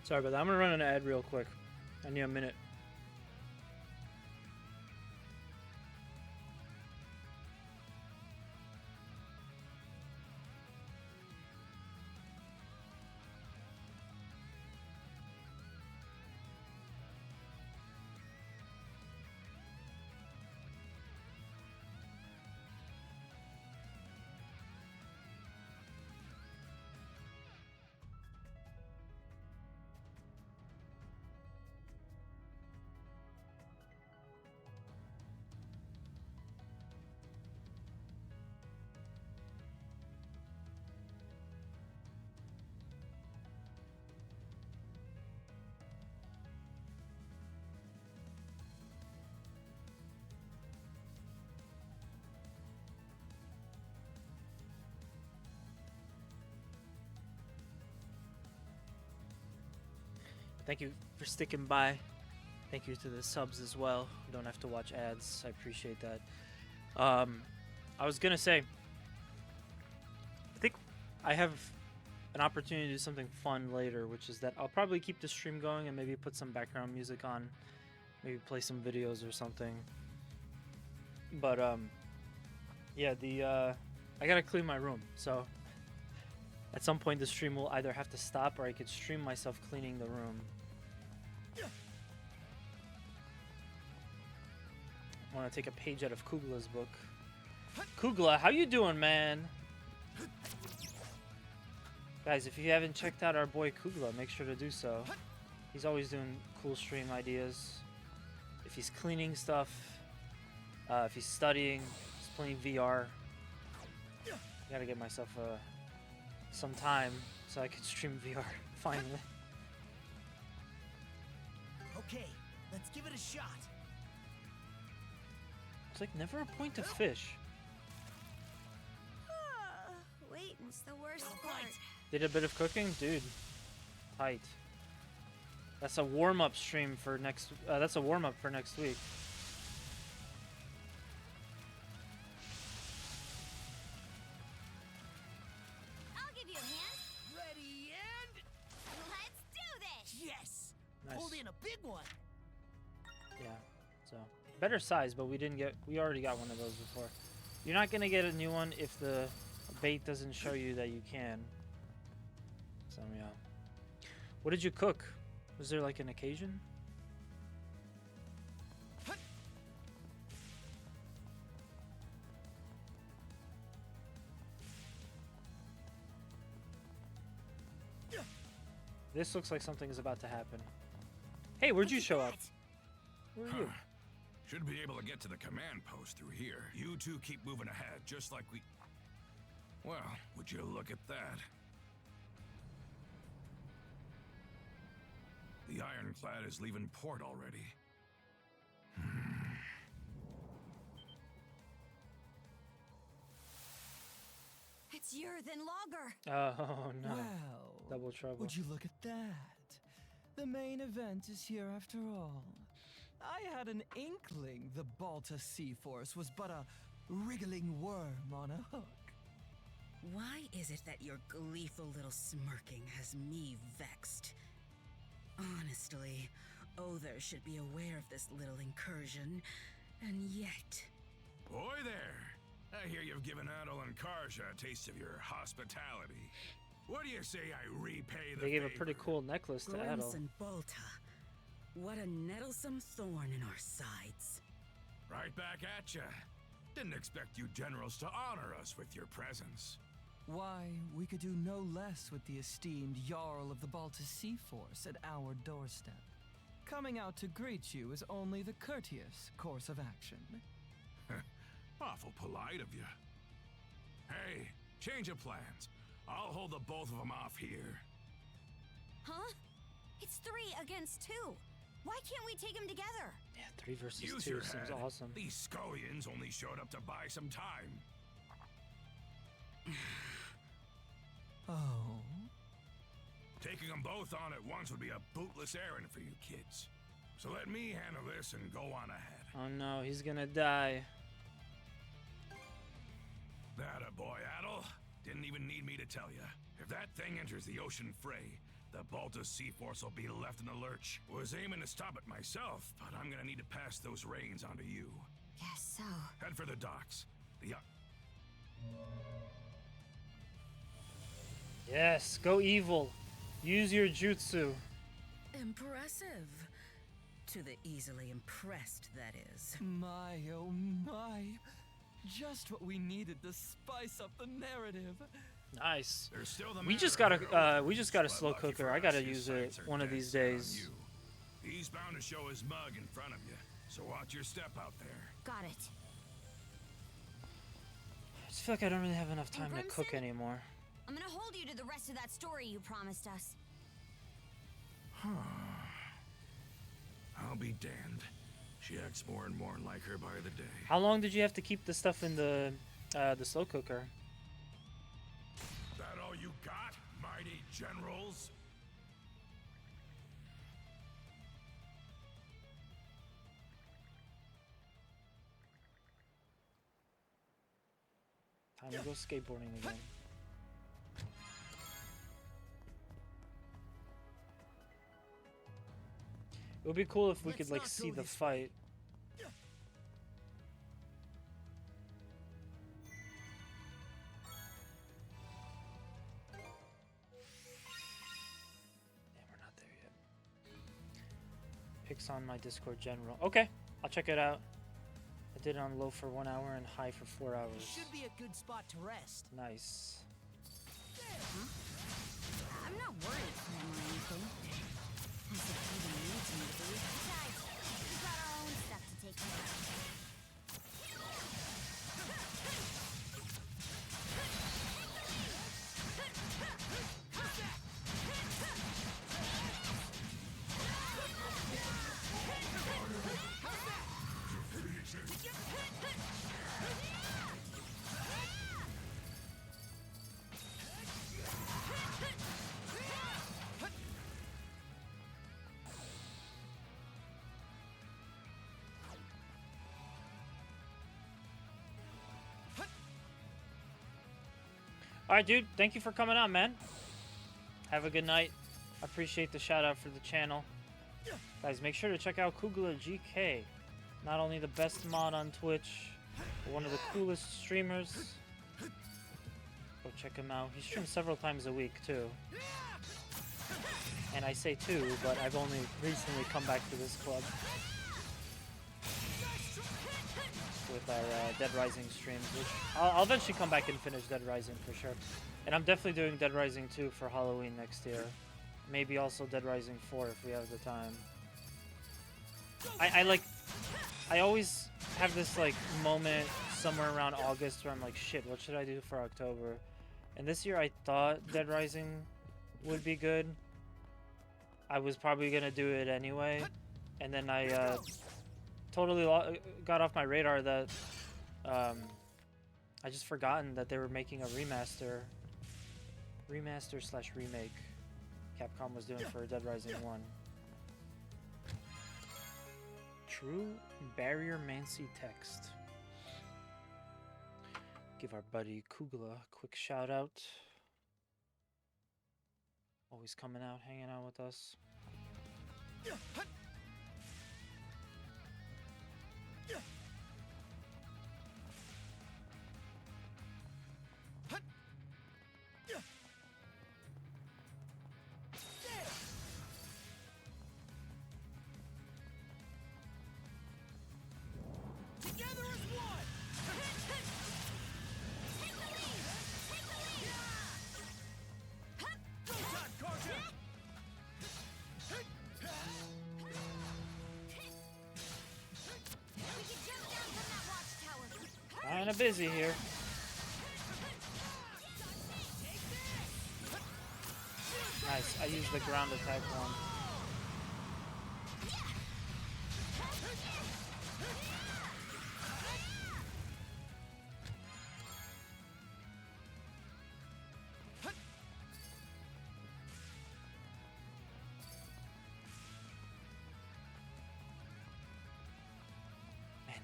Sorry about that. I'm gonna run an ad real quick. I need a minute. Thank you for sticking by. Thank you to the subs as well. You don't have to watch ads. I appreciate that. I was gonna say, I think I have an opportunity to do something fun later, which is that I'll probably keep the stream going and maybe put some background music on, maybe play some videos or something. But yeah, I gotta clean my room, so at some point the stream will either have to stop or I could stream myself cleaning the room. I want to take a page out of Kugla's book. Kugla, how you doing, man? Guys, if you haven't checked out our boy Kugla, make sure to do so. He's always doing cool stream ideas. If he's cleaning stuff, if he's studying, he's playing VR. Gotta get myself some time so I can stream VR finally. Okay, let's give it a shot. It's like never a point to fish. Waiting's the worst part. Did a bit of cooking, dude. Tight. That's a warm-up stream for next. That's a warm-up for next week. I'll give you a hand. Ready and Let's do this. yes! Nice. Pulled in a big one. Yeah. So better size, but we already got one of those before. You're not gonna get a new one if the bait doesn't show you that you can. So yeah. What did you cook? Was there like an occasion? This looks like something is about to happen. Hey, where'd you show up? Where are you? Should be able to get to the command post through here. You two keep moving ahead, just like we... Well, would you look at that? The ironclad is leaving port already. It's Yerthan Logger. Oh no. Well, Double trouble. would you look at that? The main event is here after all. I had an inkling the Balta Sea Force was but a wriggling worm on a hook. Why is it that your gleeful little smirking has me vexed? Honestly, Other should be aware of this little incursion, and yet... Boy there! I hear you've given Adel and Karja a taste of your hospitality. What do you say I repay the They gave favor? a pretty cool necklace to Adel. Grimson Bolta. What a nettlesome thorn in our sides. Right back at ya. Didn't expect you generals to honor us with your presence. Why, we could do no less with the esteemed Jarl of the Balta Sea Force at our doorstep. Coming out to greet you is only the courteous course of action. Awful polite of you. Hey, change of plans. I'll hold the both of them off here. Huh? It's 3 against 2. Why can't we take them together? Yeah, 3 versus Use 2 your seems head. awesome. These scullions only showed up to buy some time. Oh? Taking them both on at once would be a bootless errand for you kids. So let me handle this and go on ahead. Oh no, he's gonna die. That a boy, Adel. Didn't even need me to tell you. If that thing enters the ocean fray, the Balta Sea Force will be left in the lurch. Was aiming to stop it myself, but I'm gonna need to pass those reins on to you. Guess so. Head for the docks. The Yes, go evil. Use your jutsu. Impressive. To the easily impressed, that is. My, oh my. Just what we needed to spice up the narrative. Nice. There's still the We just got a slow cooker. I gotta use it one of these days. He's bound to show his mug in front of you, so watch your step out there. Got it. I just feel like I don't really have enough And time to cook Grimson? anymore. I'm gonna hold you to the rest of that story you promised us. I'll be damned. She acts more and more like her by the day. How long did you have to keep the stuff in the slow cooker? That all you got, mighty generals? Time to go skateboarding again. It would be cool if we could like see the fight. Yeah, we're not there yet. Picks on my Discord general. Okay, I'll check it out. I did it on low for 1 hour and high for 4 hours. Should be a good spot to rest. Nice. I'm not worried for him or anything. As if he even needs me to be. Besides, we've got our own stuff to take care of. Alright, dude. Thank you for coming on, man. Have a good night. I appreciate the shout out for the channel. Guys, make sure to check out Kugler GK. Not only the best mod on Twitch, but one of the coolest streamers. Go check him out. He streams several times a week, too. And I say two, but I've only recently come back to this club. With our Dead Rising streams, which I'll eventually come back and finish Dead Rising for sure. And I'm definitely doing Dead Rising 2 for Halloween next year. Maybe also Dead Rising 4 if we have the time. I always have this like moment somewhere around August where I'm like, shit, what should I do for October? And this year I thought Dead Rising would be good. I was probably gonna do it anyway, and then I totally got off my radar that I just forgotten that they were making a remaster slash remake Capcom was doing for Dead Rising 1. True Barrier Mancy text. Give our buddy Kugla a quick shout out. Always coming out, hanging out with us. Together as one. Go time, Carter. Kinda busy here. Nice, I used the ground attack one.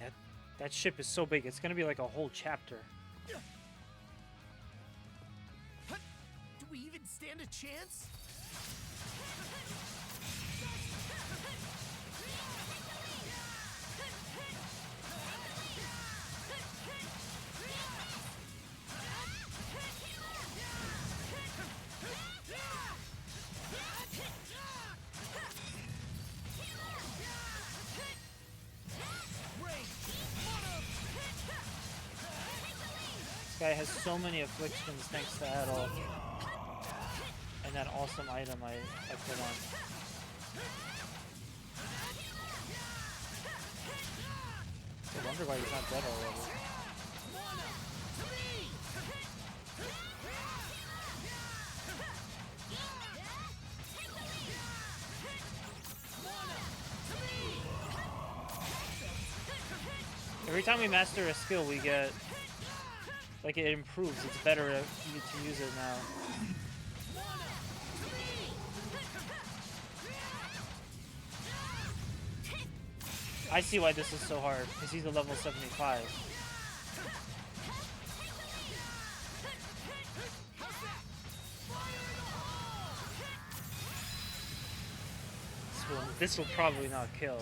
Man, that ship is so big, it's gonna be like a whole chapter. Do we even stand a chance? This guy has so many afflictions thanks to Adol. And that awesome item I put on. I wonder why he's not dead already. Every time we master a skill, we get... like, it improves. It's better to use it now. I see why this is so hard, because he's a level 75. This will probably not kill.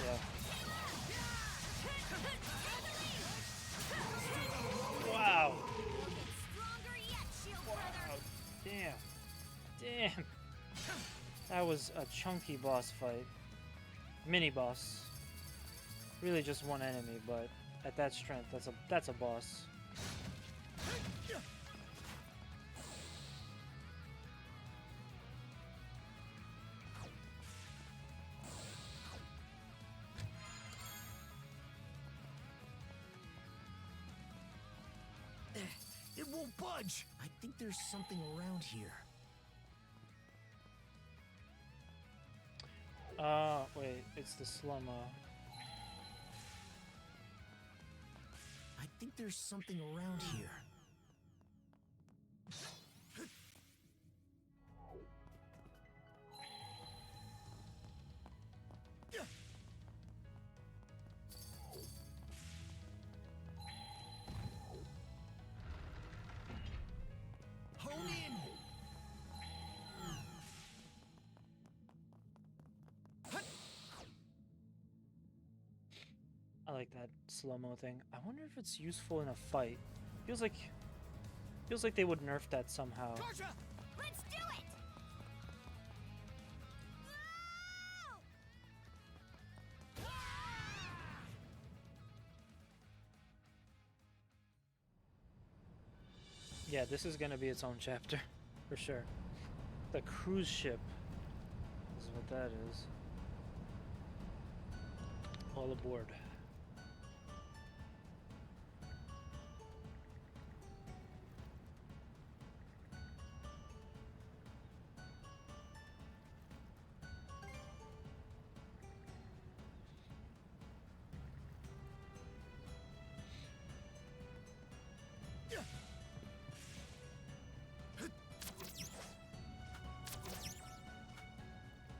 Yeah. Wow. Wow. Damn. Damn. That was a chunky boss fight. Mini boss. Really just one enemy, but at that strength, that's a boss. It won't budge! I think there's something around here. Wait, it's the slow-mo. I think there's something around here. Hone in! I like that slow-mo thing. I wonder if it's useful in a fight. Feels like they would nerf that somehow. Let's do it! Yeah, this is gonna be its own chapter, for sure. The cruise ship is what that is. All aboard.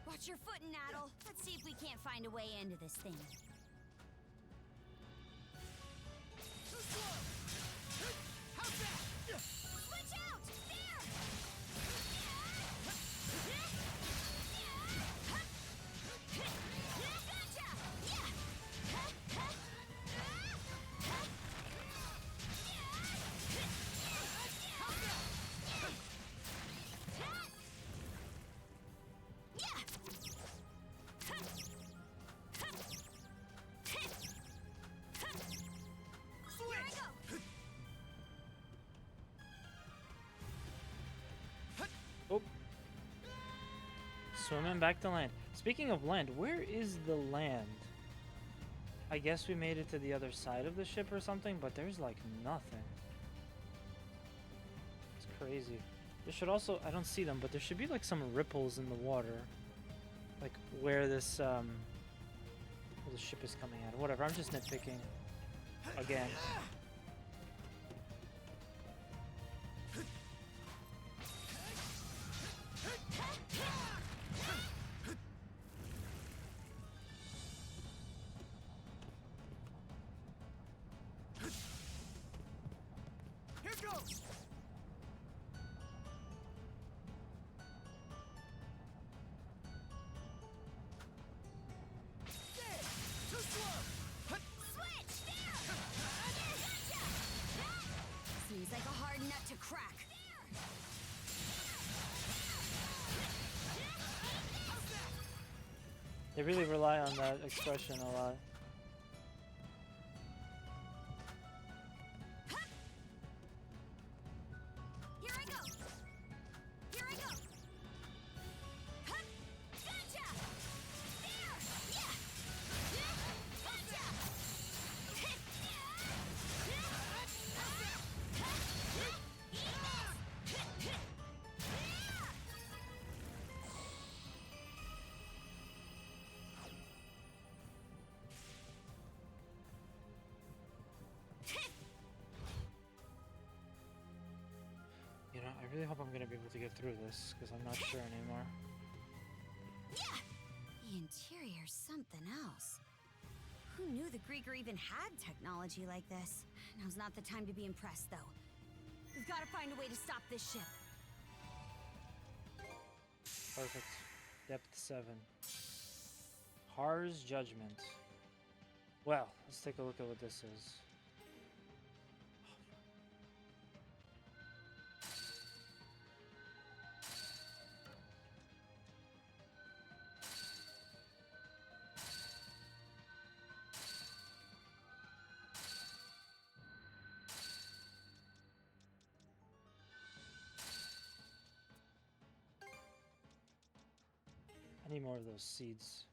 Watch your footing, Naddle. Let's see if we can't find a way into this thing. Switch out! There! Gotcha! Oh. Swimming back to land. Speaking of land, where is the land? I guess we made it to the other side of the ship or something, but there's like nothing. It's crazy. There should also, I don't see them, but there should be like some ripples in the water. Like where this, where the ship is coming out. Whatever, I'm just nitpicking. Again. Here goes! Too slow! Switch! There! Gotcha! Seems like a hard nut to crack. They really rely on that expression a lot. Here I go! Here I go! Hup! Gotcha! There! Yeah! Gotcha! You know, I really hope I'm gonna be able to get through this, because I'm not sure anymore. Yeah! The interior's something else. Who knew the Grieger even had technology like this? Now's not the time to be impressed, though. We've got to find a way to stop this ship. Perfect. Depth 7. Har's Judgment. Well, let's take a look at what this is. I need more of those seeds.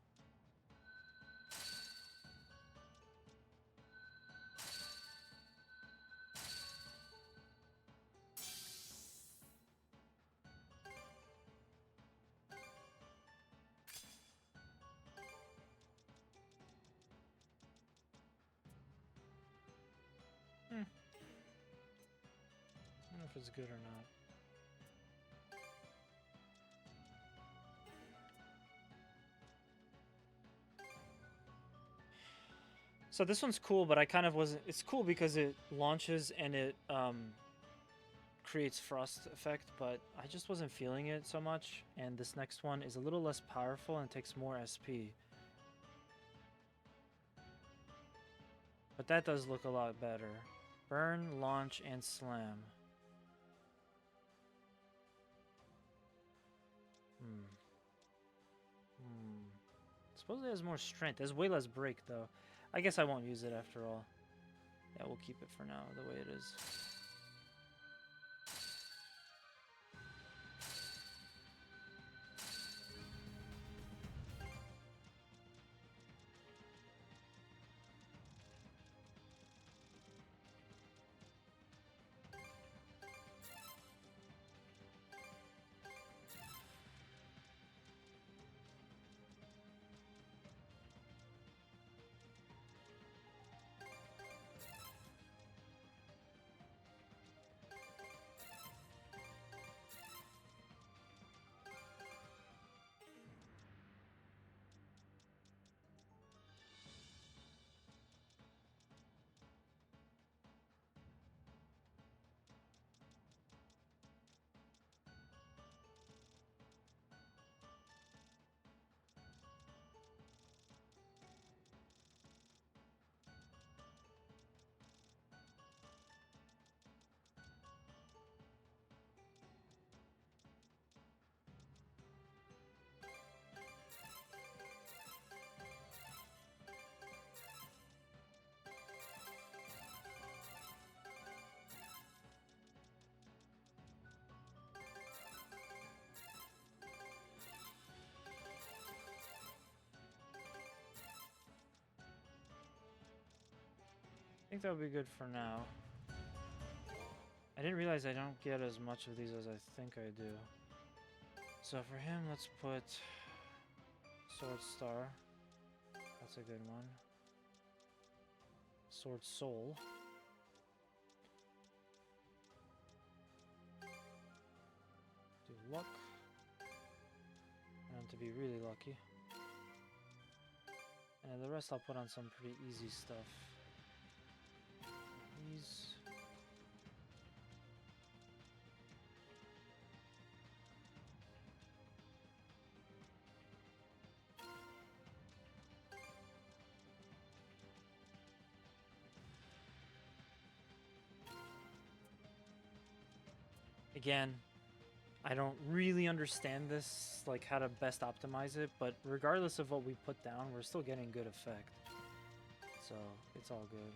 I don't know if it's good or not. So this one's cool, but I kind of wasn't... It's cool because it launches and it creates frost effect, but I just wasn't feeling it so much. And this next one is a little less powerful and takes more SP. But that does look a lot better. Burn, launch, and slam. Supposedly it has more strength. There's way less break, though. I guess I won't use it after all. Yeah, we'll keep it for now, the way it is. I think that would be good for now. I didn't realize I don't get as much of these as I think I do. So for him, let's put Sword Star. That's a good one. Sword Soul. Do luck. I want to be really lucky. And the rest I'll put on some pretty easy stuff. These. Again, I don't really understand this, like how to best optimize it, but regardless of what we put down, we're still getting good effect. So, it's all good.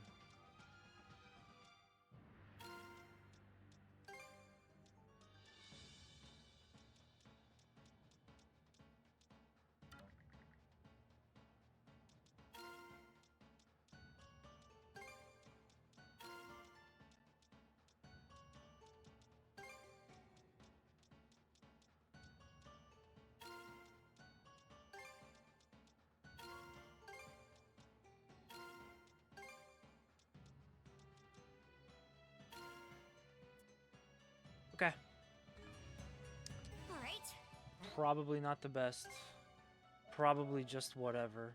Okay. All right. Probably not the best. Probably just whatever.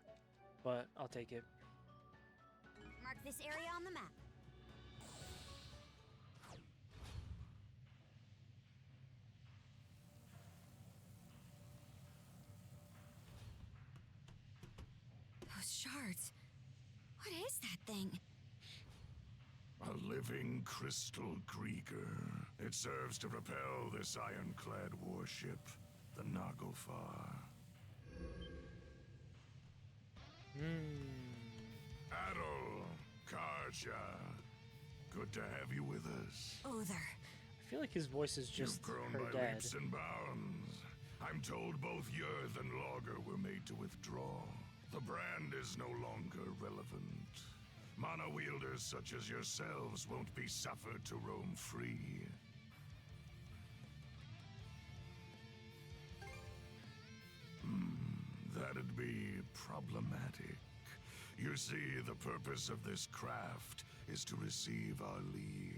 But I'll take it. Mark this area on the map. living crystal Krieger. It serves to propel this ironclad warship, the Naglfar. Adol, Karja, good to have you with us. Uther. I feel like his voice is just You've grown her by dad. leaps and bounds. I'm told both Yerth and Logger were made to withdraw. The brand is no longer relevant. Mana wielders such as yourselves won't be suffered to roam free. That'd be problematic. You see, the purpose of this craft is to receive our liege.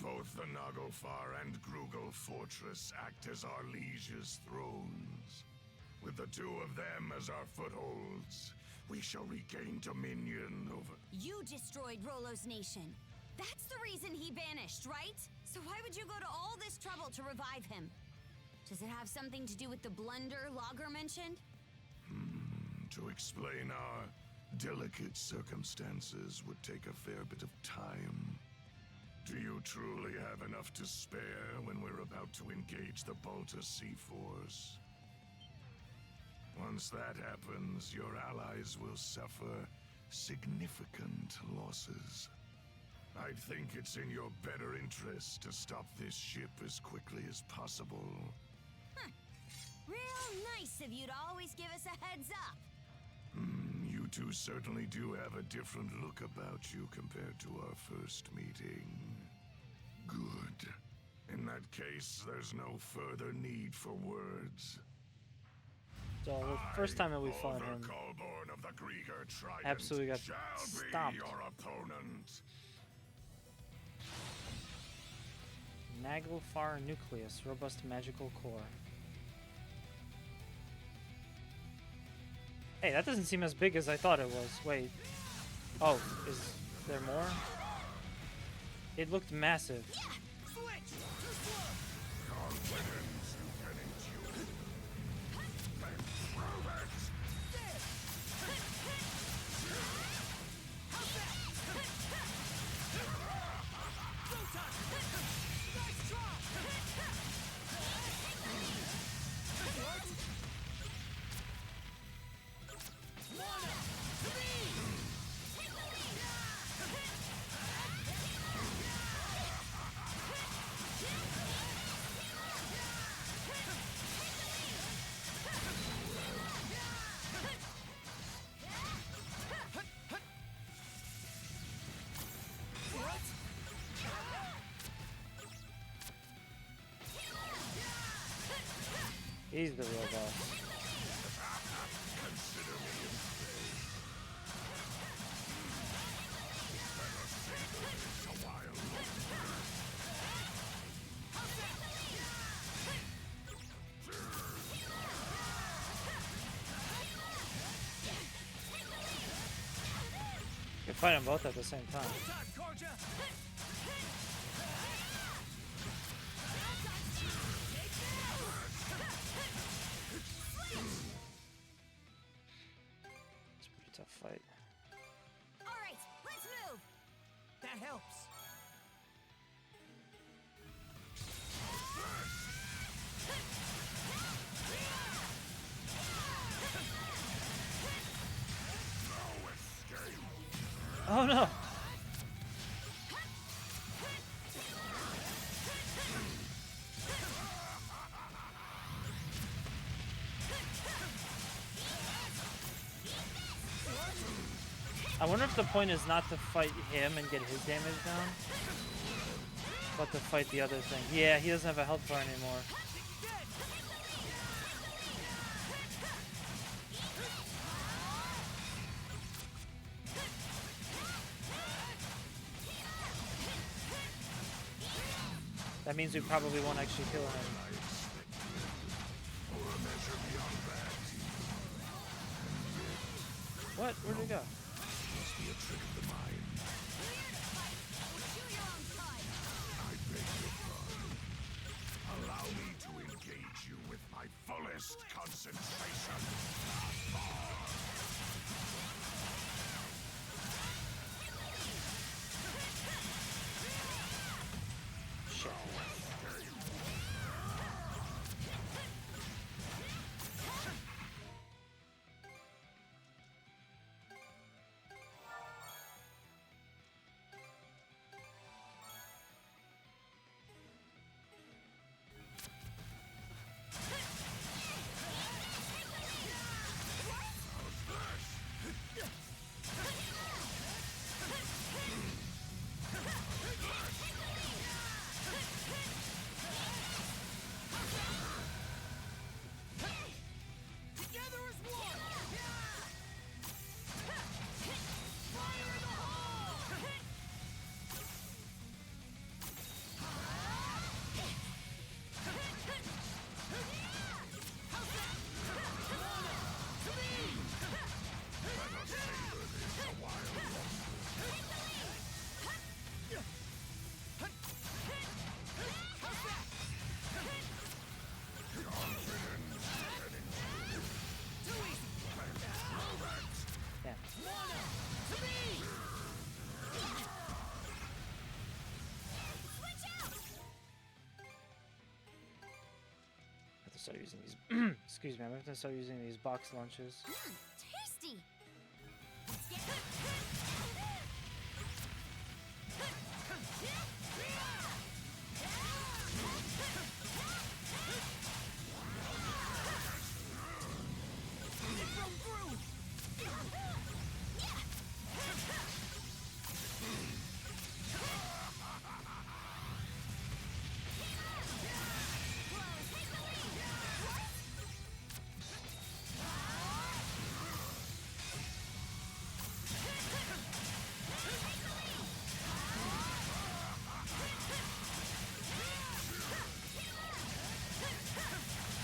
Both the Naglfar and Grugel Fortress act as our liege's thrones. With the two of them as our footholds, we shall regain dominion over... You destroyed Rolo's nation. That's the reason he vanished, right? So why would you go to all this trouble to revive him? Does it have something to do with the blunder Logger mentioned? To explain our delicate circumstances would take a fair bit of time. Do you truly have enough to spare when we're about to engage the Balta Sea Force? Once that happens, your allies will suffer significant losses. I think it's in your better interest to stop this ship as quickly as possible. Real nice of you to always give us a heads up. You two certainly do have a different look about you compared to our first meeting. Good. In that case, there's no further need for words. So the first time that we fought him, Colborn of the Krieger Trident absolutely got shall stomped. be your opponent. Naglfar Nucleus, robust magical core. Hey, that doesn't seem as big as I thought it was. Wait. Oh, is there more? It looked massive. Confidence you can endure. Then prove it. He's the real boss. You can fight them both at the same time. It's a pretty tough fight. All right, let's move. That helps. Oh no! I wonder if the point is not to fight him and get his damage down, but to fight the other thing. Yeah, he doesn't have a health bar anymore. That means we probably won't actually kill him. What? Where'd he go? Must be a trick of the mind. I beg your pardon. Allow me to engage you with my fullest concentration. start using these. Excuse me, I'm gonna have to start using these box lunches. Tasty!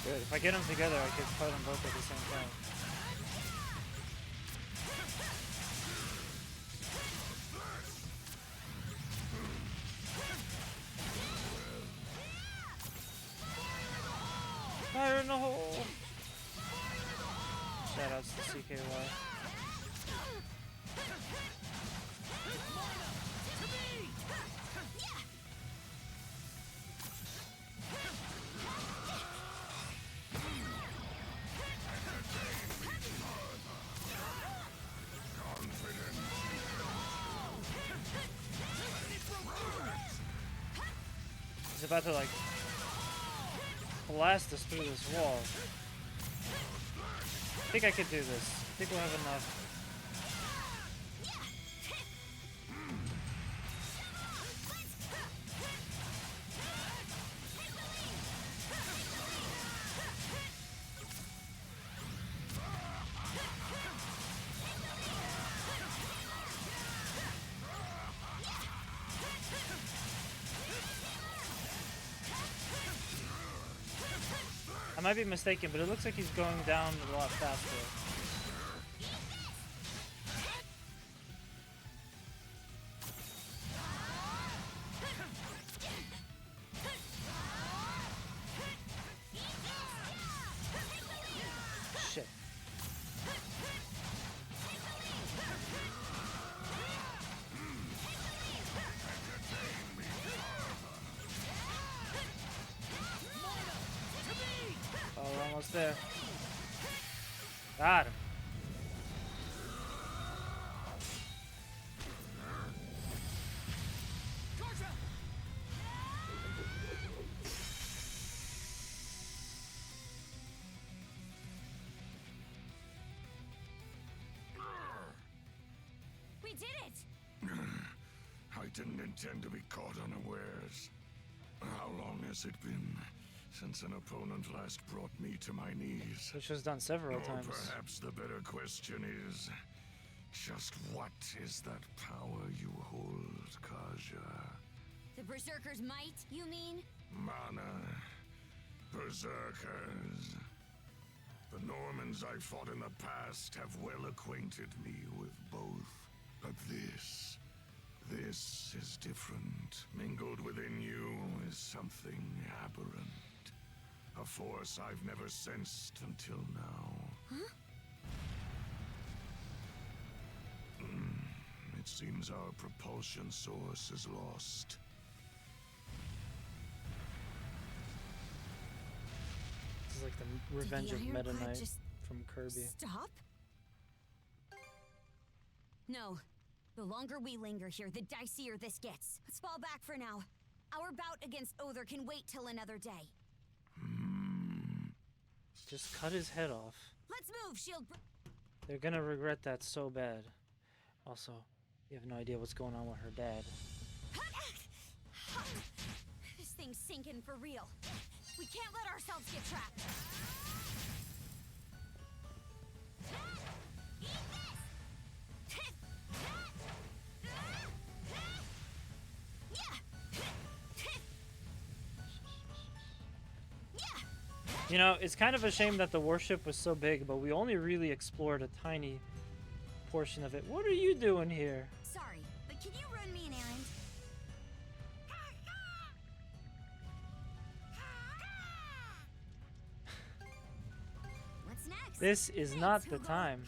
Good. If I get them together, I could fight them both at the same time. Fire in the hole! Shoutouts to CKY. He's about to like blast us through this wall. I think I could do this. I think we'll have enough. I might be mistaken, but it looks like he's going down a lot faster. Shit. Oh, we're almost there. Got him. We did it! I didn't intend to be caught unawares. How long has it been since an opponent last brought me to my knees? Which was done several Or times. perhaps the better question is, just what is that power you hold, Kaja? The Berserker's might, you mean? Mana, berserkers. The Normans I fought in the past have well acquainted me with both. But this is different. Mingled within you is something aberrant. A force I've never sensed until now. Huh? It seems our propulsion source is lost. This is like the Revenge of Did the Meta ironclad Knight just from Kirby. Stop? No. The longer we linger here, the dicier this gets. Let's fall back for now. Our bout against Other can wait till another day. Just cut his head off. Let's move, Shield. They're gonna regret that so bad. Also, you have no idea what's going on with her dad. This thing's sinking for real. We can't let ourselves get trapped. You know, it's kind of a shame that the warship was so big, but we only really explored a tiny portion of it. What are you doing here? Sorry, but can you run me an errand? What's next? This is not the time.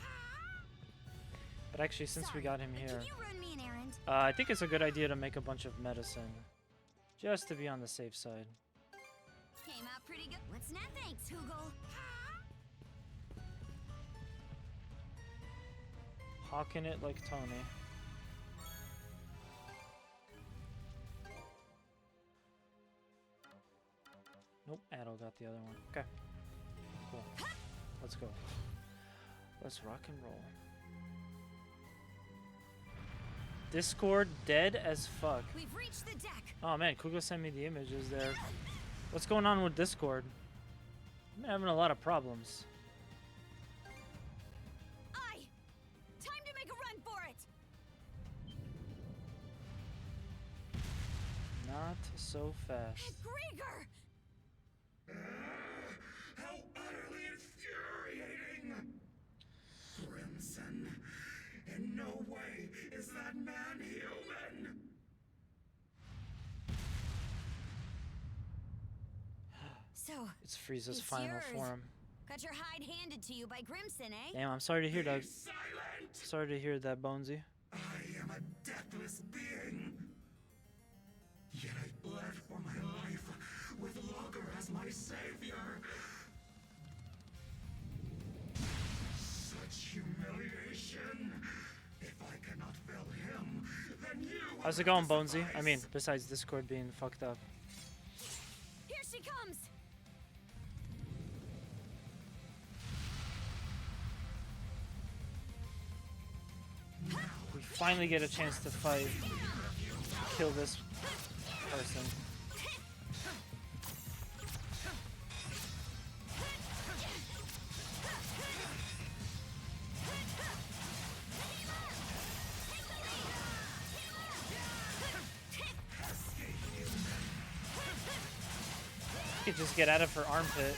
But actually, since we got him here, Can you run me an errand? I think it's a good idea to make a bunch of medicine. Just to be on the safe side. Came out pretty good. What's not thanks, Hoogle? Hawking it like Tony. Nope, Adel got the other one. Okay. Cool. Let's go. Let's rock and roll. Discord dead as fuck. We've reached the deck. Oh man, Kugo sent me the images there. What's going on with Discord? I'm having a lot of problems. Time to make a run for it. Not so fast. Grieger! How utterly infuriating! Crimson, in no way is that man human! So, It's Frieza's it's final yours. form. Got your hide handed to you by Grimson, eh? Damn, I'm sorry to hear that. Silent! Sorry to hear that, Bonesy. I am a deathless being. Yet I bled for my life with Logger as my savior. Such humiliation. If I cannot fell him, then you. How's it going, Bonesy? I mean, besides Discord being fucked up. Here she comes! We finally get a chance to fight. Kill this person. You could just get out of her armpit.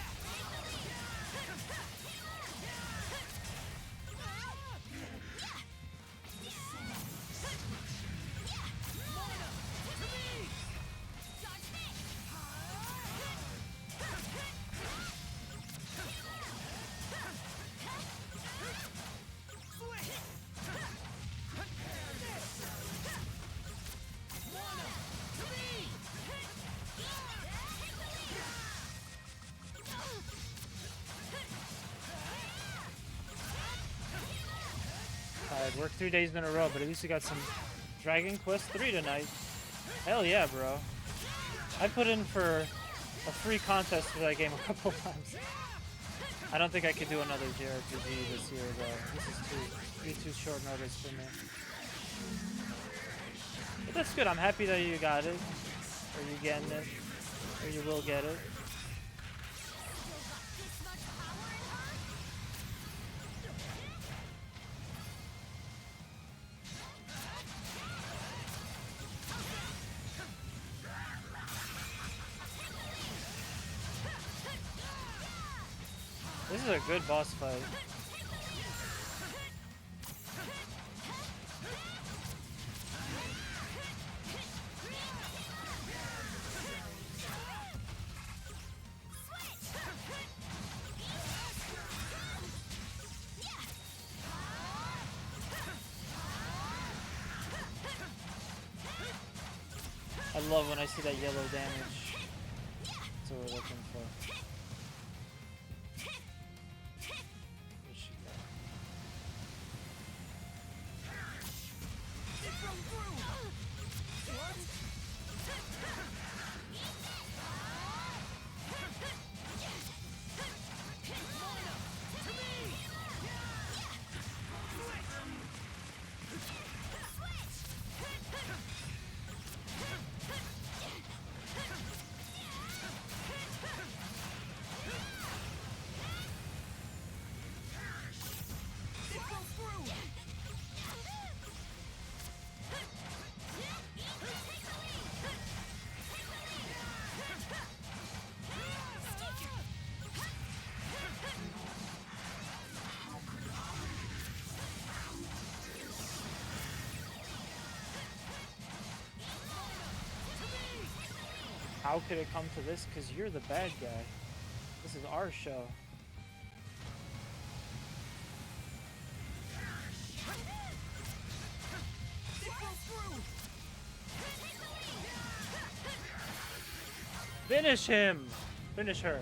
Worked 3 days in a row, but at least we got some Dragon Quest 3 tonight. Hell yeah, bro. I put in for a free contest for that game a couple times. I don't think I could do another JRPG this year, though. This is too short notice for me. But that's good. I'm happy that you got it, or you're getting it, or you will get it. This is a good boss fight. I love when I see that yellow damage. That's what we're looking for. How could it come to this? Because you're the bad guy. This is our show. Finish him! Finish her.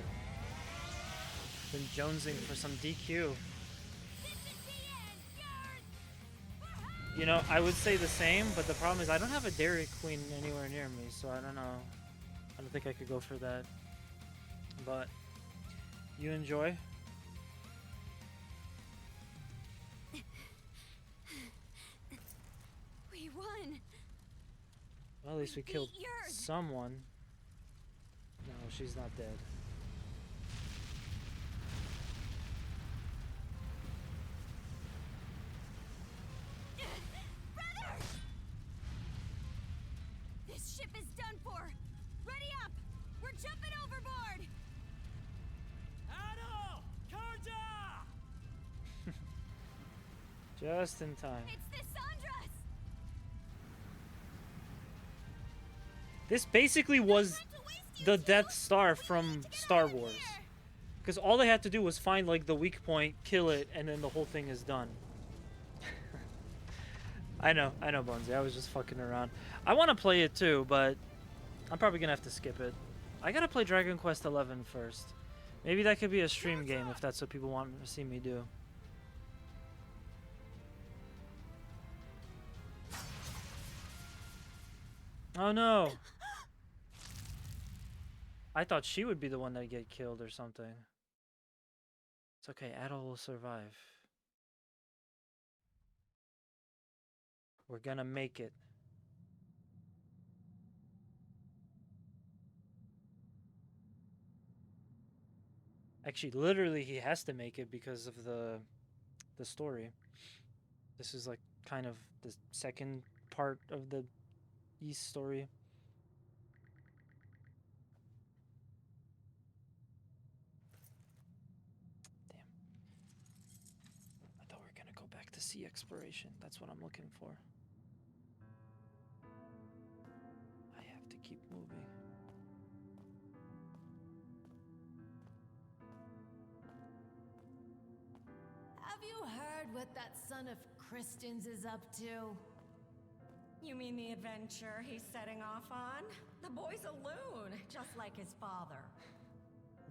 Been jonesing for some DQ. You know, I would say the same, but the problem is I don't have a Dairy Queen anywhere near me, so I don't know. I don't think I could go for that. But you enjoy? We won. Well, at least we killed beat Yurg. someone. No, she's not dead. Brother! This ship is done for. Ready up. We're jumping overboard. Adol! Karja! Just in time. It's the Sandras. This basically was the Death Star from Star Wars. Because all they had to do was find like the weak point, kill it, and then the whole thing is done. I know, Bunsy. I was just fucking around. I want to play it too, but I'm probably gonna have to skip it. I gotta play Dragon Quest XI first. Maybe that could be a stream game if that's what people want to see me do. Oh no! I thought she would be the one that get killed or something. It's okay, Adol will survive. We're gonna make it. Actually, literally, he has to make it because of the story. This is like kind of the second part of the East story. Damn. I thought we were gonna go back to sea exploration. That's what I'm looking for. I have to keep moving. Have you heard what that son of Kristen's is up to? You mean the adventure he's setting off on? The boy's a loon, just like his father.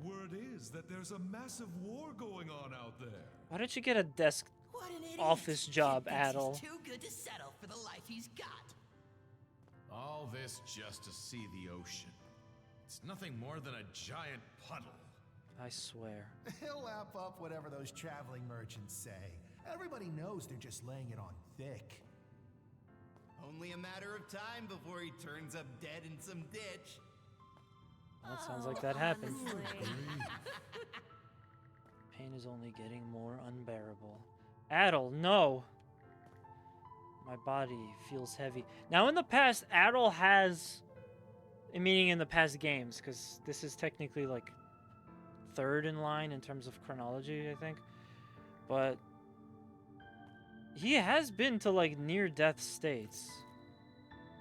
Word is that there's a massive war going on out there. Why don't you get a desk What an idiot. office job, Kid thinks Adol? He's too good to settle for the life he's got. All this just to see the ocean. It's nothing more than a giant puddle. I swear. He'll lap up whatever those traveling merchants say. Everybody knows they're just laying it on thick. Only a matter of time before he turns up dead in some ditch. That sounds like that happened. Honestly. Pain is only getting more unbearable. Adol, no! My body feels heavy. Now, in the past, Adol has... Meaning in the past games, because this is technically, like, third in line in terms of chronology, I think. But... he has been to, like, near-death states.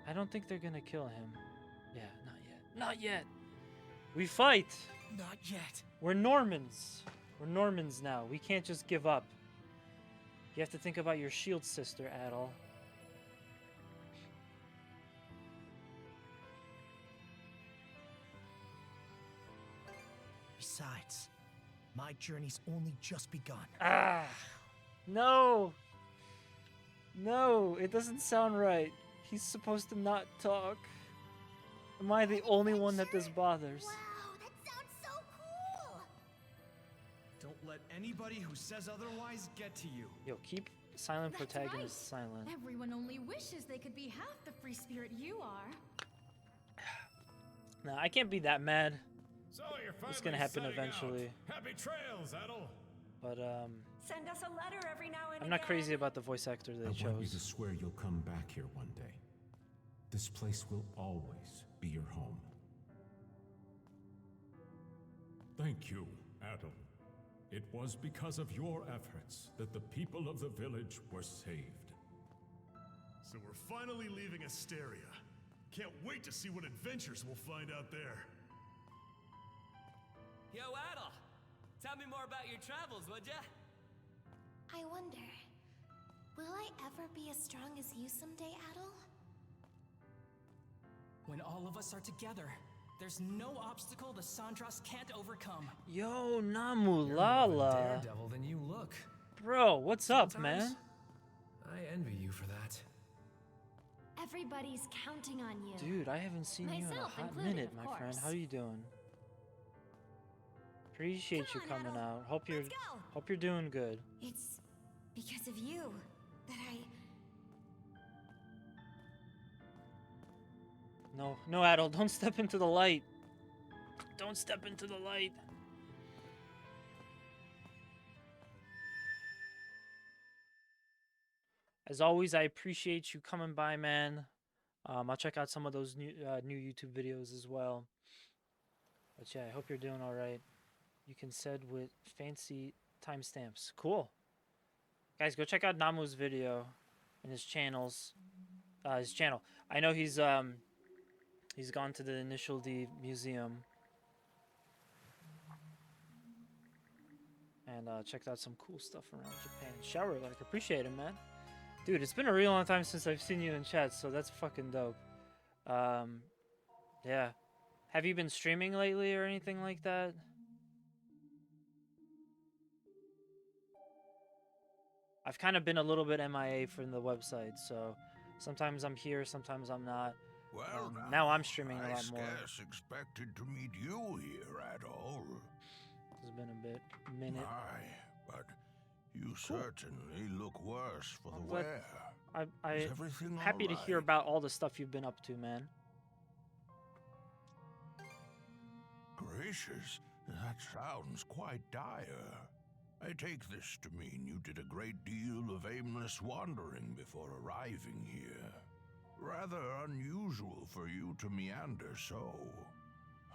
I don't think they're gonna kill him. Yeah, not yet. Not yet! We fight! Not yet. We're Normans. We're Normans now. We can't just give up. You have to think about your shield sister, Adol. Besides, my journey's only just begun. Ah! No! No, it doesn't sound right. He's supposed to not talk. Am I the only one that this bothers? Wow, that sounds so cool. Don't let anybody who says otherwise get to you. Yo, keep silent That's protagonist right. silent. Everyone only wishes they could be half the free spirit you are. Nah, I can't be that mad. So you're finally It's gonna happen setting eventually. out. Happy trails, Adol. But, Send us a letter every now and I'm again. not crazy about the voice actor they I want you chose. to swear you'll come back here one day. This place will always be your home. Thank you, Adol. It was because of your efforts that the people of the village were saved. So we're finally leaving Asteria. Can't wait to see what adventures we'll find out there. Yo, Adol! Tell me more about your travels, would ya? I wonder, will I ever be as strong as you someday, Adol? When all of us are together, There's no obstacle the Sandras can't overcome. Yo, Namu You're more of a Lala. daredevil than you look. Bro, what's up, Sometimes man? I envy you for that. Everybody's counting on you. Dude, I haven't seen you in a Myself hot included, minute, of my friend. course. How you doing? Appreciate you coming out. Hope you're doing good. It's because of you that I... No, Adol, don't step into the light. Don't step into the light. As always, I appreciate you coming by, man. I'll check out some of those new YouTube videos as well. But yeah, I hope you're doing all right. You can said with fancy timestamps. Cool. Guys, go check out Namu's video and his channel. I know he's gone to the Initial D Museum and checked out some cool stuff around Japan. Shower like, appreciate it, man. Dude, it's been a real long time since I've seen you in chat, so that's fucking dope. Yeah. Have you been streaming lately or anything like that? I've kind of been a little bit MIA from the website, so sometimes I'm here, sometimes I'm not. Well, now I'm streaming a lot more. I scarce expected to meet you here at all. It's been a minute. Aye, but you certainly look worse for the But wear. Is I'm everything happy all to hear right? about all the stuff you've been up to, man. Gracious, that sounds quite dire. I take this to mean you did a great deal of aimless wandering before arriving here. Rather unusual for you to meander so.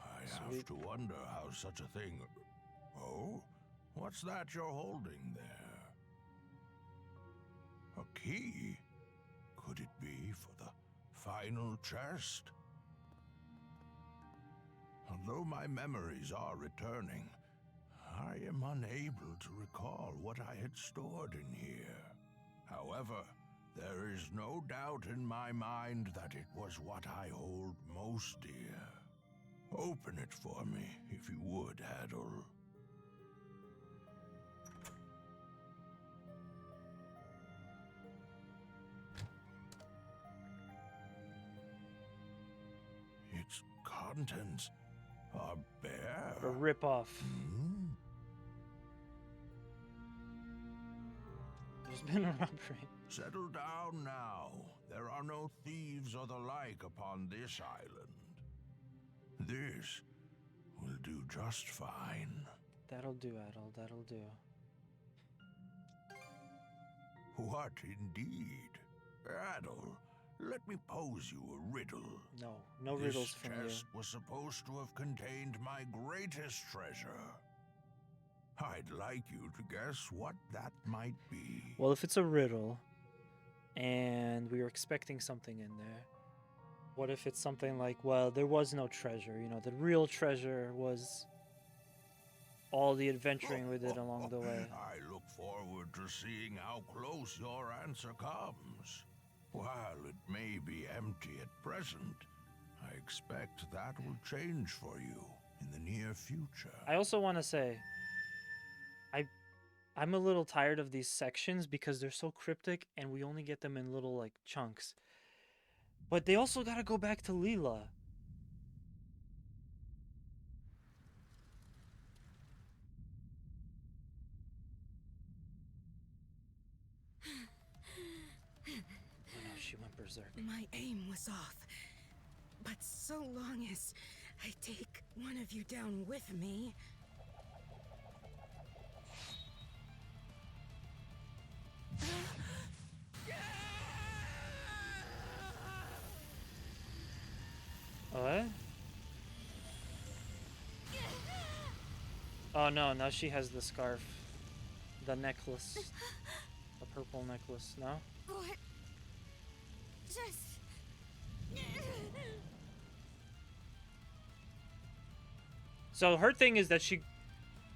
I have to wonder how such a thing... Oh? What's that you're holding there? A key? Could it be for the final chest? Although my memories are returning, I am unable to recall what I had stored in here. However, there is no doubt in my mind that it was what I hold most dear. Open it for me, if you would, Adol. Its contents are bare. A rip-off. There's been a robbery. Settle down now. There are no thieves or the like upon this island. This will do just fine. That'll do, Adol. That'll do. What indeed? Adol, let me pose you a riddle. No riddles from you. This chest was supposed to have contained my greatest treasure. I'd like you to guess what that might be. Well, if it's a riddle, and we were expecting something in there, what if it's something like, well, there was no treasure, you know, the real treasure was all the adventuring we did along the way. I look forward to seeing how close your answer comes. While it may be empty at present, I expect that will change for you in the near future. I also want to say, I'm a little tired of these sections because they're so cryptic and we only get them in little, like, chunks. But they also gotta go back to Leela. Oh no, she went berserk. My aim was off. But so long as I take one of you down with me... What? Oh no, now she has the scarf. The necklace. The purple necklace, no? What? Just... So her thing is that she...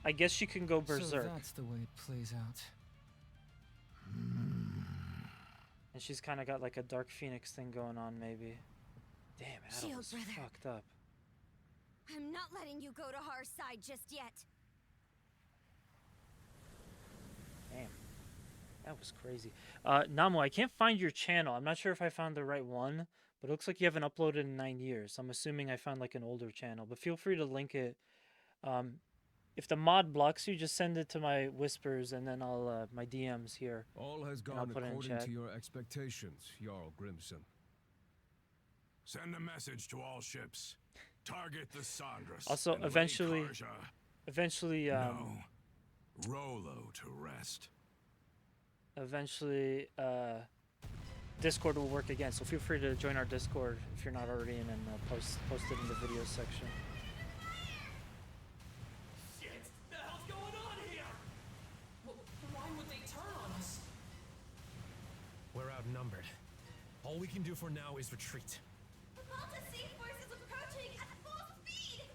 I guess she can go berserk. So that's the way it plays out. And she's kind of got like a Dark Phoenix thing going on, maybe. Damn, Adolf Shield, is brother. fucked up. I'm not letting you go to our side just yet. Damn. That was crazy. Namo, I can't find your channel. I'm not sure if I found the right one, but it looks like you haven't uploaded in 9 years. I'm assuming I found like an older channel, but feel free to link it. If the mod blocks you, just send it to my whispers and then I'll, my DMs here. All has and I'll gone put it in according chat. to your expectations, Jarl Grimson. Send a message to all ships. Target the Sandras. Also, and lay eventually, no. Rolo to rest. Eventually, Discord will work again, so feel free to join our Discord if you're not already in, and post it in the video section. Shit! The hell's going on here? Why would they turn on us? We're outnumbered. All we can do for now is retreat. The Balta Sea Force is approaching at full speed!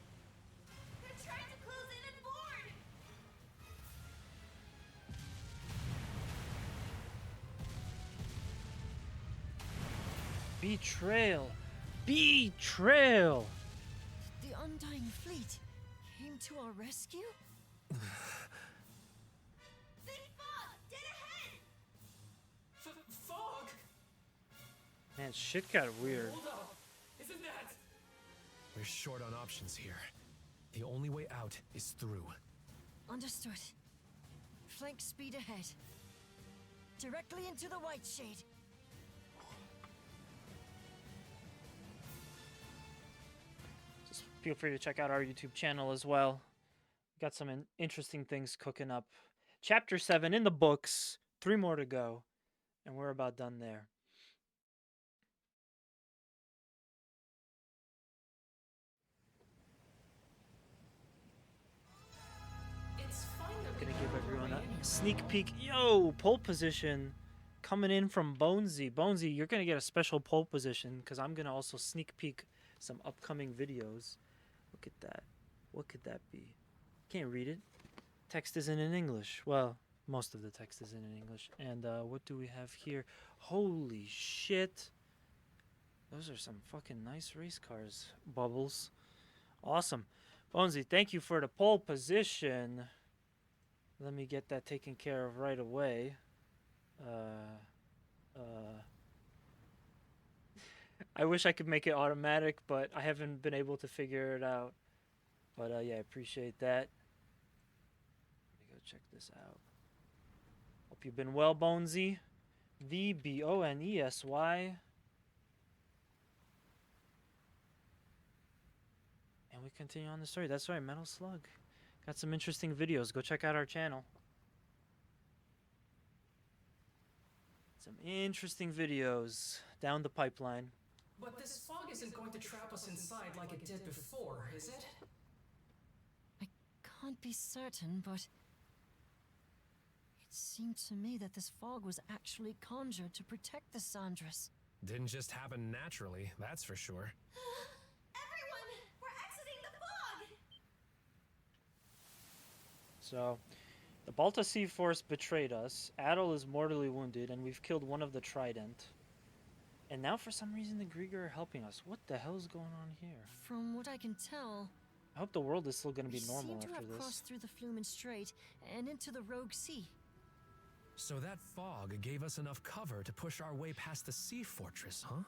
They're trying to close in and board! Betrayal! Betrayal! The Undying Fleet came to our rescue? Thick fog! Dead ahead! Fog? Man, shit got weird. Hold up! Isn't that... We're short on options here. The only way out is through. Understood. Flank speed ahead. Directly into the White Shade. Just feel free to check out our YouTube channel as well. Got some interesting things cooking up. Chapter 7 in the books. 3 more to go. And we're about done there. It's fine that we Gonna know give we're everyone way in here. a sneak peek. Yo, pole position coming in from Bonesy. Bonesy, you're gonna get a special pole position because I'm gonna also sneak peek some upcoming videos. Look at that. What could that be? Can't read it. Text isn't in English. Well, most of the text isn't in English. And what do we have here? Holy shit. Those are some fucking nice race cars. Bubbles. Awesome. Bonesy, thank you for the pole position. Let me get that taken care of right away. I wish I could make it automatic, but I haven't been able to figure it out. But yeah, I appreciate that. Let me go check this out. Hope you've been well, Bonesy. VBONESY. And we continue on the story. That's right, Metal Slug. Got some interesting videos. Go check out our channel. Some interesting videos down the pipeline. But this fog isn't going to trap us inside like it did before, is it? I can't be certain, but... It seemed to me that this fog was actually conjured to protect the Sandras. Didn't just happen naturally, that's for sure. Everyone! We're exiting the fog! So, the Balta Sea Force betrayed us. Adel is mortally wounded, and we've killed one of the Trident. And now, for some reason, the Grieger are helping us. What the hell is going on here? From what I can tell, I hope the world is still going to be normal we seem to after have this. crossed through the Flumen Strait and into the Rogue Sea. So that fog gave us enough cover to push our way past the sea fortress, huh?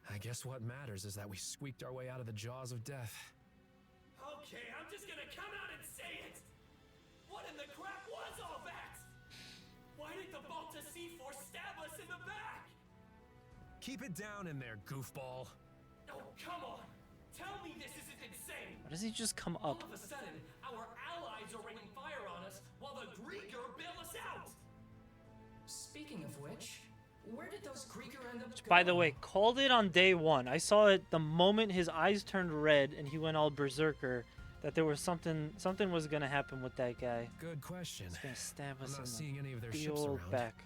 I guess what matters is that we squeaked our way out of the jaws of death. Okay, I'm just gonna come out and say it! What in the crap was all that? Why did the Balta Sea Force stab us in the back? Keep it down in there, goofball. Oh, come on! Tell me this isn't insane! Why does he just come up? All of a sudden, our allies are raining fire on us while the Grieger bail us out! Speaking of which, where did those Grieger end up going? By the way, called it on day 1. I saw it the moment his eyes turned red and he went all berserker. That there was something was gonna happen with that guy. Good question. He's gonna stab us I'm not in seeing any of their the ships old around. back.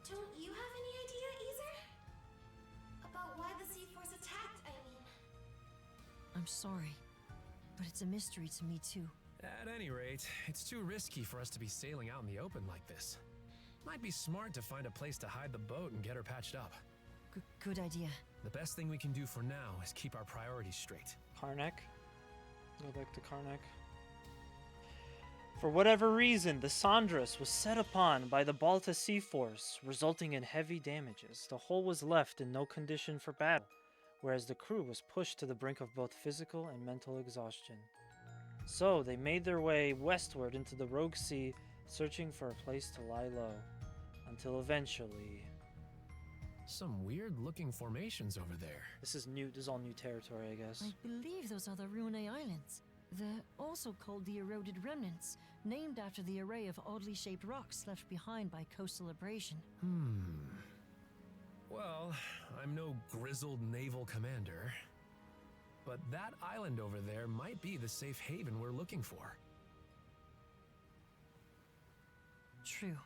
Don't you have any idea either? About why the Sea Force attacked, I mean. I'm sorry, but it's a mystery to me too. At any rate, it's too risky for us to be sailing out in the open like this. Might be smart to find a place to hide the boat and get her patched up. Good idea. The best thing we can do for now is keep our priorities straight. Karnak. Go back to Karnak. For whatever reason, the Sandras was set upon by the Balta Sea Force, resulting in heavy damages. The hull was left in no condition for battle, whereas the crew was pushed to the brink of both physical and mental exhaustion. So, they made their way westward into the Rogue Sea, searching for a place to lie low, until eventually... Some weird-looking formations over there. This is new. This is all new territory, I guess. I believe those are the Rune Islands. They're also called the Eroded Remnants, named after the array of oddly shaped rocks left behind by coastal abrasion. Well, I'm no grizzled naval commander, but that island over there might be the safe haven we're looking for. True.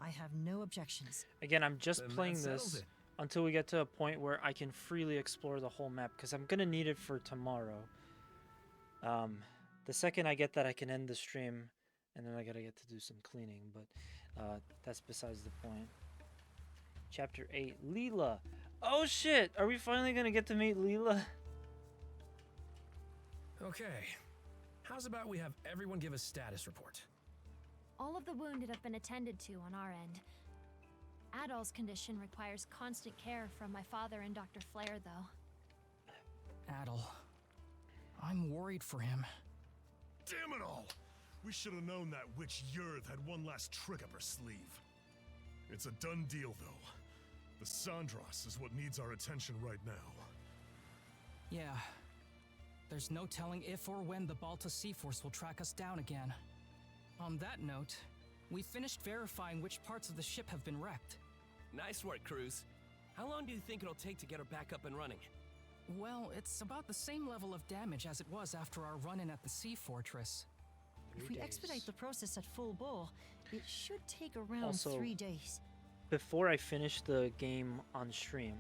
I have no objections. Again, I'm just Then playing that settles this it. until we get to a point where I can freely explore the whole map, because I'm gonna need it for tomorrow. The second I get that, I can end the stream, and then I gotta get to do some cleaning, but that's besides the point. Chapter 8, Leela. Oh shit! Are we finally gonna get to meet Leela? Okay. How's about we have everyone give a status report? All of the wounded have been attended to on our end. Adol's condition requires constant care from my father and Dr. Flair, though. Adol. I'm worried for him. Damn it all! We should have known that witch Yurth had one last trick up her sleeve. It's a done deal, though. The Sandras is what needs our attention right now. Yeah. There's no telling if or when the Balta Sea Force will track us down again. On that note, we finished verifying which parts of the ship have been wrecked. Nice work, Cruz. How long do you think it'll take to get her back up and running? Well, it's about the same level of damage as it was after our run-in at the Sea Fortress. If we expedite the process at full bore, it should take around Also, 3 days. Before I finish the game on stream,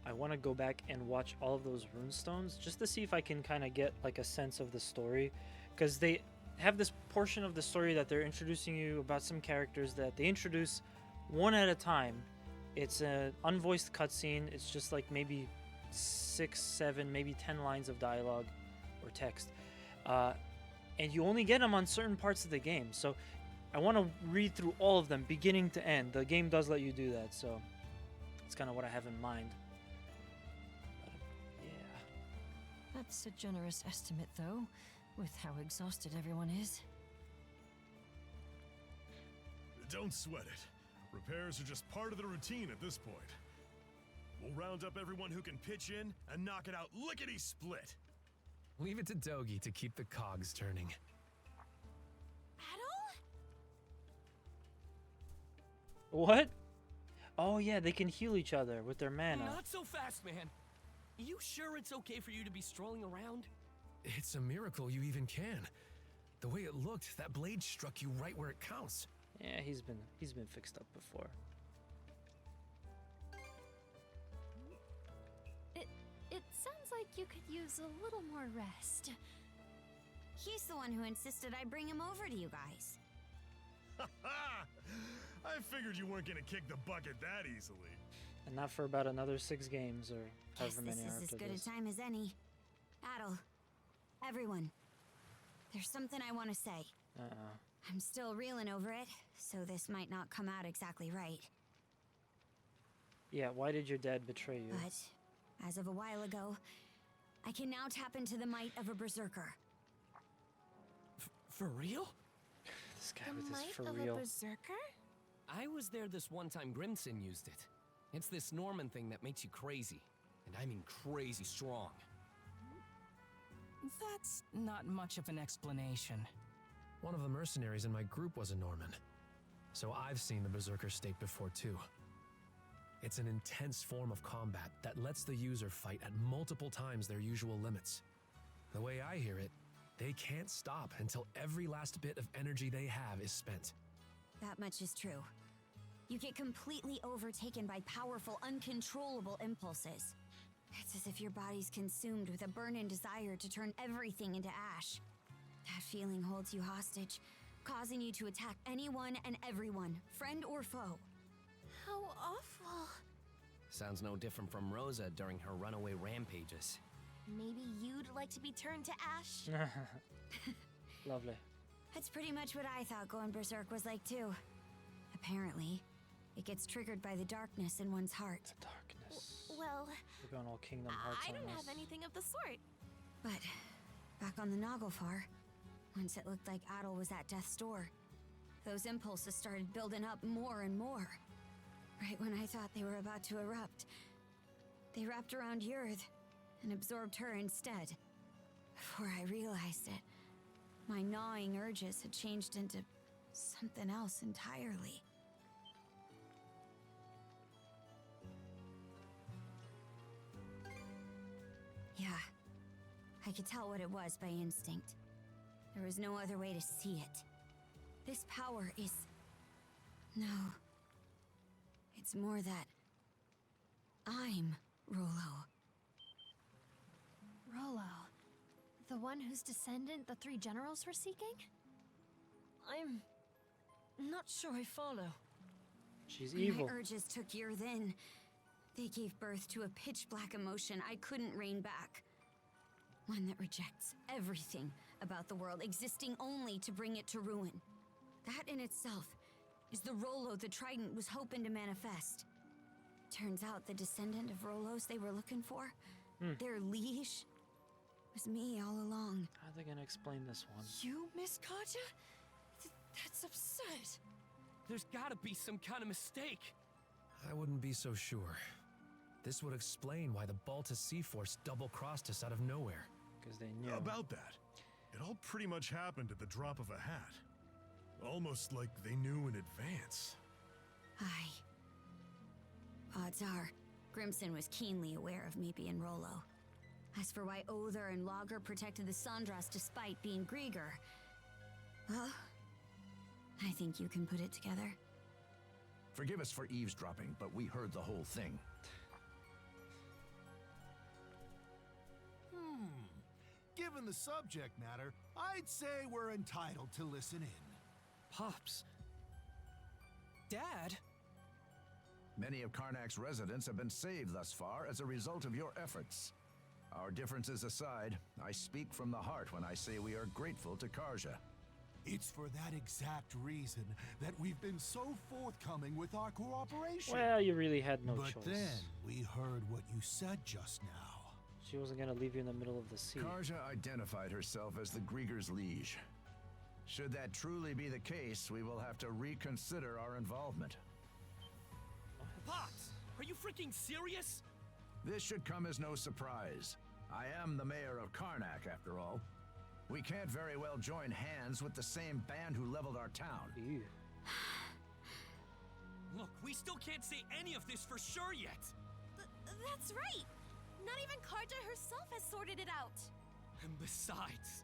I want to go back and watch all of those runestones just to see if I can kind of get like a sense of the story, because they have this portion of the story that they're introducing you about some characters that they introduce one at a time. It's an unvoiced cutscene. It's just like maybe 6, 7, maybe 10 lines of dialogue or text, and you only get them on certain parts of the game. So I want to read through all of them beginning to end. The game does let you do that, so it's kind of what I have in mind. But, yeah. That's a generous estimate, though, with how exhausted everyone is. Don't sweat it. Repairs are just part of the routine at this point. We'll round up everyone who can pitch in and knock it out lickety-split. Leave it to Dogi to keep the cogs turning. What? Oh yeah, they can heal each other with their mana. Not so fast, man. You sure it's okay for you to be strolling around? It's a miracle you even can. The way it looked, that blade struck you right where it counts. Yeah, he's been fixed up before. It sounds like you could use a little more rest. He's the one who insisted I bring him over to you guys. I figured you weren't gonna kick the bucket that easily. And not for about another 6 games or Guess however this many are is as after good this. a time as any. Adol, everyone, there's something I want to say. I'm still reeling over it, so this might not come out exactly right. Yeah, why did your dad betray you? But, as of a while ago, I can now tap into the might of a berserker. For real? This guy with his for real. Berserker? I was there this one time Grimson used it. It's this Norman thing that makes you crazy. And I mean crazy strong. That's not much of an explanation. One of the mercenaries in my group was a Norman, so I've seen the Berserker state before too. It's an intense form of combat that lets the user fight at multiple times their usual limits. The way I hear it, they can't stop until every last bit of energy they have is spent. That much is true. You get completely overtaken by powerful, uncontrollable impulses. It's as if your body's consumed with a burning desire to turn everything into ash. That feeling holds you hostage, causing you to attack anyone and everyone, friend or foe. How awful. Sounds no different from Rosa during her runaway rampages. Maybe you'd like to be turned to ash? Lovely. That's pretty much what I thought going berserk was like too. Apparently, it gets triggered by the darkness in one's heart. The darkness. Well, We're going all Kingdom Hearts I on don't this. have anything of the sort. but back on the Naglfar, once it looked like Adol was at death's door, those impulses started building up more and more. Right when I thought they were about to erupt, they wrapped around Yurth and absorbed her instead. Before I realized it, my gnawing urges had changed into something else entirely. Yeah, I could tell what it was by instinct. There was no other way to see it. This power is... No. It's more that... I'm Rollo. Rollo. The one whose descendant the three generals were seeking? I'm not sure I follow. She's When evil. my urges took Yurth in, they gave birth to a pitch-black emotion I couldn't rein back. One that rejects everything about the world, existing only to bring it to ruin. That in itself is the Rollo the Trident was hoping to manifest. Turns out the descendant of Rollos they were looking for, their liege, was me all along. How are they gonna explain this one? You, Miss Katja? That's absurd. There's gotta be some kind of mistake. I wouldn't be so sure. This would explain why the Balta Sea Force double-crossed us out of nowhere. Because they knew. About that, it all pretty much happened at the drop of a hat. Almost like they knew in advance. Aye. Odds are, Grimson was keenly aware of me being Rollo. As for why Other and Logger protected the Sandras despite being Grieger, well, I think you can put it together. Forgive us for eavesdropping, but we heard the whole thing. Given the subject matter, I'd say we're entitled to listen in. Pops. Dad? Many of Karnak's residents have been saved thus far as a result of your efforts. Our differences aside, I speak from the heart when I say we are grateful to Karja. It's for that exact reason that we've been so forthcoming with our cooperation. Well, you really had no but choice. then we heard what you said just now. She wasn't gonna leave you in the middle of the sea. Karja identified herself as the Grieger's liege. Should that truly be the case, we will have to reconsider our involvement. Pops, are you freaking serious? This should come as no surprise. I am the mayor of Karnak, after all. We can't very well join hands with the same band who leveled our town. Ew. Look, we still can't say any of this for sure yet. That's right. Not even Karja herself has sorted it out. And besides,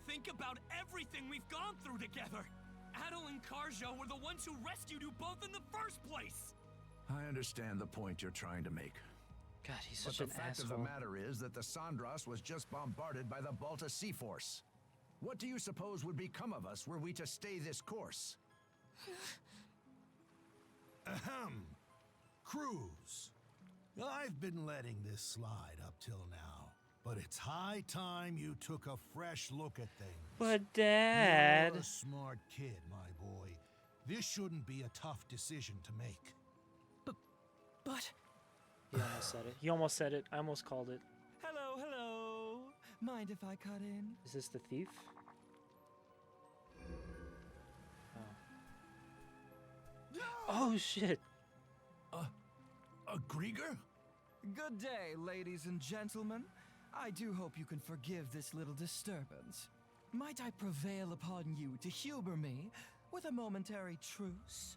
think about everything we've gone through together. Adol and Karja were the ones who rescued you both in the first place. I understand the point you're trying to make. God, he's But such the an fact asshole. of the matter is that the Sandras was just bombarded by the Balta Sea Force. What do you suppose would become of us were we to stay this course? Ahem. Cruz. I've been letting this slide up till now, but it's high time you took a fresh look at things. But Dad... You're a smart kid, my boy. This shouldn't be a tough decision to make. But... He almost said it. He almost said it. I almost called it. Hello, hello. Mind if I cut in? Is this the thief? Oh shit. A Grieger? Good day, ladies and gentlemen. I do hope you can forgive this little disturbance. Might I prevail upon you to humor me with a momentary truce?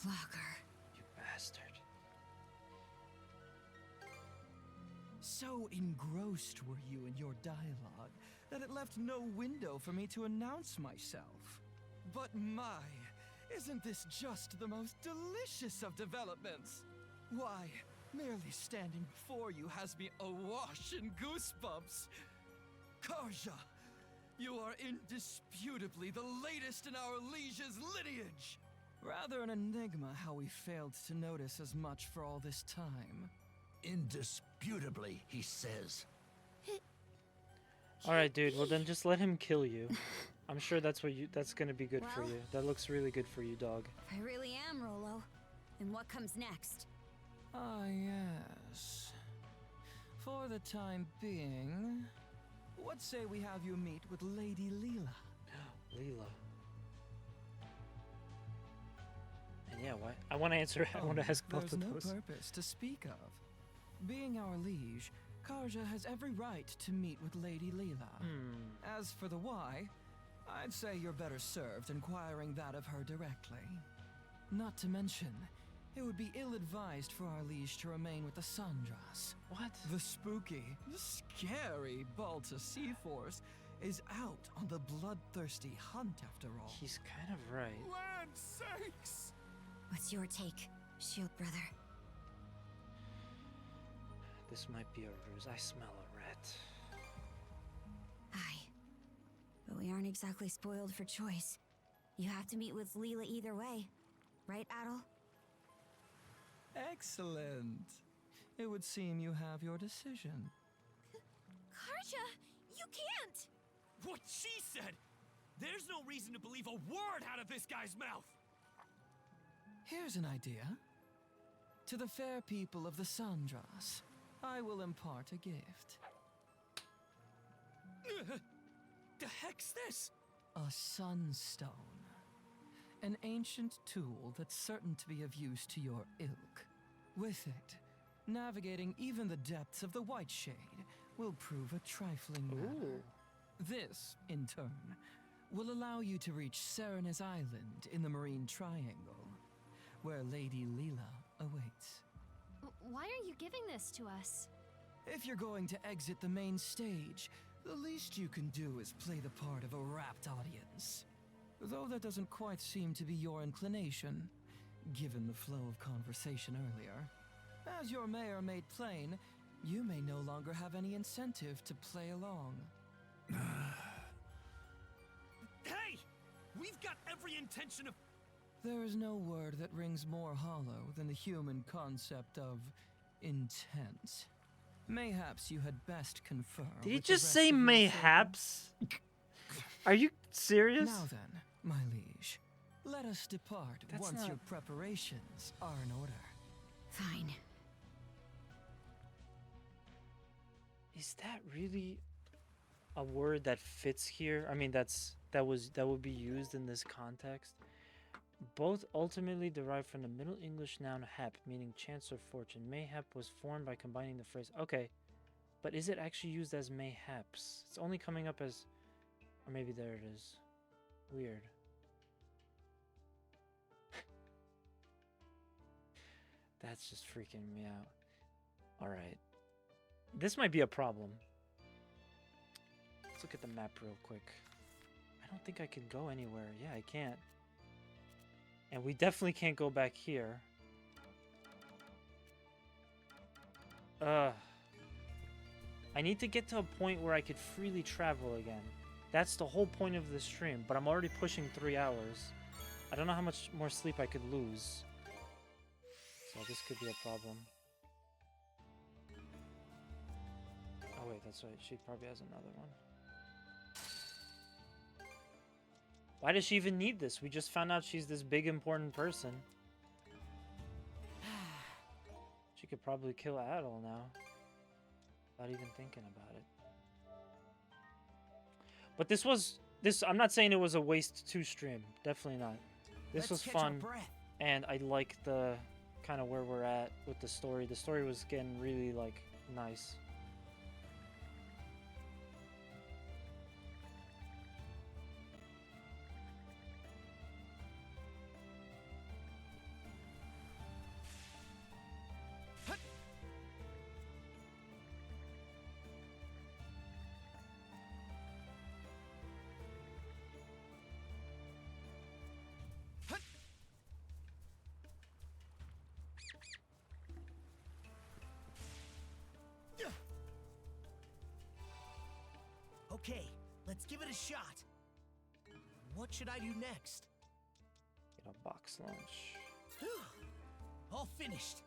Logger. You bastard. So engrossed were you in your dialogue that it left no window for me to announce myself. But my, isn't this just the most delicious of developments? Why, merely standing before you has me awash in goosebumps. Karja, you are indisputably the latest in our liege's lineage. Rather an enigma how we failed to notice as much for all this time. Indisputably, he says. All right, dude. Well, then just let him kill you. I'm sure that's gonna be good for Well- you. That looks really good for you, dog. If I really am Rolo, then what comes next? Ah, yes. For the time being, what say we have you meet with Lady Leela? Leela. And yeah, why? I want to answer. I want to ask both There's of no those. purpose to speak of. Being our liege, Karja has every right to meet with Lady Leela. As for the why, I'd say you're better served inquiring that of her directly. Not to mention, it would be ill-advised for our liege to remain with the Sandras. What? The spooky, scary Balta Seaforce is out on the bloodthirsty hunt after all. He's kind of right. Land sakes! What's your take, Shield Brother? This might be a ruse. I smell a rat. Aye. But we aren't exactly spoiled for choice. You have to meet with Leela either way. Right, Adol? Excellent. It would seem you have your decision. Karja, you can't! What she said! There's no reason to believe a word out of this guy's mouth! Here's an idea. To the fair people of the Sandras, I will impart a gift. The heck's this? A sunstone. An ancient tool that's certain to be of use to your ilk. With it, navigating even the depths of the White Shade will prove a trifling matter. This, in turn, will allow you to reach Serena's Island in the Marine Triangle, where Lady Leela awaits. Why are you giving this to us? If you're going to exit the main stage, the least you can do is play the part of a rapt audience. Though that doesn't quite seem to be your inclination, given the flow of conversation earlier. As your mayor made plain, you may no longer have any incentive to play along. Hey! We've got every intention of... There is no word that rings more hollow than the human concept of intent. Mayhaps you had best confer. Did he with the just rest say of your mayhaps? Are you serious? Now then, my liege, let us depart once your preparations are in order. Fine. Is that really a word that fits here? I mean, that would be used in this context. Both ultimately derived from the Middle English noun hap, meaning chance or fortune. Mayhap was formed by combining the phrase. Okay, but is it actually used as mayhaps? It's only coming up as, or maybe there it is. Weird. That's just freaking me out. All right, this might be a problem. Let's look at the map real quick. I don't think I can go anywhere. Yeah, I can't. And we definitely can't go back here. I need to get to a point where I could freely travel again. That's the whole point of this stream, but I'm already pushing 3 hours. I don't know how much more sleep I could lose. So this could be a problem. Oh wait, that's right. She probably has another one. Why does she even need this? We just found out she's this big important person. She could probably kill Adol now. Without even thinking about it. But I'm not saying it was a waste to stream. Definitely not. This was fun. And I like the kind of where we're at with the story. The story was getting really like nice. Okay, let's give it a shot. What should I do next? Got a box lunch. All finished.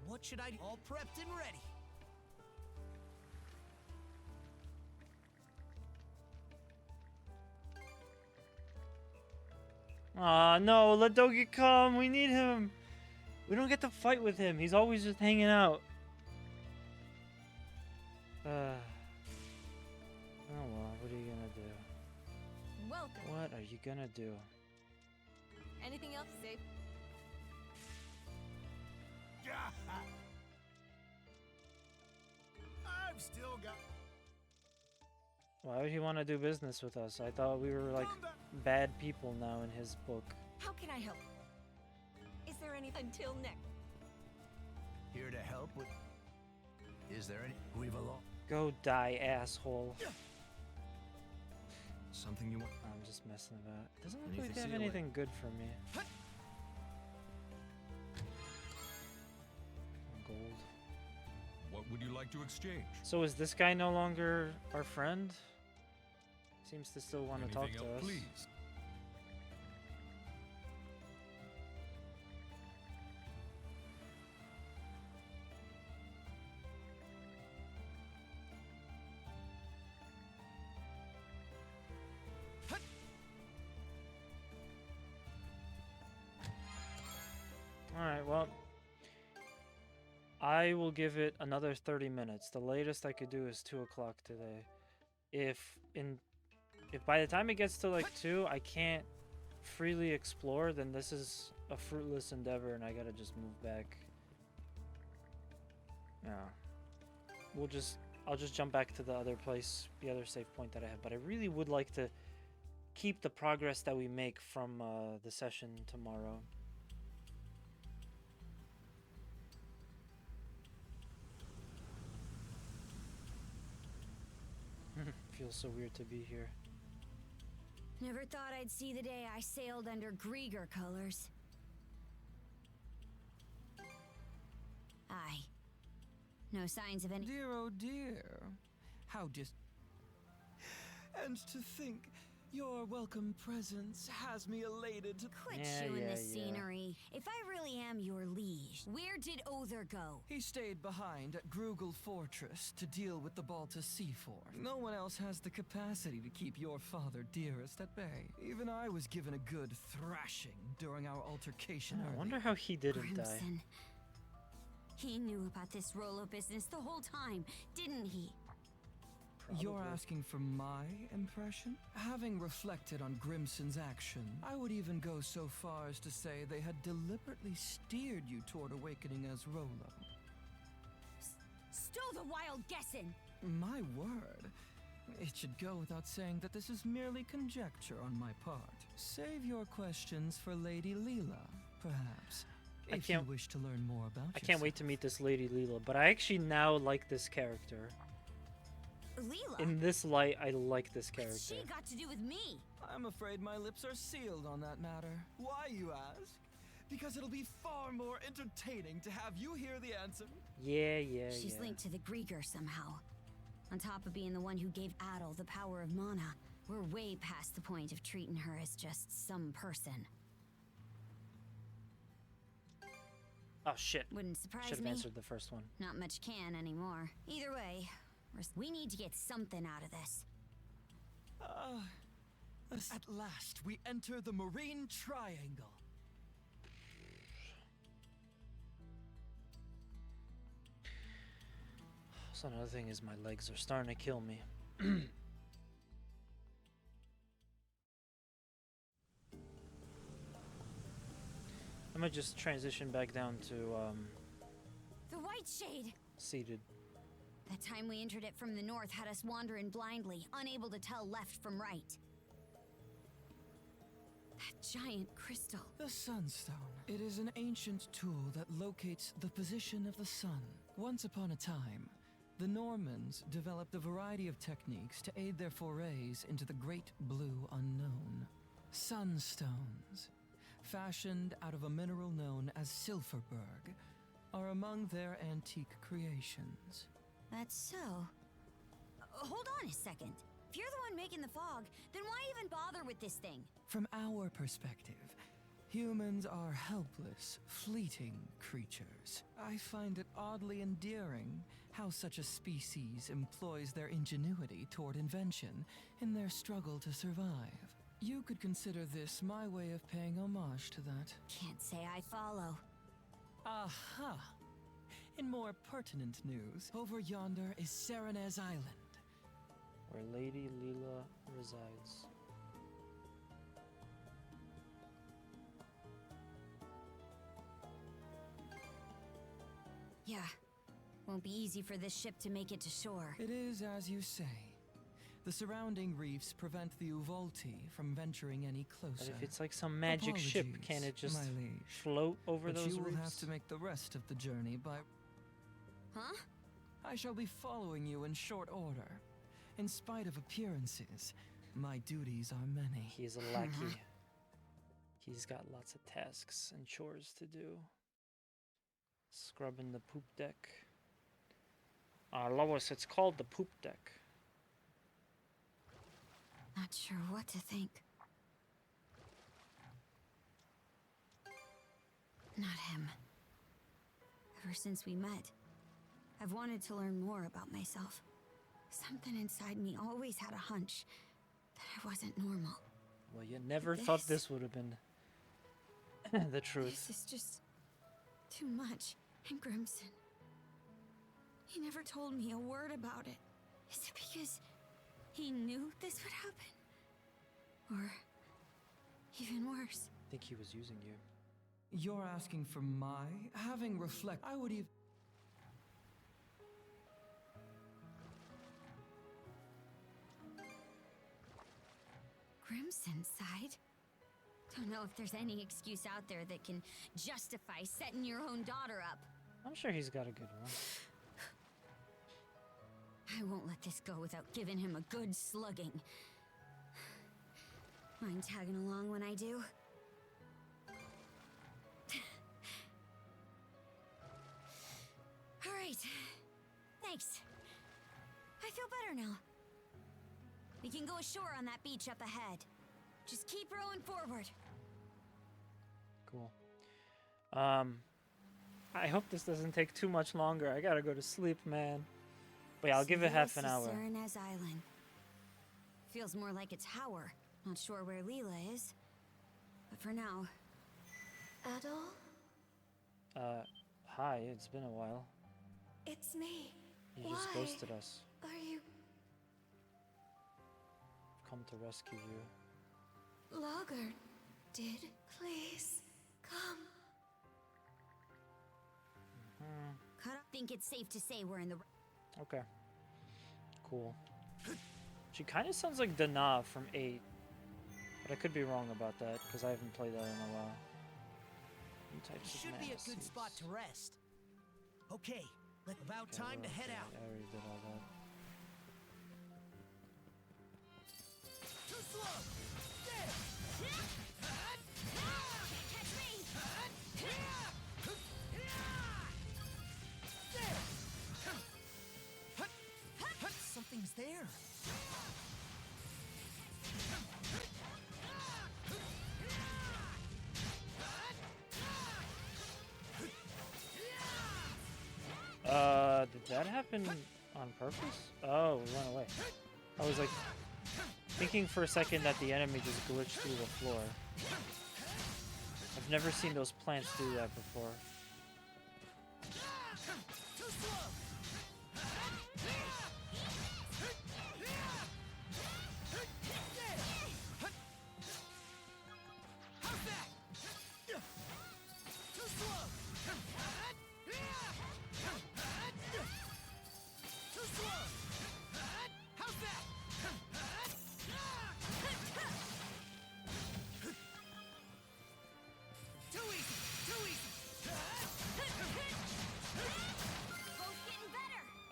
What should I do? All prepped and ready. Aw, no, let Dogi come. We need him. We don't get to fight with him. He's always just hanging out. Oh well, what are you gonna do? Welcome. What are you gonna do? Anything else, Safe? I've still got. Why would he want to do business with us? I thought we were like bad people now in his book. How can I help? Is there any until next? Here to help with. Is there any? We've a lot. Go die, asshole. Something you want? I'm just messing about. Doesn't look like Anything- they have see you anything good for me. Gold. What would you like to exchange? So is this guy no longer our friend? Seems to still want to talk Anything to else, us. please? Alright, well, I will give it another 30 minutes. The latest I could do is 2 o'clock today. If by the time it gets to like 2, I can't freely explore, then this is a fruitless endeavor and I gotta just move back. Yeah. I'll just jump back to the other place, the other save point that I have. But I really would like to keep the progress that we make from the session tomorrow. Feels so weird to be here. Never thought I'd see the day I sailed under Grieger colors. Aye. No signs of any. Dear, oh dear. How And to think, your welcome presence has me elated. Quit chewing the scenery. If I really am your liege, where did Other go? He stayed behind at Grugel Fortress to deal with the Balta Sea Force. No one else has the capacity to keep your father dearest at bay. Even I was given a good thrashing during our altercation I earlier. wonder how he didn't die. Crimson. He knew about this Rolo business the whole time, didn't he? You're Probably. asking for my impression? Having reflected on Grimson's action, I would even go so far as to say they had deliberately steered you toward awakening as Rolo. Still the wild guessing! My word. It should go without saying that this is merely conjecture on my part. Save your questions for Lady Leela, perhaps. If you wish to learn more about I can't wait to meet this Lady Leela, but I actually now like this character. Leela? In this light, I like this character. What's she got to do with me? I'm afraid my lips are sealed on that matter. Why, you ask? Because it'll be far more entertaining to have you hear the answer. Yeah. She's linked to the Grieger somehow. On top of being the one who gave Adol the power of mana, we're way past the point of treating her as just some person. Oh shit. Wouldn't surprise Should have me. answered the first one. Not much can anymore. Either way, we need to get something out of this. At last, we enter the Marine Triangle. So another thing is my legs are starting to kill me. I might just transition back down to The White Shade! seated. That time we entered it from the north had us wandering blindly, unable to tell left from right. That giant crystal. The Sunstone. It is an ancient tool that locates the position of the sun. Once upon a time, the Normans developed a variety of techniques to aid their forays into the great blue unknown. Sunstones, fashioned out of a mineral known as Silverberg, are among their antique creations. That's so. Hold on a second. If you're the one making the fog, then why even bother with this thing? From our perspective, Humans are helpless, fleeting creatures. I find it oddly endearing how such a species employs their ingenuity toward invention in their struggle to survive. You could consider this my way of paying homage to that. Can't say I follow. Aha! In more pertinent news, over yonder is Serenez Island, where Lady Leela resides. Yeah. Won't be easy for this ship to make it to shore. It is as you say. The surrounding reefs prevent the Uvolti from venturing any closer. But if it's like some magic ship, can it just float over those reefs? But you will have reefs? to make the rest of the journey by... Huh? I shall be following you in short order. In spite of appearances, my duties are many. He's a lackey. He's got lots of tasks and chores to do. Scrubbing the poop deck. Lois, it's called the poop deck. Not sure what to think. Not him. Ever since we met, I've wanted to learn more about myself. Something inside me always had a hunch that I wasn't normal. Well, you never thought this would have been the truth. This is just too much. And Grimson, he never told me a word about it. Is it because he knew this would happen? Or even worse? I think he was using you. You're asking for my having reflect. I would even... Grimson's side? Don't know if there's any excuse out there that can justify setting your own daughter up. I'm sure he's got a good one. I won't let this go without giving him a good slugging. Mind tagging along when I do? All right. Thanks. I feel better now. We can go ashore on that beach up ahead. Just keep rowing forward. Cool. I hope this doesn't take too much longer. I gotta go to sleep, man. But yeah, I'll give it half an hour. Serenez Island. Feels more like a tower. Not sure where Leela is. But for now... Adol? Hi, it's been a while. It's me. You just ghosted us. Are you... I've come to rescue you. Logger did. Please, come. Cut off. Think it's safe to say we're in the... Okay. Cool. She kind of sounds like Dana from 8. But I could be wrong about that, because I haven't played that in a while. New types of Should be a good manaces. spot to rest. Okay, about time to head out. I already did all that. Too slow! There! Something's there. Did that happen on purpose? Oh, we went away. I was like thinking for a second that the enemy just glitched through the floor. I've never seen those plants do that before.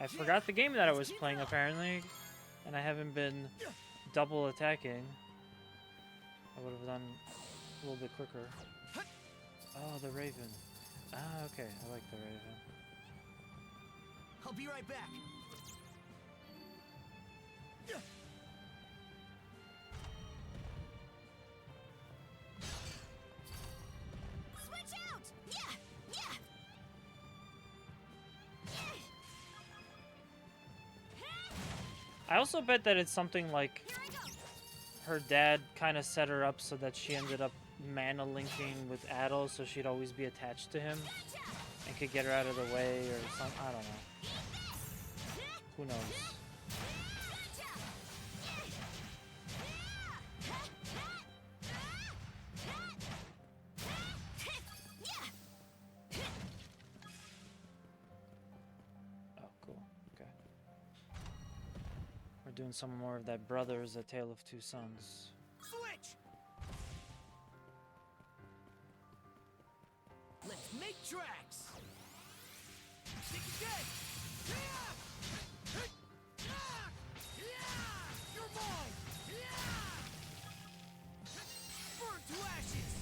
I forgot the game that I was playing apparently, and I haven't been double attacking. I would have done a little bit quicker. Oh, the Raven. Ah, okay, I like the Raven. I'll be right back. I also bet that it's something like her dad kind of set her up so that she ended up mana linking with Adol, so she'd always be attached to him and could get her out of the way or something. I don't know. Who knows? Oh, cool. Okay. We're doing some more of that Brothers, A Tale of Two Sons. Switch! Let's make tracks! Think again! You're mine! Burn to ashes!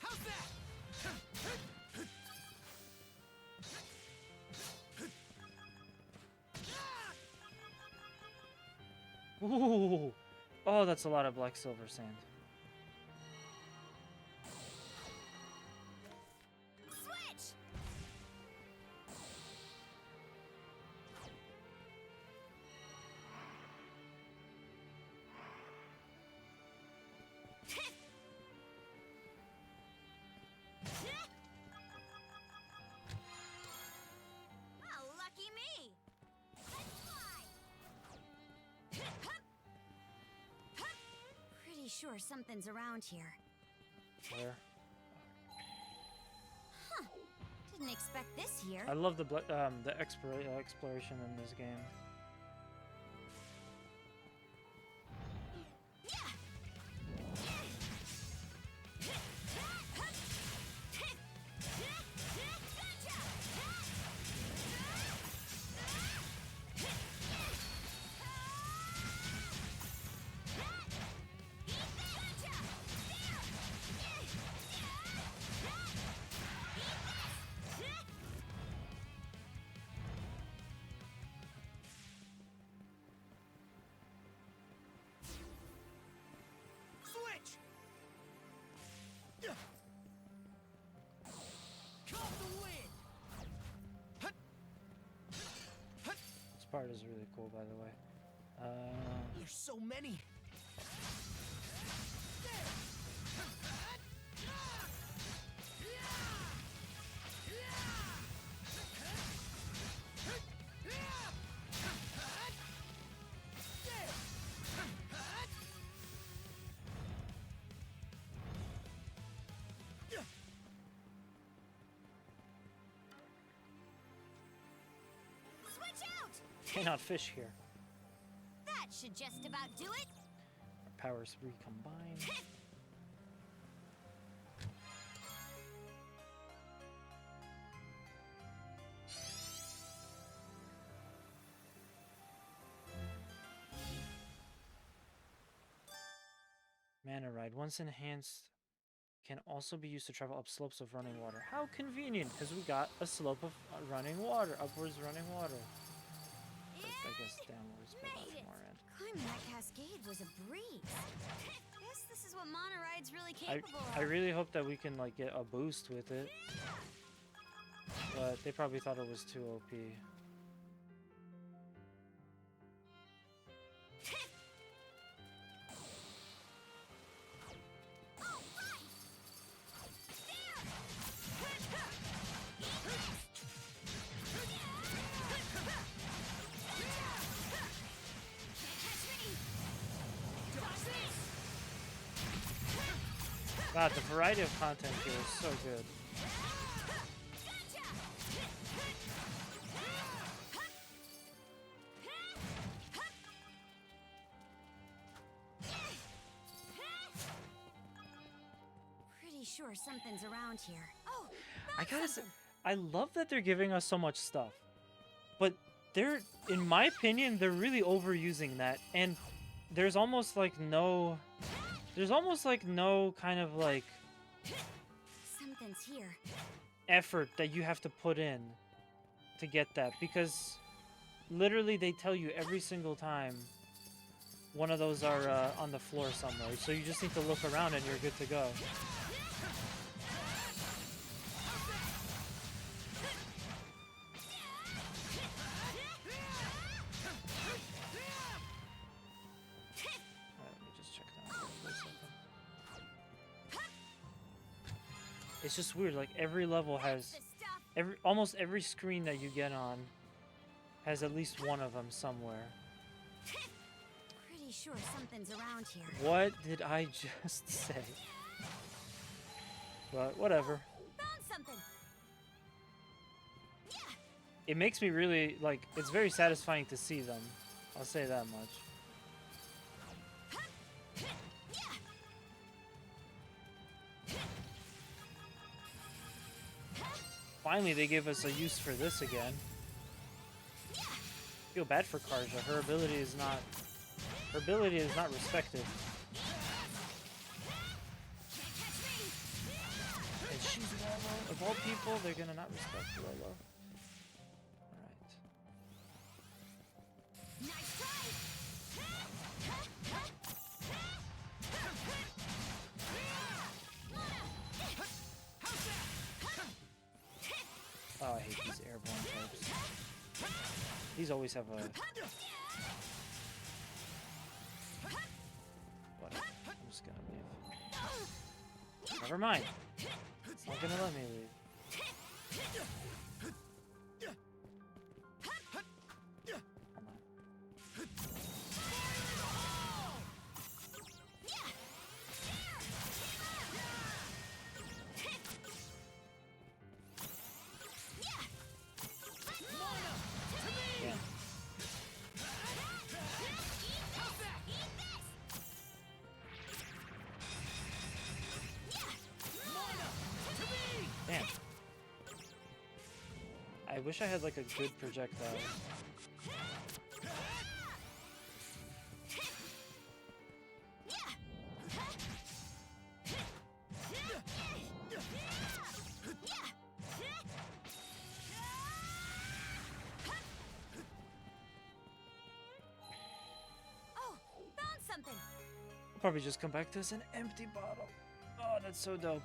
How's that? Ooh! Oh, that's a lot of black silver sand. Switch! Oh, lucky me! Let's fly! Pretty sure something's around here. Where? Huh. Didn't expect this here. I love the exploration in this game. Switch! Caught the wind! This part is really cool, by the way. There's so many. Switch out! Cannot fish here. That should just about do it. Our powers recombine. Mana Ride. Once enhanced, can also be used to travel up slopes of running water. How convenient, because we got a slope of running water, upwards running water. I guess downwards, but not from our end. Climbing that cascade was a breeze. Guess this is what Mana Ride's really capable I of. really hope that we can like get a boost with it, but they probably thought it was too OP. God, the variety of content here is so good. Pretty sure something's around here. Oh, I gotta say, I love that they're giving us so much stuff, but they're, in my opinion, they're really overusing that, and there's almost like no kind of like something's here. effort that you have to put in to get that, because literally they tell you every single time one of those are on the floor somewhere. So you just need to look around and you're good to go. It's just weird, like every level has almost every screen that you get on has at least one of them somewhere. Pretty sure something's around here. What did I just say? But whatever. Found something. It makes me really like it's very satisfying to see them. I'll say that much. Finally, they give us a use for this again. I feel bad for Karja. Her ability is not respected. And she's Lolo. Of all people, they're gonna not respect Lolo. Alright. Nice try. Oh, I hate these airborne types. These always have a... Whatever. I'm just gonna leave. Never mind. It's not gonna let me leave. Hold on. Yeah. Damn. I wish I had like a good projectile. Oh, found something. I'll probably just come back to this an empty bottle. Oh, that's so dope.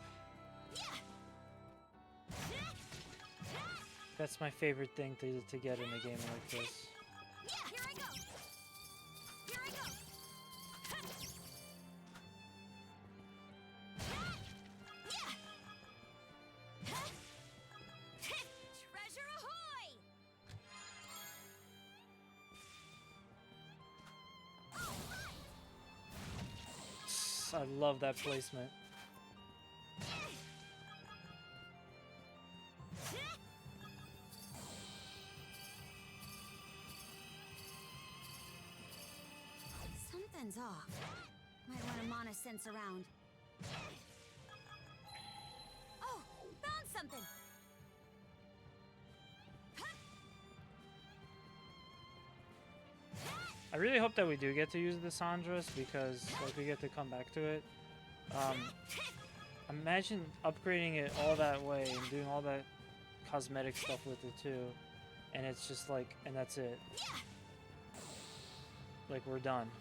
That's my favorite thing to get in a game like this. Here I go. Here I go. Treasure ahoy! I love that placement. Something's off. Might want to mana sense around. Oh, found something. I really hope that we do get to use the Sandras because like we get to come back to it. Imagine upgrading it all that way and doing all that cosmetic stuff with it too, and it's just like, and that's it. Like we're done.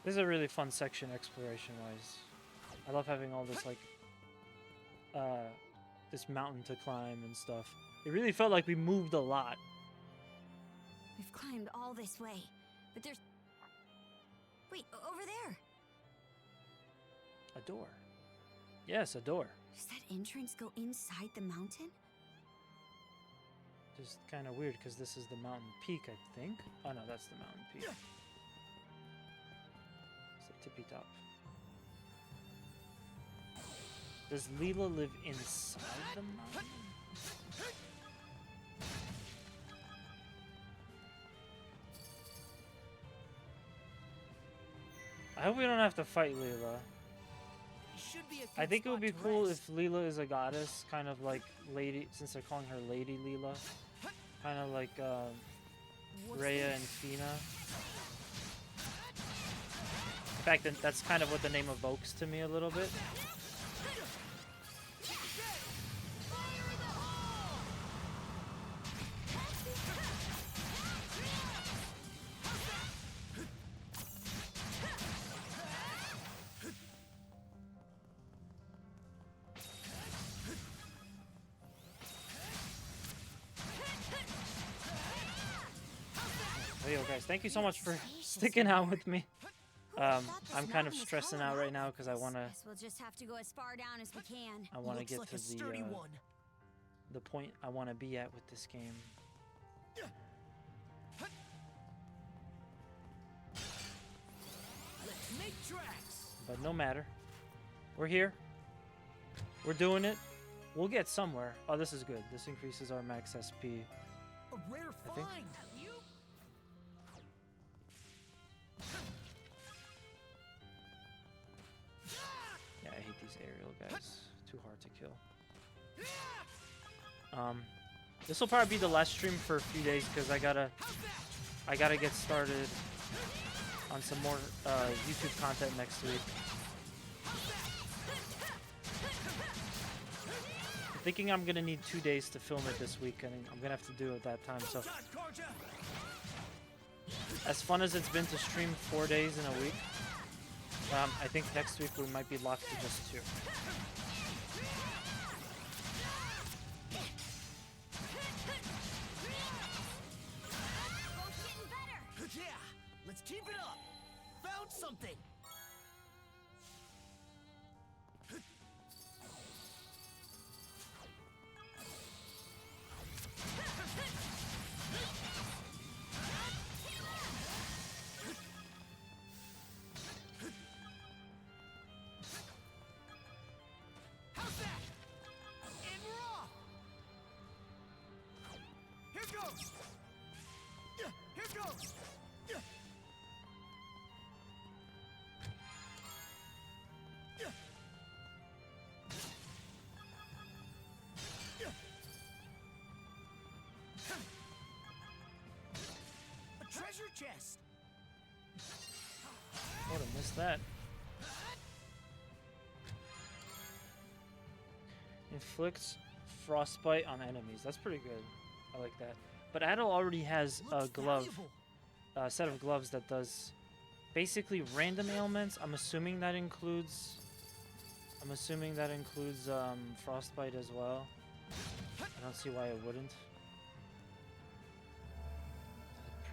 This is a really fun section exploration-wise. I love having all this, like, this mountain to climb and stuff. It really felt like we moved a lot. We've climbed all this way, but there's... Wait, over there! A door. Yes, a door. Does that entrance go inside the mountain? Just kind of weird, because this is the mountain peak, I think. Oh no, that's the mountain peak. It's the tippy top. Does Leela live inside the mountain? I hope we don't have to fight Leela. I think it would be cool if Leela is a goddess, kind of like Lady, since they're calling her Lady Leela. Kind of like Rhea and Fina. In fact, that's kind of what the name evokes to me a little bit. Yo guys, thank you so much for sticking out with me. I'm kind of stressing out right now because I want to. We'll just have to go as far down as we can. I want to get to the point I want to be at with this game. Let's make tracks. But no matter, we're here. We're doing it. We'll get somewhere. Oh, this is good. This increases our max SP. A rare I think. find. Yeah, I hate these aerial guys. Too hard to kill. This will probably be the last stream for a few days because I gotta get started on some more YouTube content next week. I'm thinking I'm gonna need 2 days to film it this week, and I'm gonna have to do it that time. So, as fun as it's been to stream 4 days in a week, I think next week we might be locked to just 2. Yeah, let's keep it up. Found something. How's that? In raw. Here goes. Yeah, here goes. Yeah. Yeah. Yeah. A treasure chest. I would have missed that. Inflicts frostbite on enemies. That's pretty good. I like that. But Adel already has a glove, a set of gloves that does basically random ailments. I'm assuming that includes frostbite as well. I don't see why it wouldn't.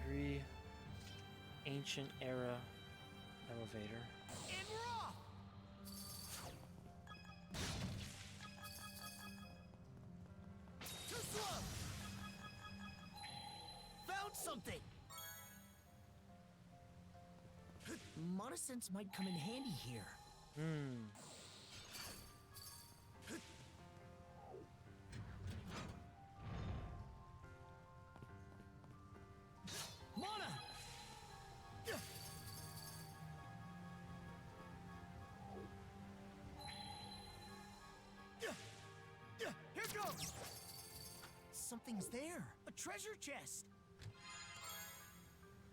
Pre-ancient era elevator. In raw. Too slow. Found something. Monosense might come in handy here. Mana! Here goes! Something's there. A treasure chest.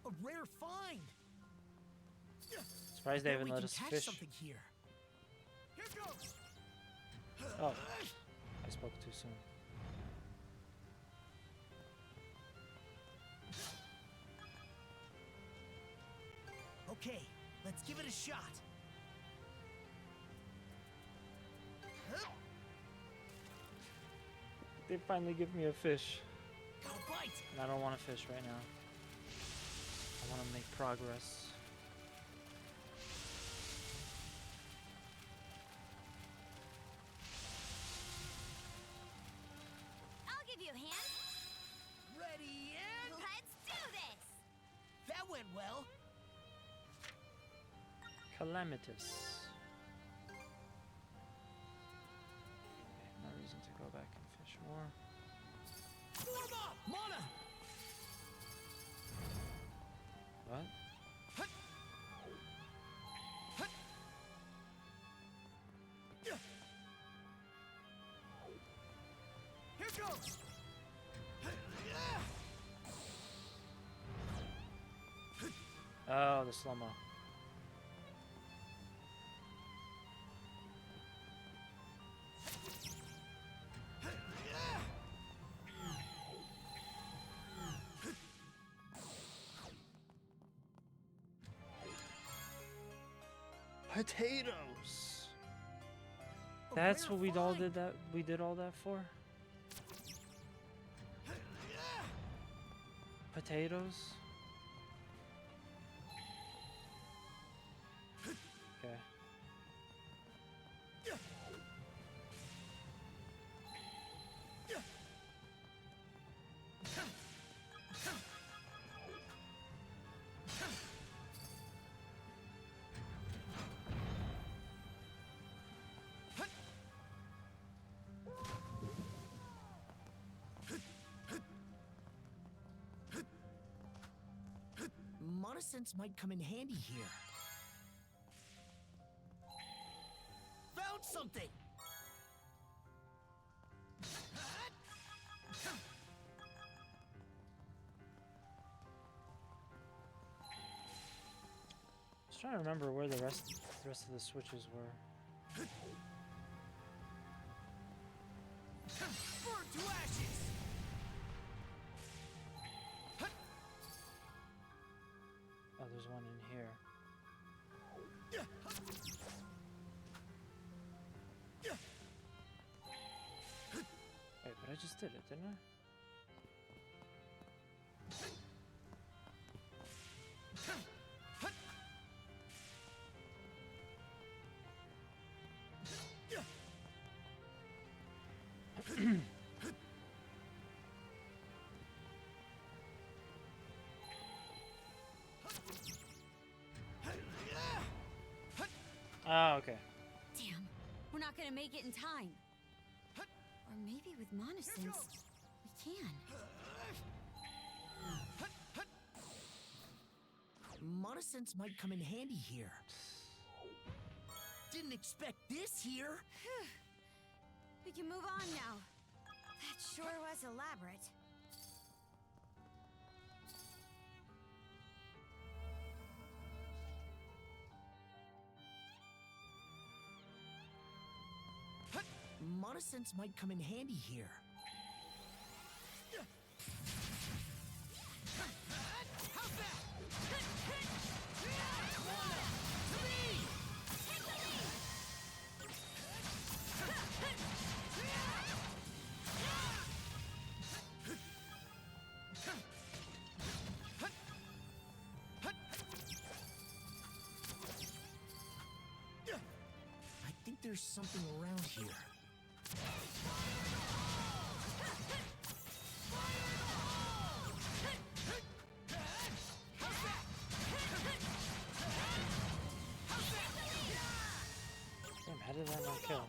A rare find. Surprised they Bet haven't we let can us catch fish. something here. Here goes. Oh, I spoke too soon. Okay, Let's give it a shot. They finally give me a fish. Got a bite. And I don't want to fish right now. I want to make progress. I'll give you a hand. Ready and... Let's do this! That went well. Calamitous. No reason to go back and fish more. Form up! Mana! What? Hut. Hut. Yeah. Here goes! Oh, the slow-mo. Potatoes. That's what we all did that. We did all that for. Potatoes. Okay. Monosense might come in handy here. Found something! I was trying to remember where the rest of the switches were. Burn to ashes! Oh, there's one in here. Wait, but I just did it, didn't I? Oh, okay. Damn, we're not gonna make it in time. Or maybe with Monosense, we can. Monosense might come in handy here. Didn't expect this here. We can move on now. That sure was elaborate. Monosense might come in handy here. How's that? To me! I think there's something around here. Damn, how did that not kill?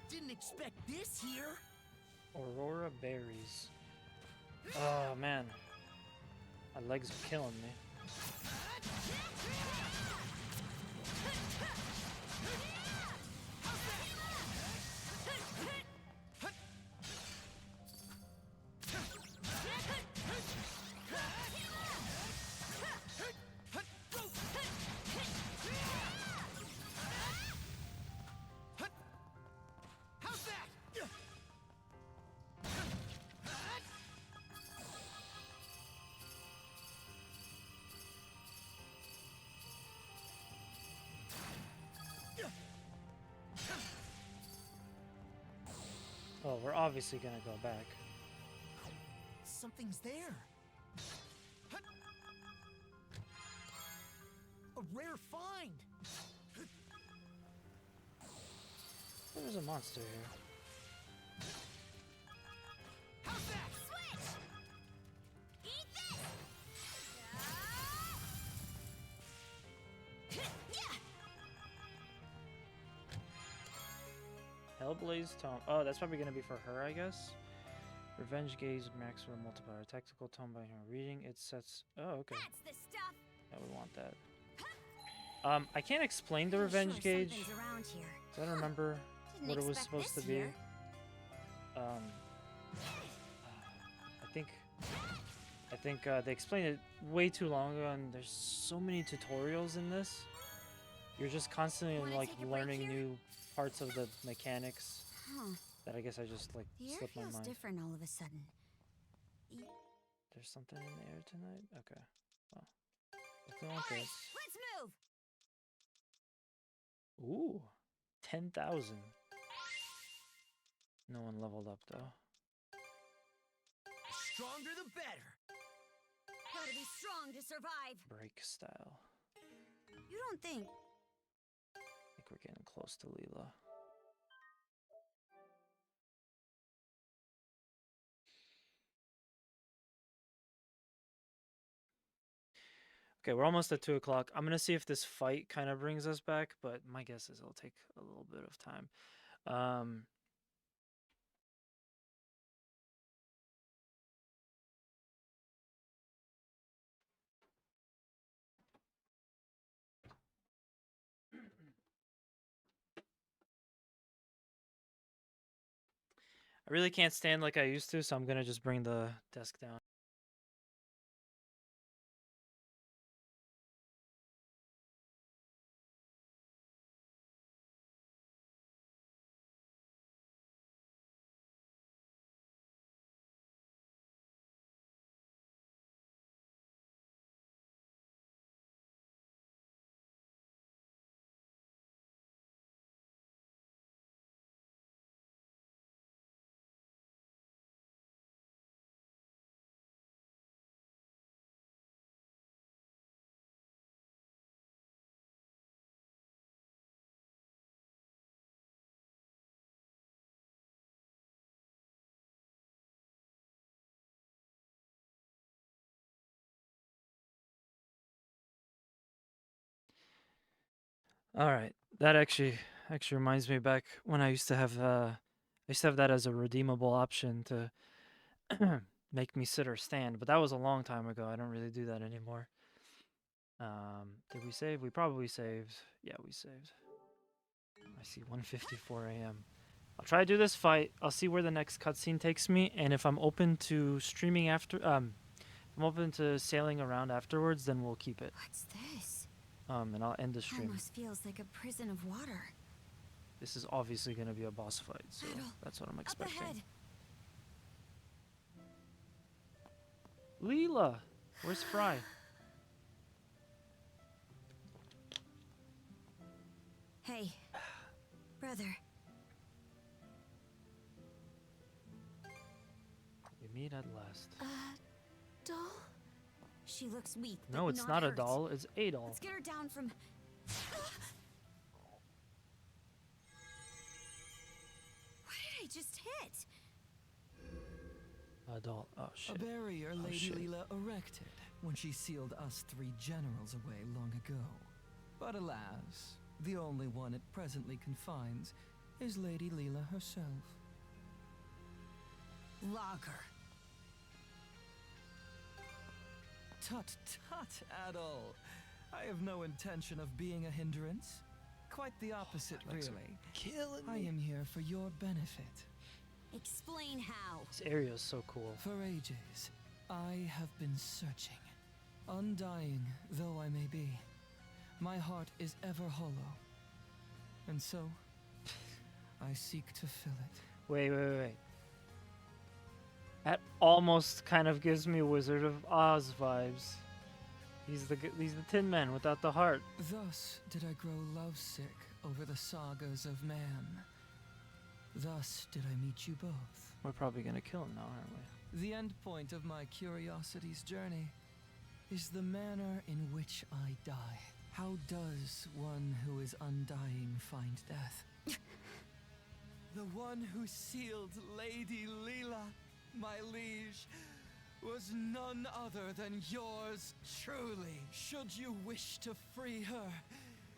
Didn't expect this here. Aurora berries. Oh man, my legs are killing me. Well, we're obviously gonna go back. Something's there. A rare find. There's a monster here. How's that? Switch! Eat this! Hellblaze Tome. Oh, that's probably gonna be for her, I guess. Revenge Gaze maximum multiplier. Tactical tome by her reading. It sets. Oh, okay. That's the stuff. Yeah, we want that. I can't explain the Revenge Gauge. I don't remember what it was supposed to be. I think they explained it way too long ago, and there's so many tutorials in this. You're just constantly like learning new parts of the mechanics. That I guess I just like slipped my mind. Different all of a sudden. There's something in the air tonight. Okay. Well, nothing like this. Let's move. Ooh, 10,000. No one leveled up though. Stronger the better. Gotta be strong to survive. Break style. You don't think? I think we're getting close to Leela. Okay, we're almost at 2 o'clock. I'm gonna see if this fight kind of brings us back, but my guess is it'll take a little bit of time. I really can't stand like I used to, so I'm gonna just bring the desk down. All right, that actually reminds me back when I used to have that as a redeemable option to make me sit or stand, but that was a long time ago. I don't really do that anymore. Did we save? We probably saved. Yeah, we saved. I see 1:54 a.m. I'll try to do this fight. I'll see where the next cutscene takes me, and if I'm open to streaming after, if I'm open to sailing around afterwards, then we'll keep it. What's this? And I'll end the stream. Almost feels like a prison of water. This is obviously going to be a boss fight, so that's what I'm expecting. Up ahead. Leela! Where's Fry? Hey, brother. We meet at last. Doll? She looks weak, but No, it's not hurt. a doll, it's a doll. Let's get her down from... What did I just hit? A doll. Oh, shit. A barrier Oh, Lady shit. Leela erected when she sealed us 3 generals away long ago. But alas, the only one it presently confines is Lady Leela herself. Lager. Tut tut, Adol. I have no intention of being a hindrance. Quite the opposite, really. Killing I am here for your benefit. Explain how. This area is so cool. For ages, I have been searching. Undying though I may be, my heart is ever hollow. And so, I seek to fill it. Wait. That almost kind of gives me Wizard of Oz vibes. He's the Tin Man without the heart. Thus did I grow lovesick over the sagas of man. Thus did I meet you both. We're probably gonna kill him now, aren't we? The end point of my curiosity's journey is the manner in which I die. How does one who is undying find death? The one who sealed Lady Leela, my liege, was none other than yours truly. Should you wish to free her,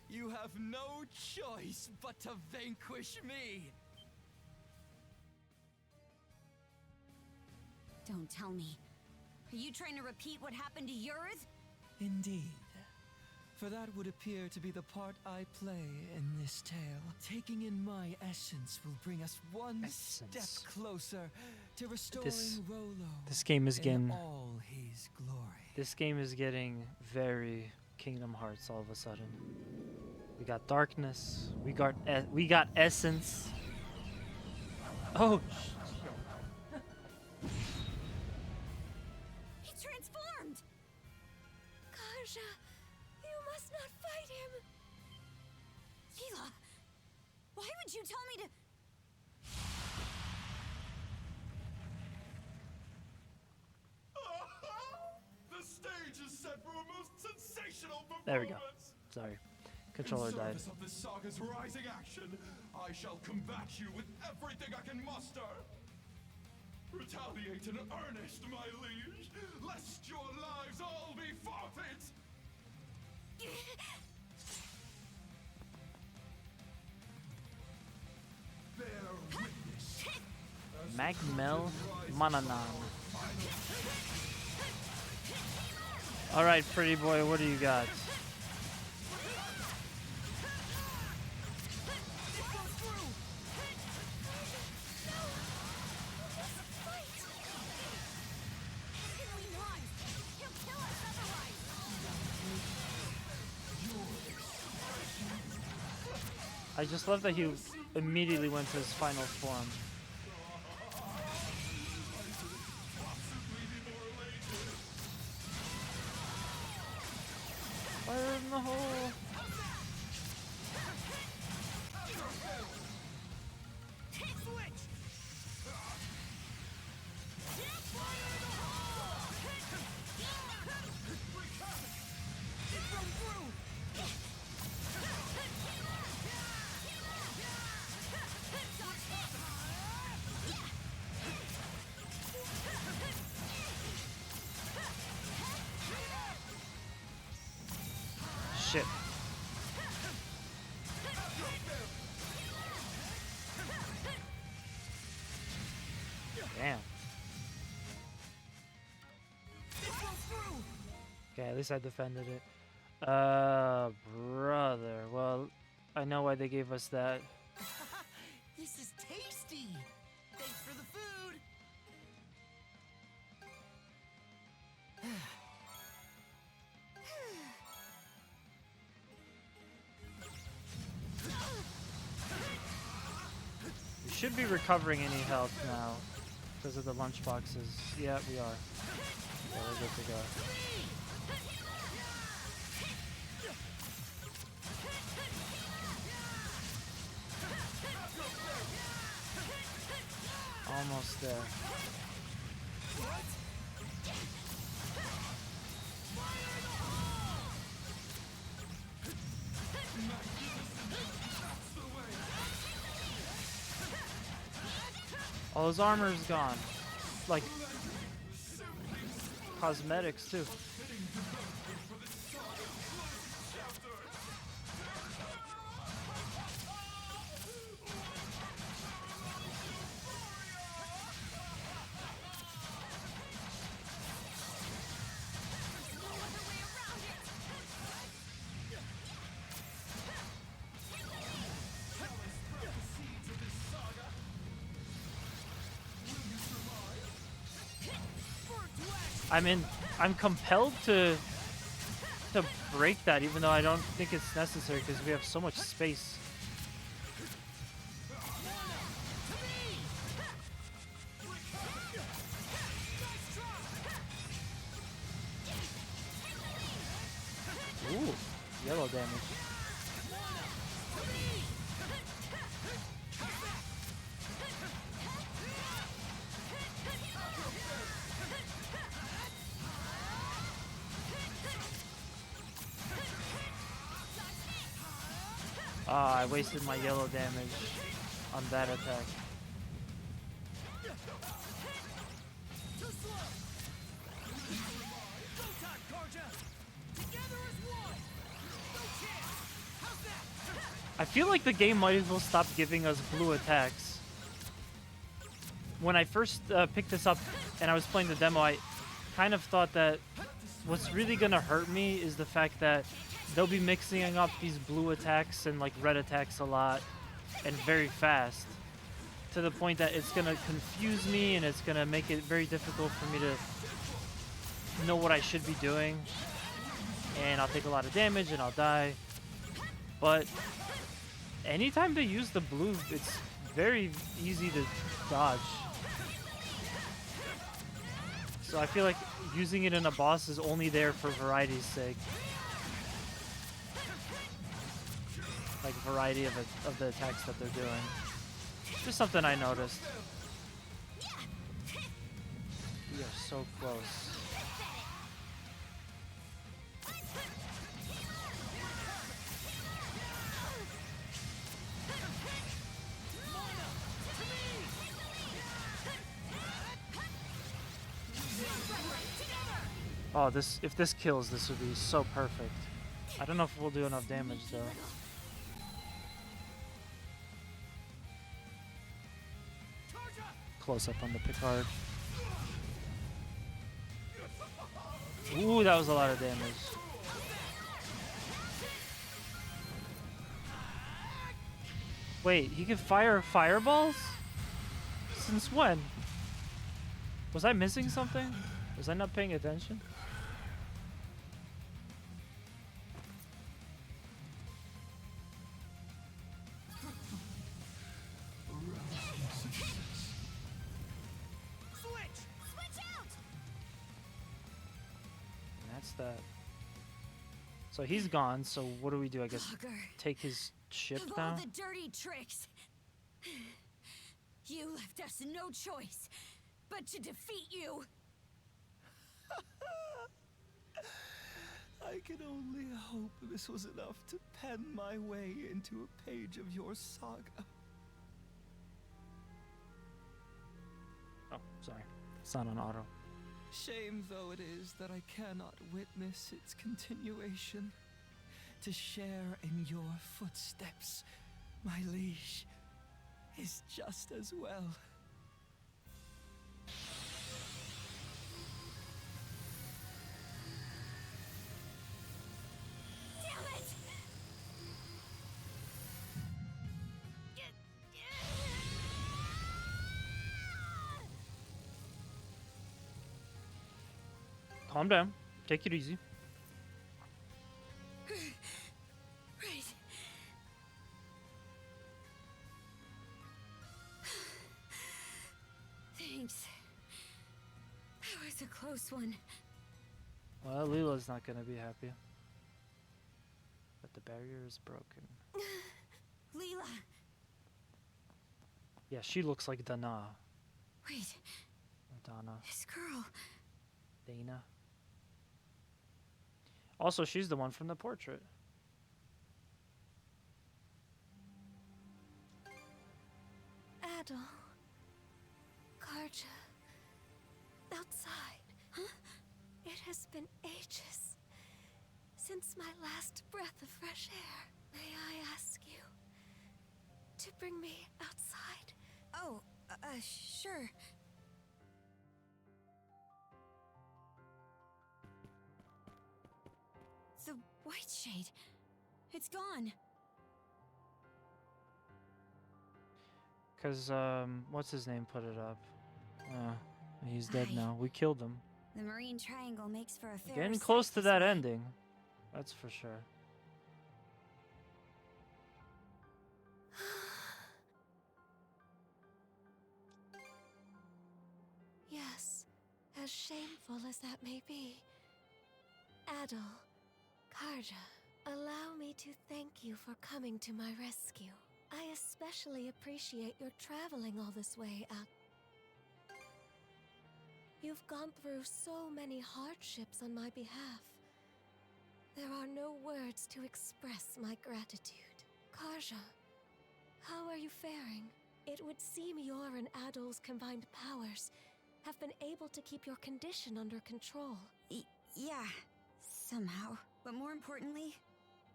you have no choice but to vanquish me. Don't tell me. Are you trying to repeat what happened to Yurith? Indeed. For that would appear to be the part I play in this tale. Taking in my essence will bring us one step closer to restoring Rolo This game is in getting all his glory. This game is getting very Kingdom Hearts all of a sudden. We got darkness. We got essence. Oh. He transformed. Karja, you must not fight him. Leela, why would you tell me to? The stage is set for a most sensational performance. There we go. Sorry. Controller In died. service of this saga's rising action, I shall combat you with everything I can muster. Retaliate in earnest, my liege, lest your lives all be forfeit. Bear witness. Magmel Mananan. Alright, pretty boy, what do you got? I just love that he immediately went to his final form. Fire in the hole! Shit. Damn. Okay, at least I defended it. Brother. Well, I know why they gave us that. This is tasty. Thanks for the food. We should be recovering any health now because of the lunch boxes. Yeah, we are. Yeah, we're good to go. Almost there. All his armor's gone. Like cosmetics too. I'm compelled to break that, even though I don't think it's necessary because we have so much space. Ooh, yellow damage. Ah, I wasted my yellow damage on that attack. Too slow. Go time, Karja. Together as one. No chance. How's that? I feel like the game might as well stop giving us blue attacks. When I first picked this up and I was playing the demo, I kind of thought that what's really gonna hurt me is the fact that they'll be mixing up these blue attacks and like red attacks a lot and very fast, to the point that it's gonna confuse me and it's gonna make it very difficult for me to know what I should be doing, and I'll take a lot of damage and I'll die. But anytime they use the blue, it's very easy to dodge. So I feel like using it in a boss is only there for variety's sake. Like variety of the attacks that they're doing. Just something I noticed. We are so close. Oh, if this kills, this would be so perfect. I don't know if we'll do enough damage though. Close up on the Picard. Ooh, that was a lot of damage. Wait, he can fire fireballs? Since when? Was I missing something? Was I not paying attention? That. So he's gone, so what do we do? I guess take his ship of now? all the dirty tricks, you left us no choice but to defeat you. I can only hope this was enough to pen my way into a page of your saga. Oh, sorry. It's not on auto. Shame though it is that I cannot witness its continuation. To share in your footsteps, my liege, is just as well. Damn it! Calm down. Take it easy. Right. Thanks. That was a close one. Well, Leela's not gonna be happy. But the barrier is broken. Leela! Yeah, she looks like Dana. Wait. Or Dana. This girl. Dana. Also, she's the one from the portrait. Adol. Karja. Outside. Huh? It has been ages since my last breath of fresh air. May I ask you to bring me outside? Oh, sure. The white shade. It's gone. Cause what's his name put it up? He's dead now. We killed him. The Marine Triangle makes for a fair Getting close to that ending. That's for sure. Yes, as shameful as that may be. Adol, Karja, allow me to thank you for coming to my rescue. I especially appreciate your traveling all this way, You've gone through so many hardships on my behalf. There are no words to express my gratitude. Karja, how are you faring? It would seem your and Adol's combined powers have been able to keep your condition under control. Yeah, somehow. But more importantly,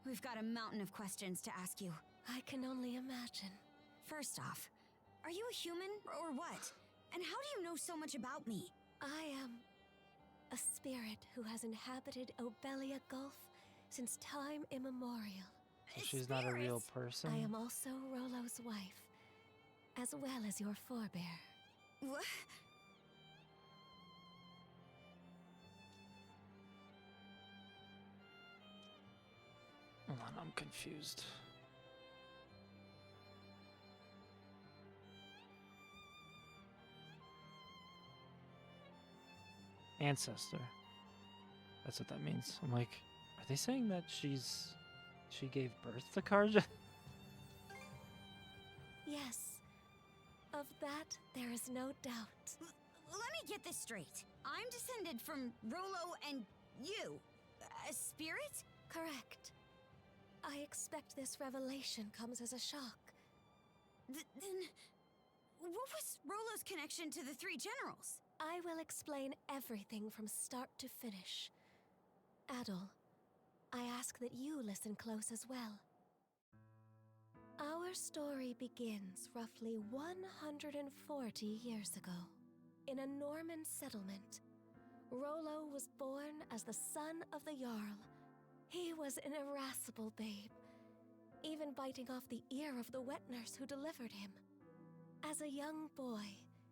we've got a mountain of questions to ask you. I can only imagine. First off, are you a human or what? And how do you know so much about me? I am a spirit who has inhabited Obelia Gulf since time immemorial. So she's not a real person? I am also Rollo's wife, as well as your forebear. What? Hold on, I'm confused. Ancestor. That's what that means. I'm like, are they saying that she gave birth to Karja? Yes. Of that, there is no doubt. Let me get this straight. I'm descended from Rollo and you. A spirit? Correct. I expect this revelation comes as a shock. Then, what was Rollo's connection to the three generals? I will explain everything from start to finish. Adol, I ask that you listen close as well. Our story begins roughly 140 years ago. In a Norman settlement, Rollo was born as the son of the Jarl. He was an irascible babe, even biting off the ear of the wet nurse who delivered him. As a young boy,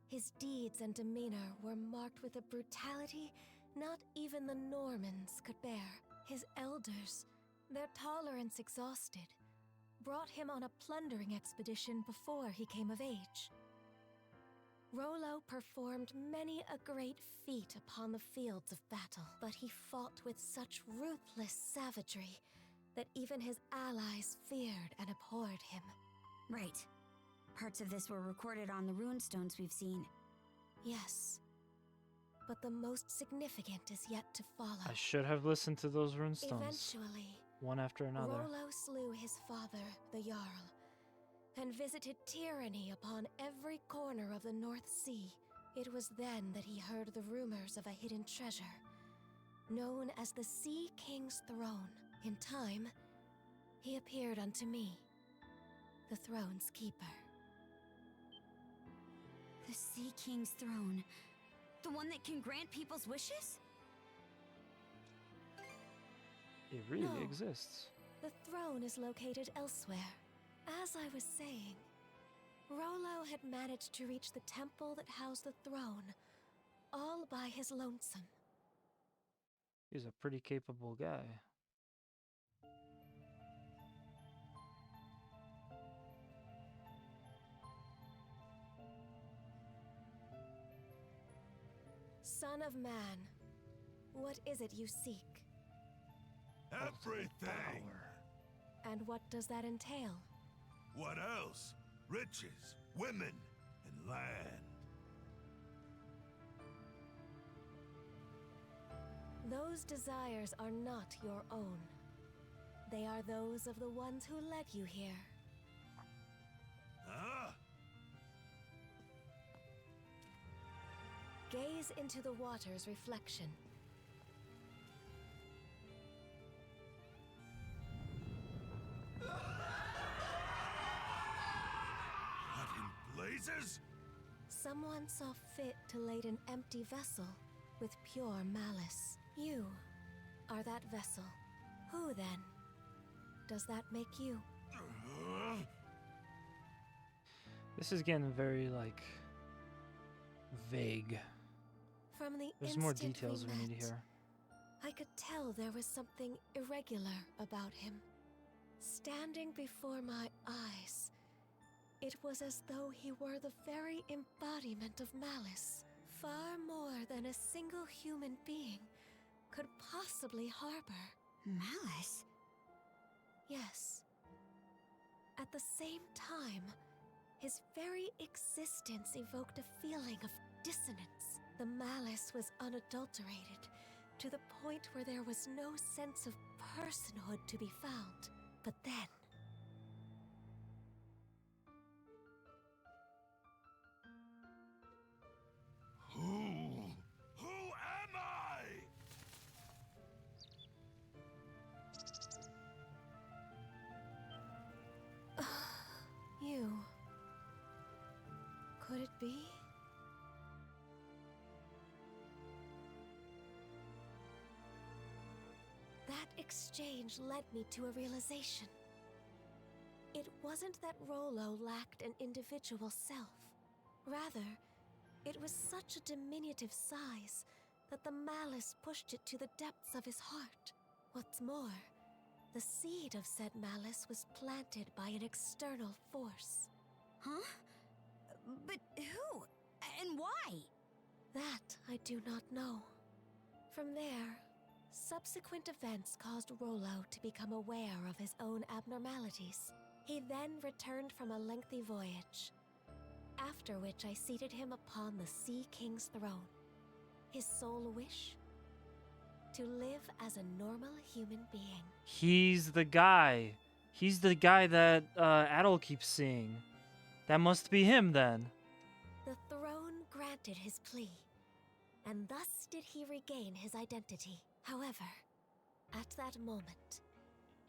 his deeds and demeanor were marked with a brutality not even the Normans could bear. His elders, their tolerance exhausted, brought him on a plundering expedition before he came of age. Rollo performed many a great feat upon the fields of battle, but he fought with such ruthless savagery that even his allies feared and abhorred him. Right. Parts of this were recorded on the runestones we've seen. Yes. But the most significant is yet to follow. I should have listened to those runestones. Eventually, one after another. Rollo slew his father, the Jarl, and visited tyranny upon every corner of the North Sea. It was then that he heard the rumors of a hidden treasure, known as the Sea King's Throne. In time, he appeared unto me, the throne's keeper. The Sea King's Throne? The one that can grant people's wishes? It really No. exists. The throne is located elsewhere. As I was saying, Rollo had managed to reach the temple that housed the throne, all by his lonesome. He's a pretty capable guy. Son of man, what is it you seek? Everything! And what does that entail? What else? Riches, women, and land. Those desires are not your own. They are those of the ones who led you here. Huh? Gaze into the water's reflection. What in blazes? Someone saw fit to lade an empty vessel with pure malice. You are that vessel. Who then? Does that make you? This is getting very, like, vague. From the There's more instant details we need met, to hear. I could tell there was something irregular about him. Standing before my eyes, it was as though he were the very embodiment of malice. Far more than a single human being could possibly harbor. Malice? Yes. At the same time, his very existence evoked a feeling of dissonance. The malice was unadulterated, to the point where there was no sense of personhood to be found. But then, be? That exchange led me to a realization. It wasn't that Rollo lacked an individual self. Rather, it was such a diminutive size that the malice pushed it to the depths of his heart. What's more, the seed of said malice was planted by an external force. Huh? But who? And why? That I do not know. From there, subsequent events caused Rollo to become aware of his own abnormalities. He then returned from a lengthy voyage, after which I seated him upon the Sea King's throne. His sole wish? To live as a normal human being. He's the guy. He's the guy that Adol keeps seeing. That must be him then. The throne granted his plea, and thus did he regain his identity. However, at that moment,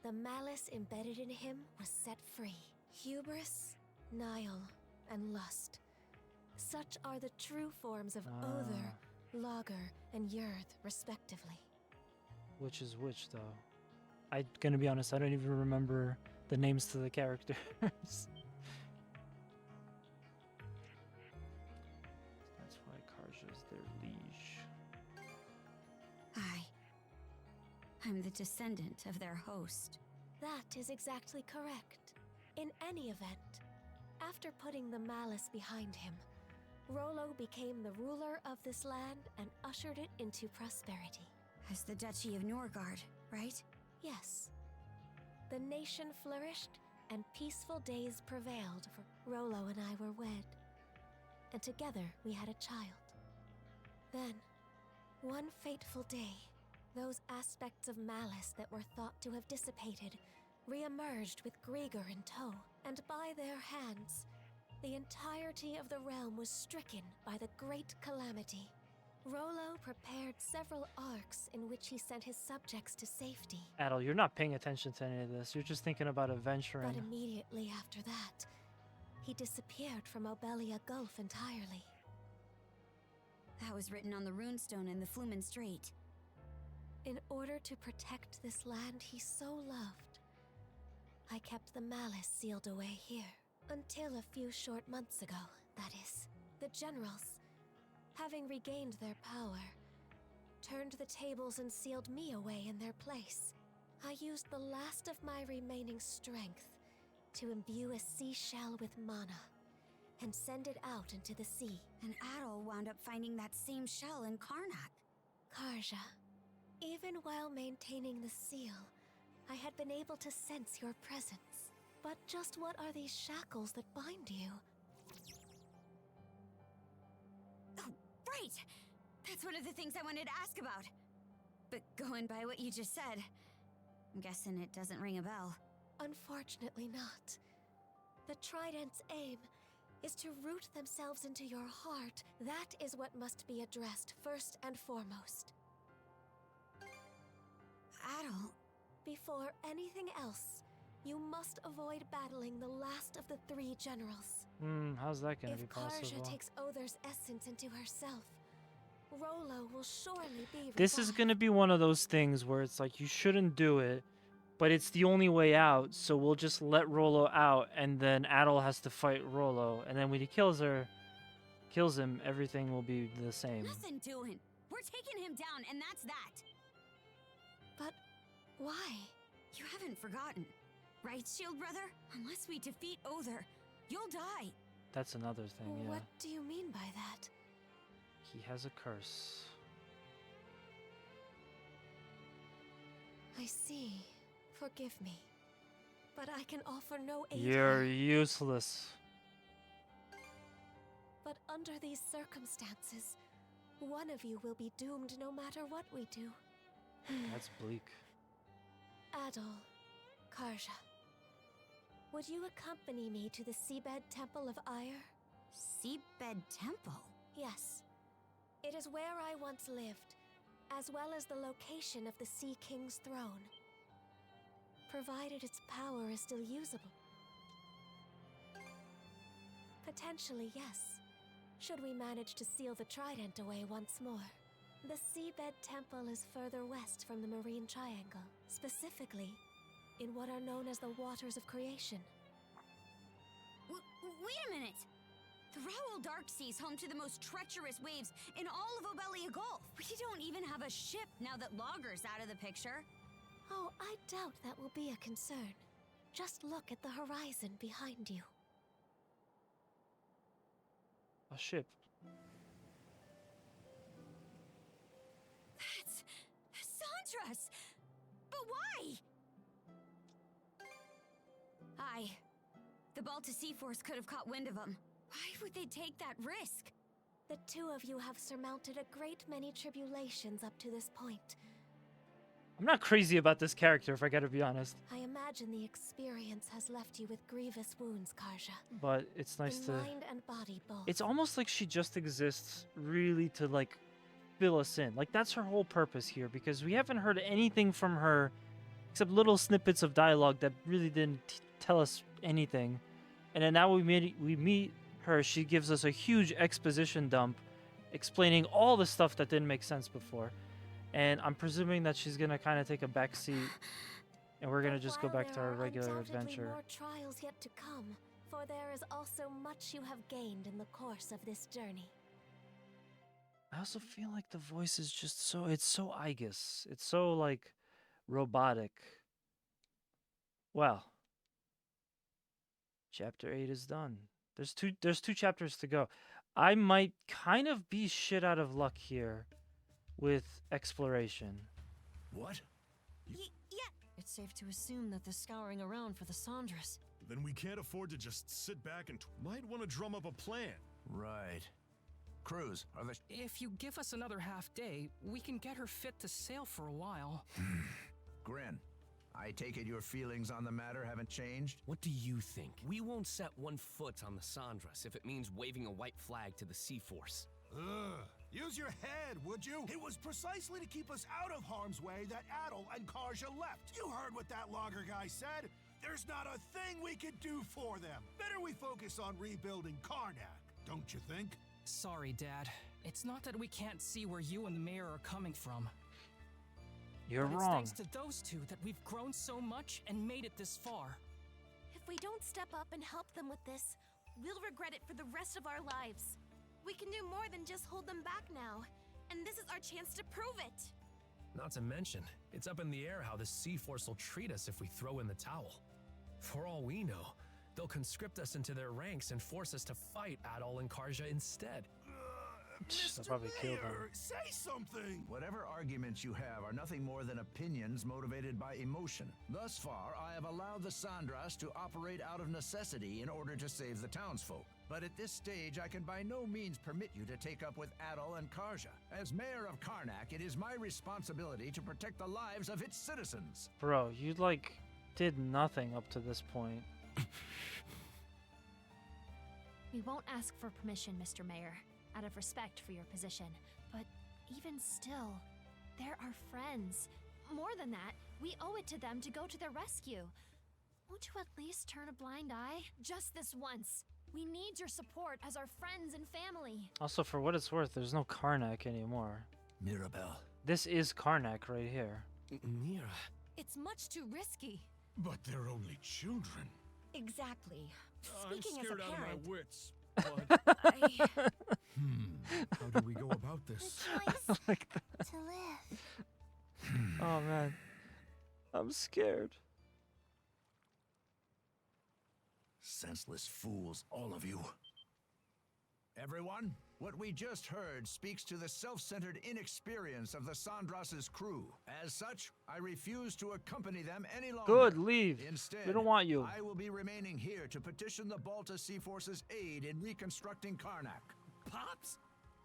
the malice embedded in him was set free. Hubris, Nile, and lust. Such are the true forms of Other, Lager, and Yurth, respectively. Which is which, though? I'm gonna be honest, I don't even remember the names to the characters. That's why Karja's their liege. I'm the descendant of their host. That is exactly correct. In any event, after putting the malice behind him, Rollo became the ruler of this land and ushered it into prosperity. As the Duchy of Norgard, right? Yes. The nation flourished, and peaceful days prevailed, for Rollo and I were wed. And together we had a child. Then, one fateful day, those aspects of malice that were thought to have dissipated re-emerged with Grieger in tow, and by their hands, the entirety of the realm was stricken by the great calamity. Rollo prepared several arcs in which he sent his subjects to safety. Adol, you're not paying attention to any of this. You're just thinking about adventuring. But immediately after that, he disappeared from Obelia Gulf entirely. That was written on the runestone in the Flumen Strait. In order to protect this land he so loved, I kept the malice sealed away here. Until a few short months ago, that is. The generals, having regained their power, turned the tables and sealed me away in their place. I used the last of my remaining strength to imbue a seashell with mana and send it out into the sea. And Adol wound up finding that same shell in Karnak. Karja, even while maintaining the seal, I had been able to sense your presence. But just what are these shackles that bind you? Oh, right! That's one of the things I wanted to ask about. But going by what you just said, I'm guessing it doesn't ring a bell. Unfortunately not. The Trident's aim is to root themselves into your heart. That is what must be addressed first and foremost. Adol. Before anything else, you must avoid battling the last of the three generals. How's that gonna be If possible? Karja takes Other's essence into herself, Rollo will surely be This is gonna be one of those things where it's like, you shouldn't do it, but it's the only way out, so we'll just let Rollo out, and then Adol has to fight Rollo, and then when he kills him, everything will be the same. Nothing doing. We're taking him down, and that's that. But why? You haven't forgotten, right, Shield Brother? Unless we defeat Other, you'll die. That's another thing, yeah. What do you mean by that? He has a curse. I see. Forgive me. But I can offer no aid. You're useless. But under these circumstances, one of you will be doomed no matter what we do. That's bleak. Adol, Karja, would you accompany me to the Seabed Temple of Ire? Seabed Temple? Yes. It is where I once lived, as well as the location of the Sea King's throne. Provided its power is still usable. Potentially, yes. should we manage to seal the trident away once more. The Seabed Temple is further west from the Marine Triangle, specifically in what are known as the Waters of Creation. Wait a minute! The Raoul Darksea's home to the most treacherous waves in all of Obelia Gulf. We don't even have a ship now that Logger's out of the picture. Oh, I doubt that will be a concern. Just look at the horizon behind you. A ship. That's Sandras! But why? The Balta Sea Force could have caught wind of them. Why would they take that risk? The two of you have surmounted a great many tribulations up to this point. I'm not crazy about this character, if I gotta be honest. I imagine the experience has left you with grievous wounds, Karja. But it's nice to... mind and body both. It's almost like she just exists really to, like, fill us in. Like, that's her whole purpose here, because we haven't heard anything from her except little snippets of dialogue that really didn't tell us anything. And then now we meet her, she gives us a huge exposition dump explaining all the stuff that didn't make sense before. And I'm presuming that she's gonna kind of take a backseat, and we're gonna just go back to our regular adventure. More trials yet to come, for there is also much you have gained in the course of this journey. I also feel like the voice is just so, it's so Aegis. It's so, like, robotic. Well, chapter 8 is done. There's two chapters to go. I might kind of be shit out of luck here with exploration. What? Yeah. It's safe to assume that they're scouring around for the Sandras. Then we can't afford to just sit back and might want to drum up a plan. Right. Cruz, are the... If you give us another half day, we can get her fit to sail for a while. Grin, I take it your feelings on the matter haven't changed? What do you think? We won't set one foot on the Sandras if it means waving a white flag to the Sea Force. Use your head, would you? It was precisely to keep us out of harm's way that Adol and Karja left. You heard what that logger guy said. There's not a thing we could do for them. Better we focus on rebuilding Karnak, don't you think? Sorry, Dad. It's not that we can't see where you and the mayor are coming from. You're but wrong. It's thanks to those two that we've grown so much and made it this far. If we don't step up and help them with this, we'll regret it for the rest of our lives. We can do more than just hold them back now, and this is our chance to prove it. Not to mention, it's up in the air how the Sea Force will treat us if we throw in the towel. For all we know, they'll conscript us into their ranks and force us to fight Adol and Karja instead. They'll probably kill them. Say something! Whatever arguments you have are nothing more than opinions motivated by emotion. Thus far, I have allowed the Sandras to operate out of necessity in order to save the townsfolk. But at this stage, I can by no means permit you to take up with Adol and Karja. As mayor of Karnak, it is my responsibility to protect the lives of its citizens. Bro, you, like, did nothing up to this point. We won't ask for permission, Mr. Mayor, out of respect for your position. But even still, they're our friends. More than that, we owe it to them to go to their rescue. Won't you at least turn a blind eye? Just this once. We need your support as our friends and family. Also, for what it's worth, there's no Karnak anymore. Mirabelle. This is Karnak right here. Mira. It's much too risky. But they're only children. Exactly. I'm Speaking scared as a out parent, of my wits. How do we go about this? I like that. To live. Oh man, I'm scared. Senseless fools, all of you. Everyone, what we just heard speaks to the self-centered inexperience of the Sandras's crew. As such, I refuse to accompany them any longer. Good, leave. Instead, We don't want you. I will be remaining here to petition the Balta Sea Force's aid in reconstructing Karnak. Pops?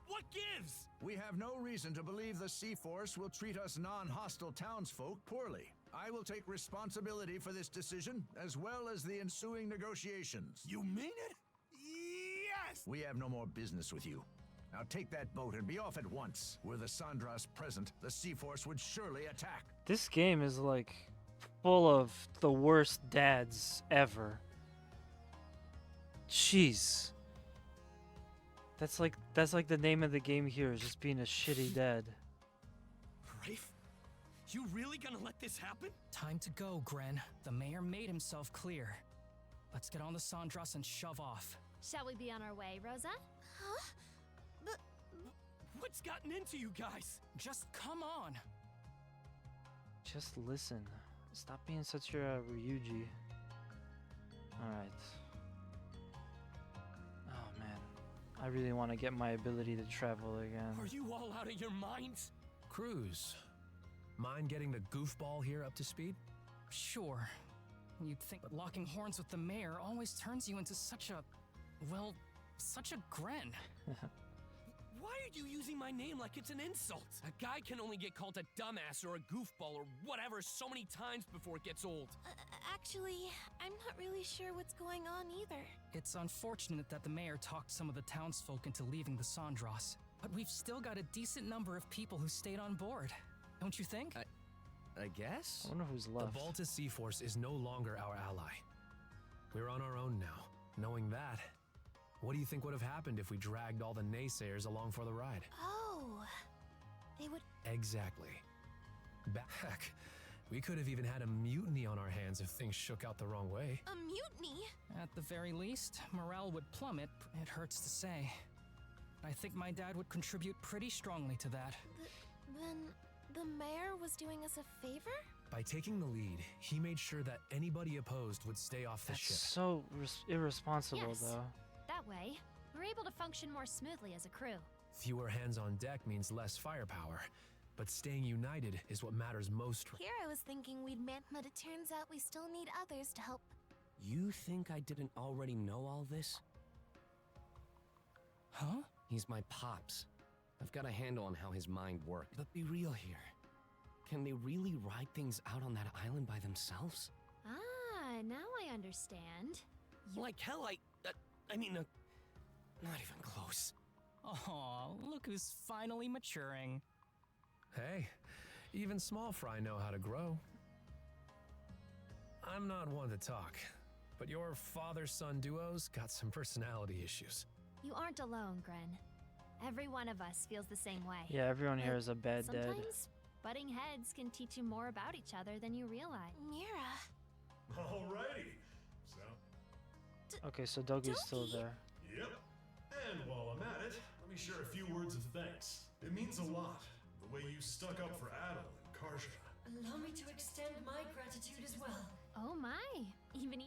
What gives? We have no reason to believe the Sea Force will treat us non-hostile townsfolk poorly. I will take responsibility for this decision, as well as the ensuing negotiations. You mean it? Yes! We have no more business with you. Now take that boat and be off at once. Were the Sandras present, the Sea Force would surely attack. This game is like full of the worst dads ever. Jeez. That's like the name of the game here, is just being a shitty dad. Rafe? You really gonna let this happen? Time to go, Gren. The mayor made himself clear. Let's get on the Sandras and shove off. Shall we be on our way, Rosa? Huh? But What's gotten into you guys? Just come on. Just listen. Stop being such a Ryuji. Alright. Oh man. I really want to get my ability to travel again. Are you all out of your minds? Cruz, mind getting the goofball here up to speed? Sure. You'd think that locking horns with the mayor always turns you into such a... well, such a Gren. Why are you using my name like it's an insult? A guy can only get called a dumbass or a goofball or whatever so many times before it gets old. actually, I'm not really sure what's going on either. It's unfortunate that the mayor talked some of the townsfolk into leaving the Sandras, but we've still got a decent number of people who stayed on board. Don't you think? I guess? I wonder who's left. The Baltus Sea Force is no longer our ally. We're on our own now. Knowing that, what do you think would have happened if we dragged all the naysayers along for the ride? Oh, they would... Exactly. Heck, we could have even had a mutiny on our hands if things shook out the wrong way. A mutiny? At the very least, morale would plummet, it hurts to say. I think my dad would contribute pretty strongly to that. Then the mayor was doing us a favor? By taking the lead, he made sure that anybody opposed would stay off the That's ship. so irresponsible, Yes. though. That way, we're able to function more smoothly as a crew. Fewer hands on deck means less firepower, but staying united is what matters most. Here I was thinking we'd met, but it turns out we still need others to help. You think I didn't already know all this? Huh? He's my pops. I've got a handle on how his mind works. But be real here. Can they really ride things out on that island by themselves? Ah, now I understand. Like hell, I mean, not even close. Aw, look who's finally maturing. Hey, even small fry know how to grow. I'm not one to talk, but your father-son duo's got some personality issues. You aren't alone, Gren. Every one of us feels the same way. Yeah, everyone here But is a bad dad. sometimes butting heads can teach you more about each other than you realize. Mira. Alrighty. So, Okay, so Dogi's still there. yep. And while I'm at it, let me share a few words of thanks. It means a lot, the way you stuck up for Adel and Karja. Allow me to extend my gratitude as well. Oh my! Even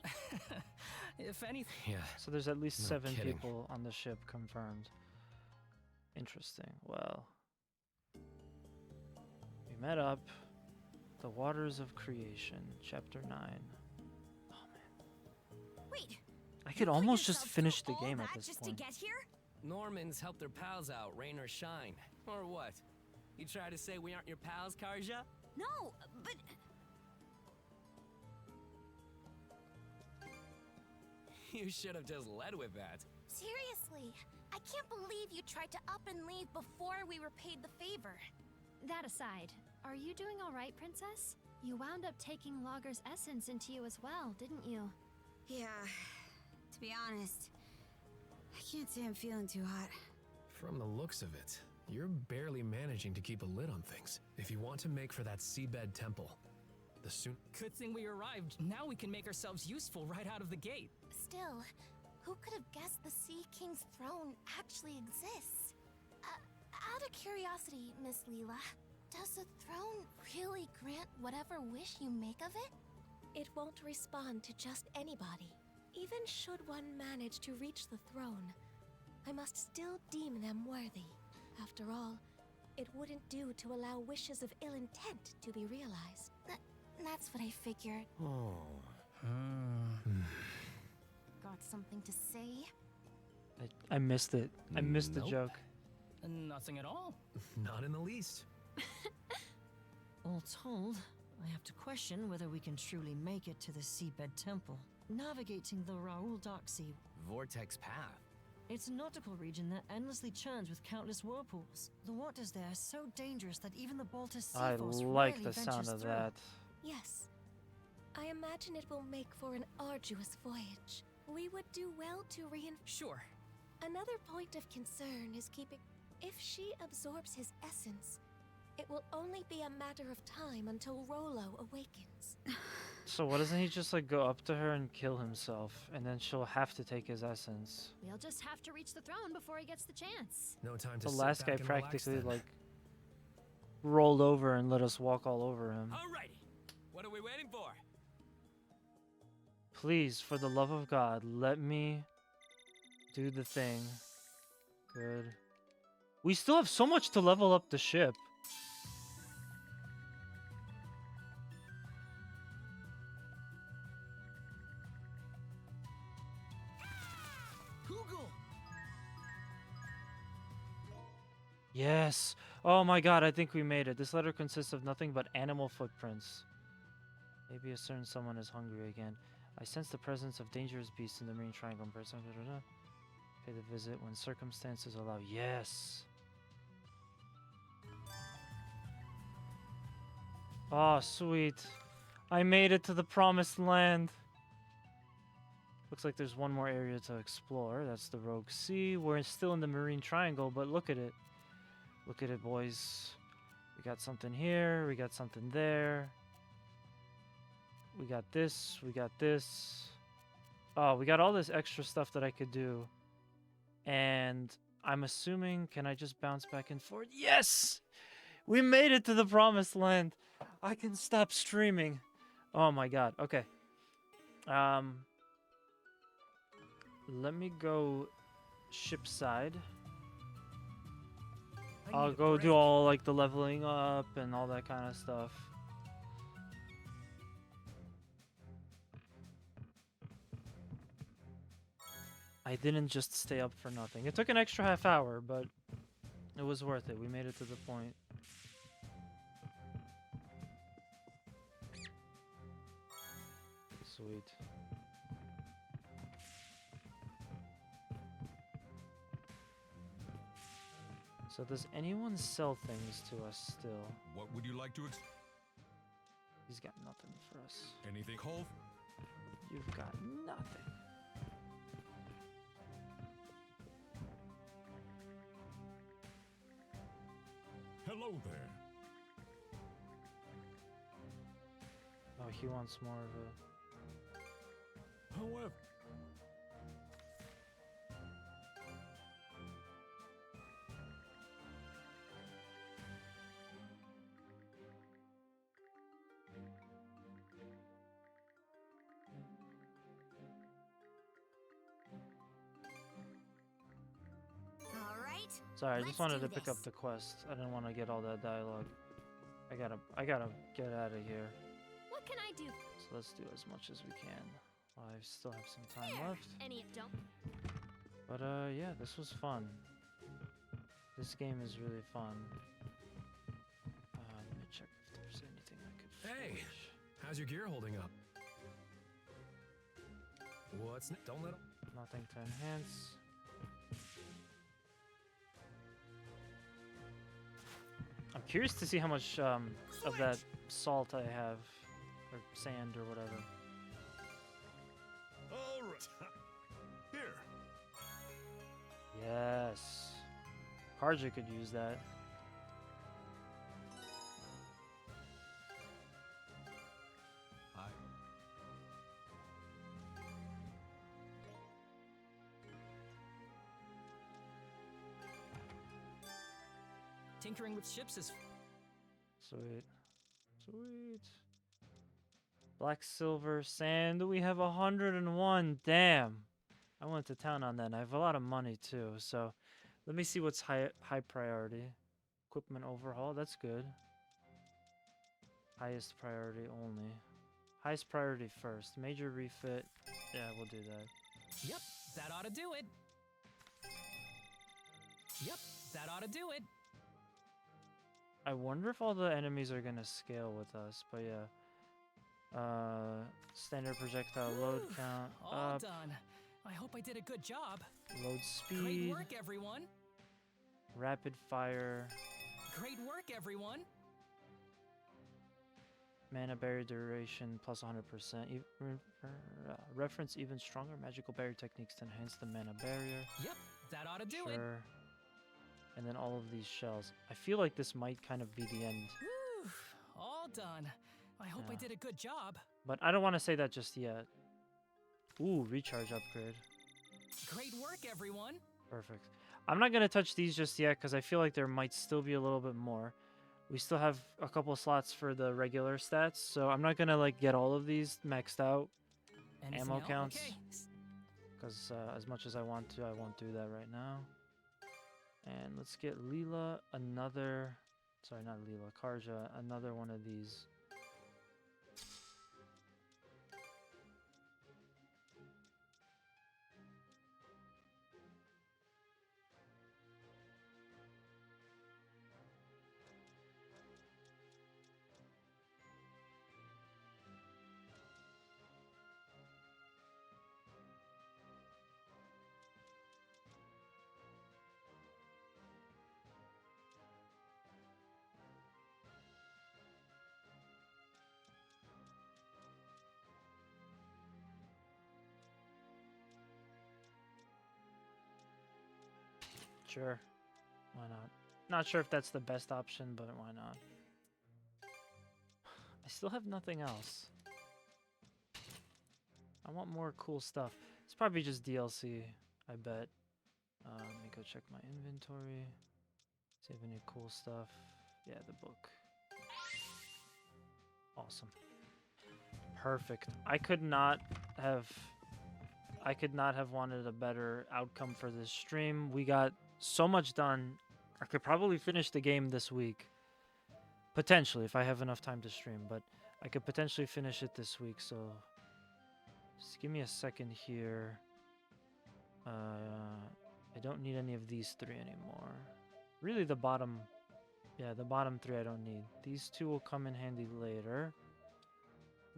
If anything... Yeah. So there's at least No 7 kidding. people on the ship confirmed. Interesting. Well, we met up. The Waters of Creation, Chapter 9. Oh man. Wait. I could almost just finish the game at this just point. to get here? Norman's helped their pals out, rain or shine. Or what? You try to say we aren't your pals, Karja? No, but You should have just led with that. Seriously, I can't believe you tried to up and leave before we were paid the favor. that aside, are you doing all right, Princess? You wound up taking Logger's essence into you as well, didn't you? yeah. To be honest, I can't say I'm feeling too hot. From the looks of it, you're barely managing to keep a lid on things. If you want to make for that seabed temple, the soon... Good thing we arrived. Now we can make ourselves useful right out of the gate. Still, who could have guessed the Sea King's throne actually exists? Out of curiosity, Miss Leela, does the throne really grant whatever wish you make of it? It won't respond to just anybody. Even should one manage to reach the throne, I must still deem them worthy. After all, it wouldn't do to allow wishes of ill intent to be realized. That's what I figured. Oh. Got something to say? I missed it. I missed the Nope. joke. Nothing at all. Not in the least. All told, I have to question whether we can truly make it to the Seabed Temple. Navigating the Raoul Dark Sea, Vortex Path. it's a nautical region that endlessly churns with countless whirlpools. The waters there are so dangerous that even the Baltus Sea I Force like rarely the sound ventures of through. that. Yes. I imagine it will make for an arduous voyage. We would do well to Sure. Another point of concern is keeping... If she absorbs his essence, it will only be a matter of time until Rolo awakens. So why doesn't he just like go up to her and kill himself, and then she'll have to take his essence? We'll just have to reach the throne before he gets the chance. No time to The sit last guy back and relax practically then. like rolled over and let us walk all over him. Alrighty. What are we waiting for? Please, for the love of God, let me do the thing. Good. We still have so much to level up the ship. Google! Yes. Oh my God, I think we made it. This letter consists of nothing but animal footprints. Maybe a certain someone is hungry again. I sense the presence of dangerous beasts in the Marine Triangle. Pay the visit when circumstances allow. Yes. Oh, sweet. I made it to the promised land. Looks like there's one more area to explore. That's the Rogue Sea. We're still in the Marine Triangle, but look at it. Look at it, boys. We got something here. We got something there. We got this. We got this. Oh, we got all this extra stuff that I could do. And I'm assuming, can I just bounce back and forth? Yes! We made it to the promised land. I can stop streaming. Oh my God. Okay. Let me go ship side. I'll go do all like the leveling up and all that kind of stuff. I didn't just stay up for nothing. It took an extra half hour, but it was worth it. We made it to the point. Sweet. So does anyone sell things to us still? What would you like to He's got nothing for us. Anything, Cole? You've got nothing. Hello there. Oh, he wants more of a... However, Sorry, I just wanted to pick up the quest. I didn't want to get all that dialogue. I gotta get out of here. What can I do? So let's do as much as we can. While I still have some time There. left. Any don't. But yeah, this was fun. This game is really fun. Let me check if there's anything I could Hey, finish. how's your gear holding up? What's don't let him. Nothing to enhance. I'm curious to see how much of that salt I have, or sand, or whatever. All right. Here. Yes. Karja could use that. Hi. Tinkering with ships is Sweet. Sweet. Black, silver, sand. We have 101. Damn. I went to town on that. And I have a lot of money too. So let me see what's high priority. Equipment overhaul. That's good. Highest priority only. Highest priority first. Major refit. Yeah, we'll do that. Yep, that ought to do it. Yep, that ought to do it. I wonder if all the enemies are gonna scale with us, but yeah. Standard projectile load count All up. done. I hope I did a good job. Load Great speed. work, everyone. Rapid fire. Great work, everyone. Mana barrier duration plus 100%. Reference even stronger magical barrier techniques to enhance the mana barrier. Yep, That ought to do it. Sure. And then all of these shells. I feel like this might kind of be the end. Whew, all done. I hope I Yeah. did a good job. But I don't want to say that just yet. Ooh, recharge upgrade. Great work, everyone. Perfect. I'm not going to touch these just yet because I feel like there might still be a little bit more. We still have a couple slots for the regular stats, so I'm not going to like get all of these maxed out. Anything Ammo else? counts. Okay. Because as much as I want to, I won't do that right now. And let's get Leela another... Sorry, not Leela. Karja, another one of these. Sure. Why not? Not sure if that's the best option, but why not? I still have nothing else. I want more cool stuff. It's probably just DLC, I bet. Let me go check my inventory. See if any cool stuff. Yeah, the book. Awesome. Perfect. I could not have wanted a better outcome for this stream. We got so much done. I could probably finish the game this week. Potentially, if I have enough time to stream, but I could potentially finish it this week, so just give me a second here. I don't need any of these three anymore. Really the bottom three I don't need. These two will come in handy later.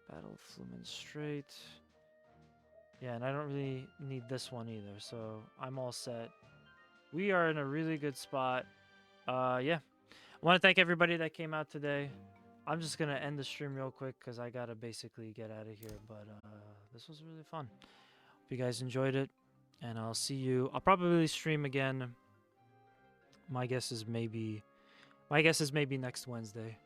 Battle of Flumen Strait. Yeah, and I don't really need this one either, so I'm all set. We are in a really good spot. Yeah. I want to thank everybody that came out today. I'm just going to end the stream real quick because I got to basically get out of here, but this was really fun. Hope you guys enjoyed it, and I'll see you. I'll probably stream again. My guess is maybe next Wednesday.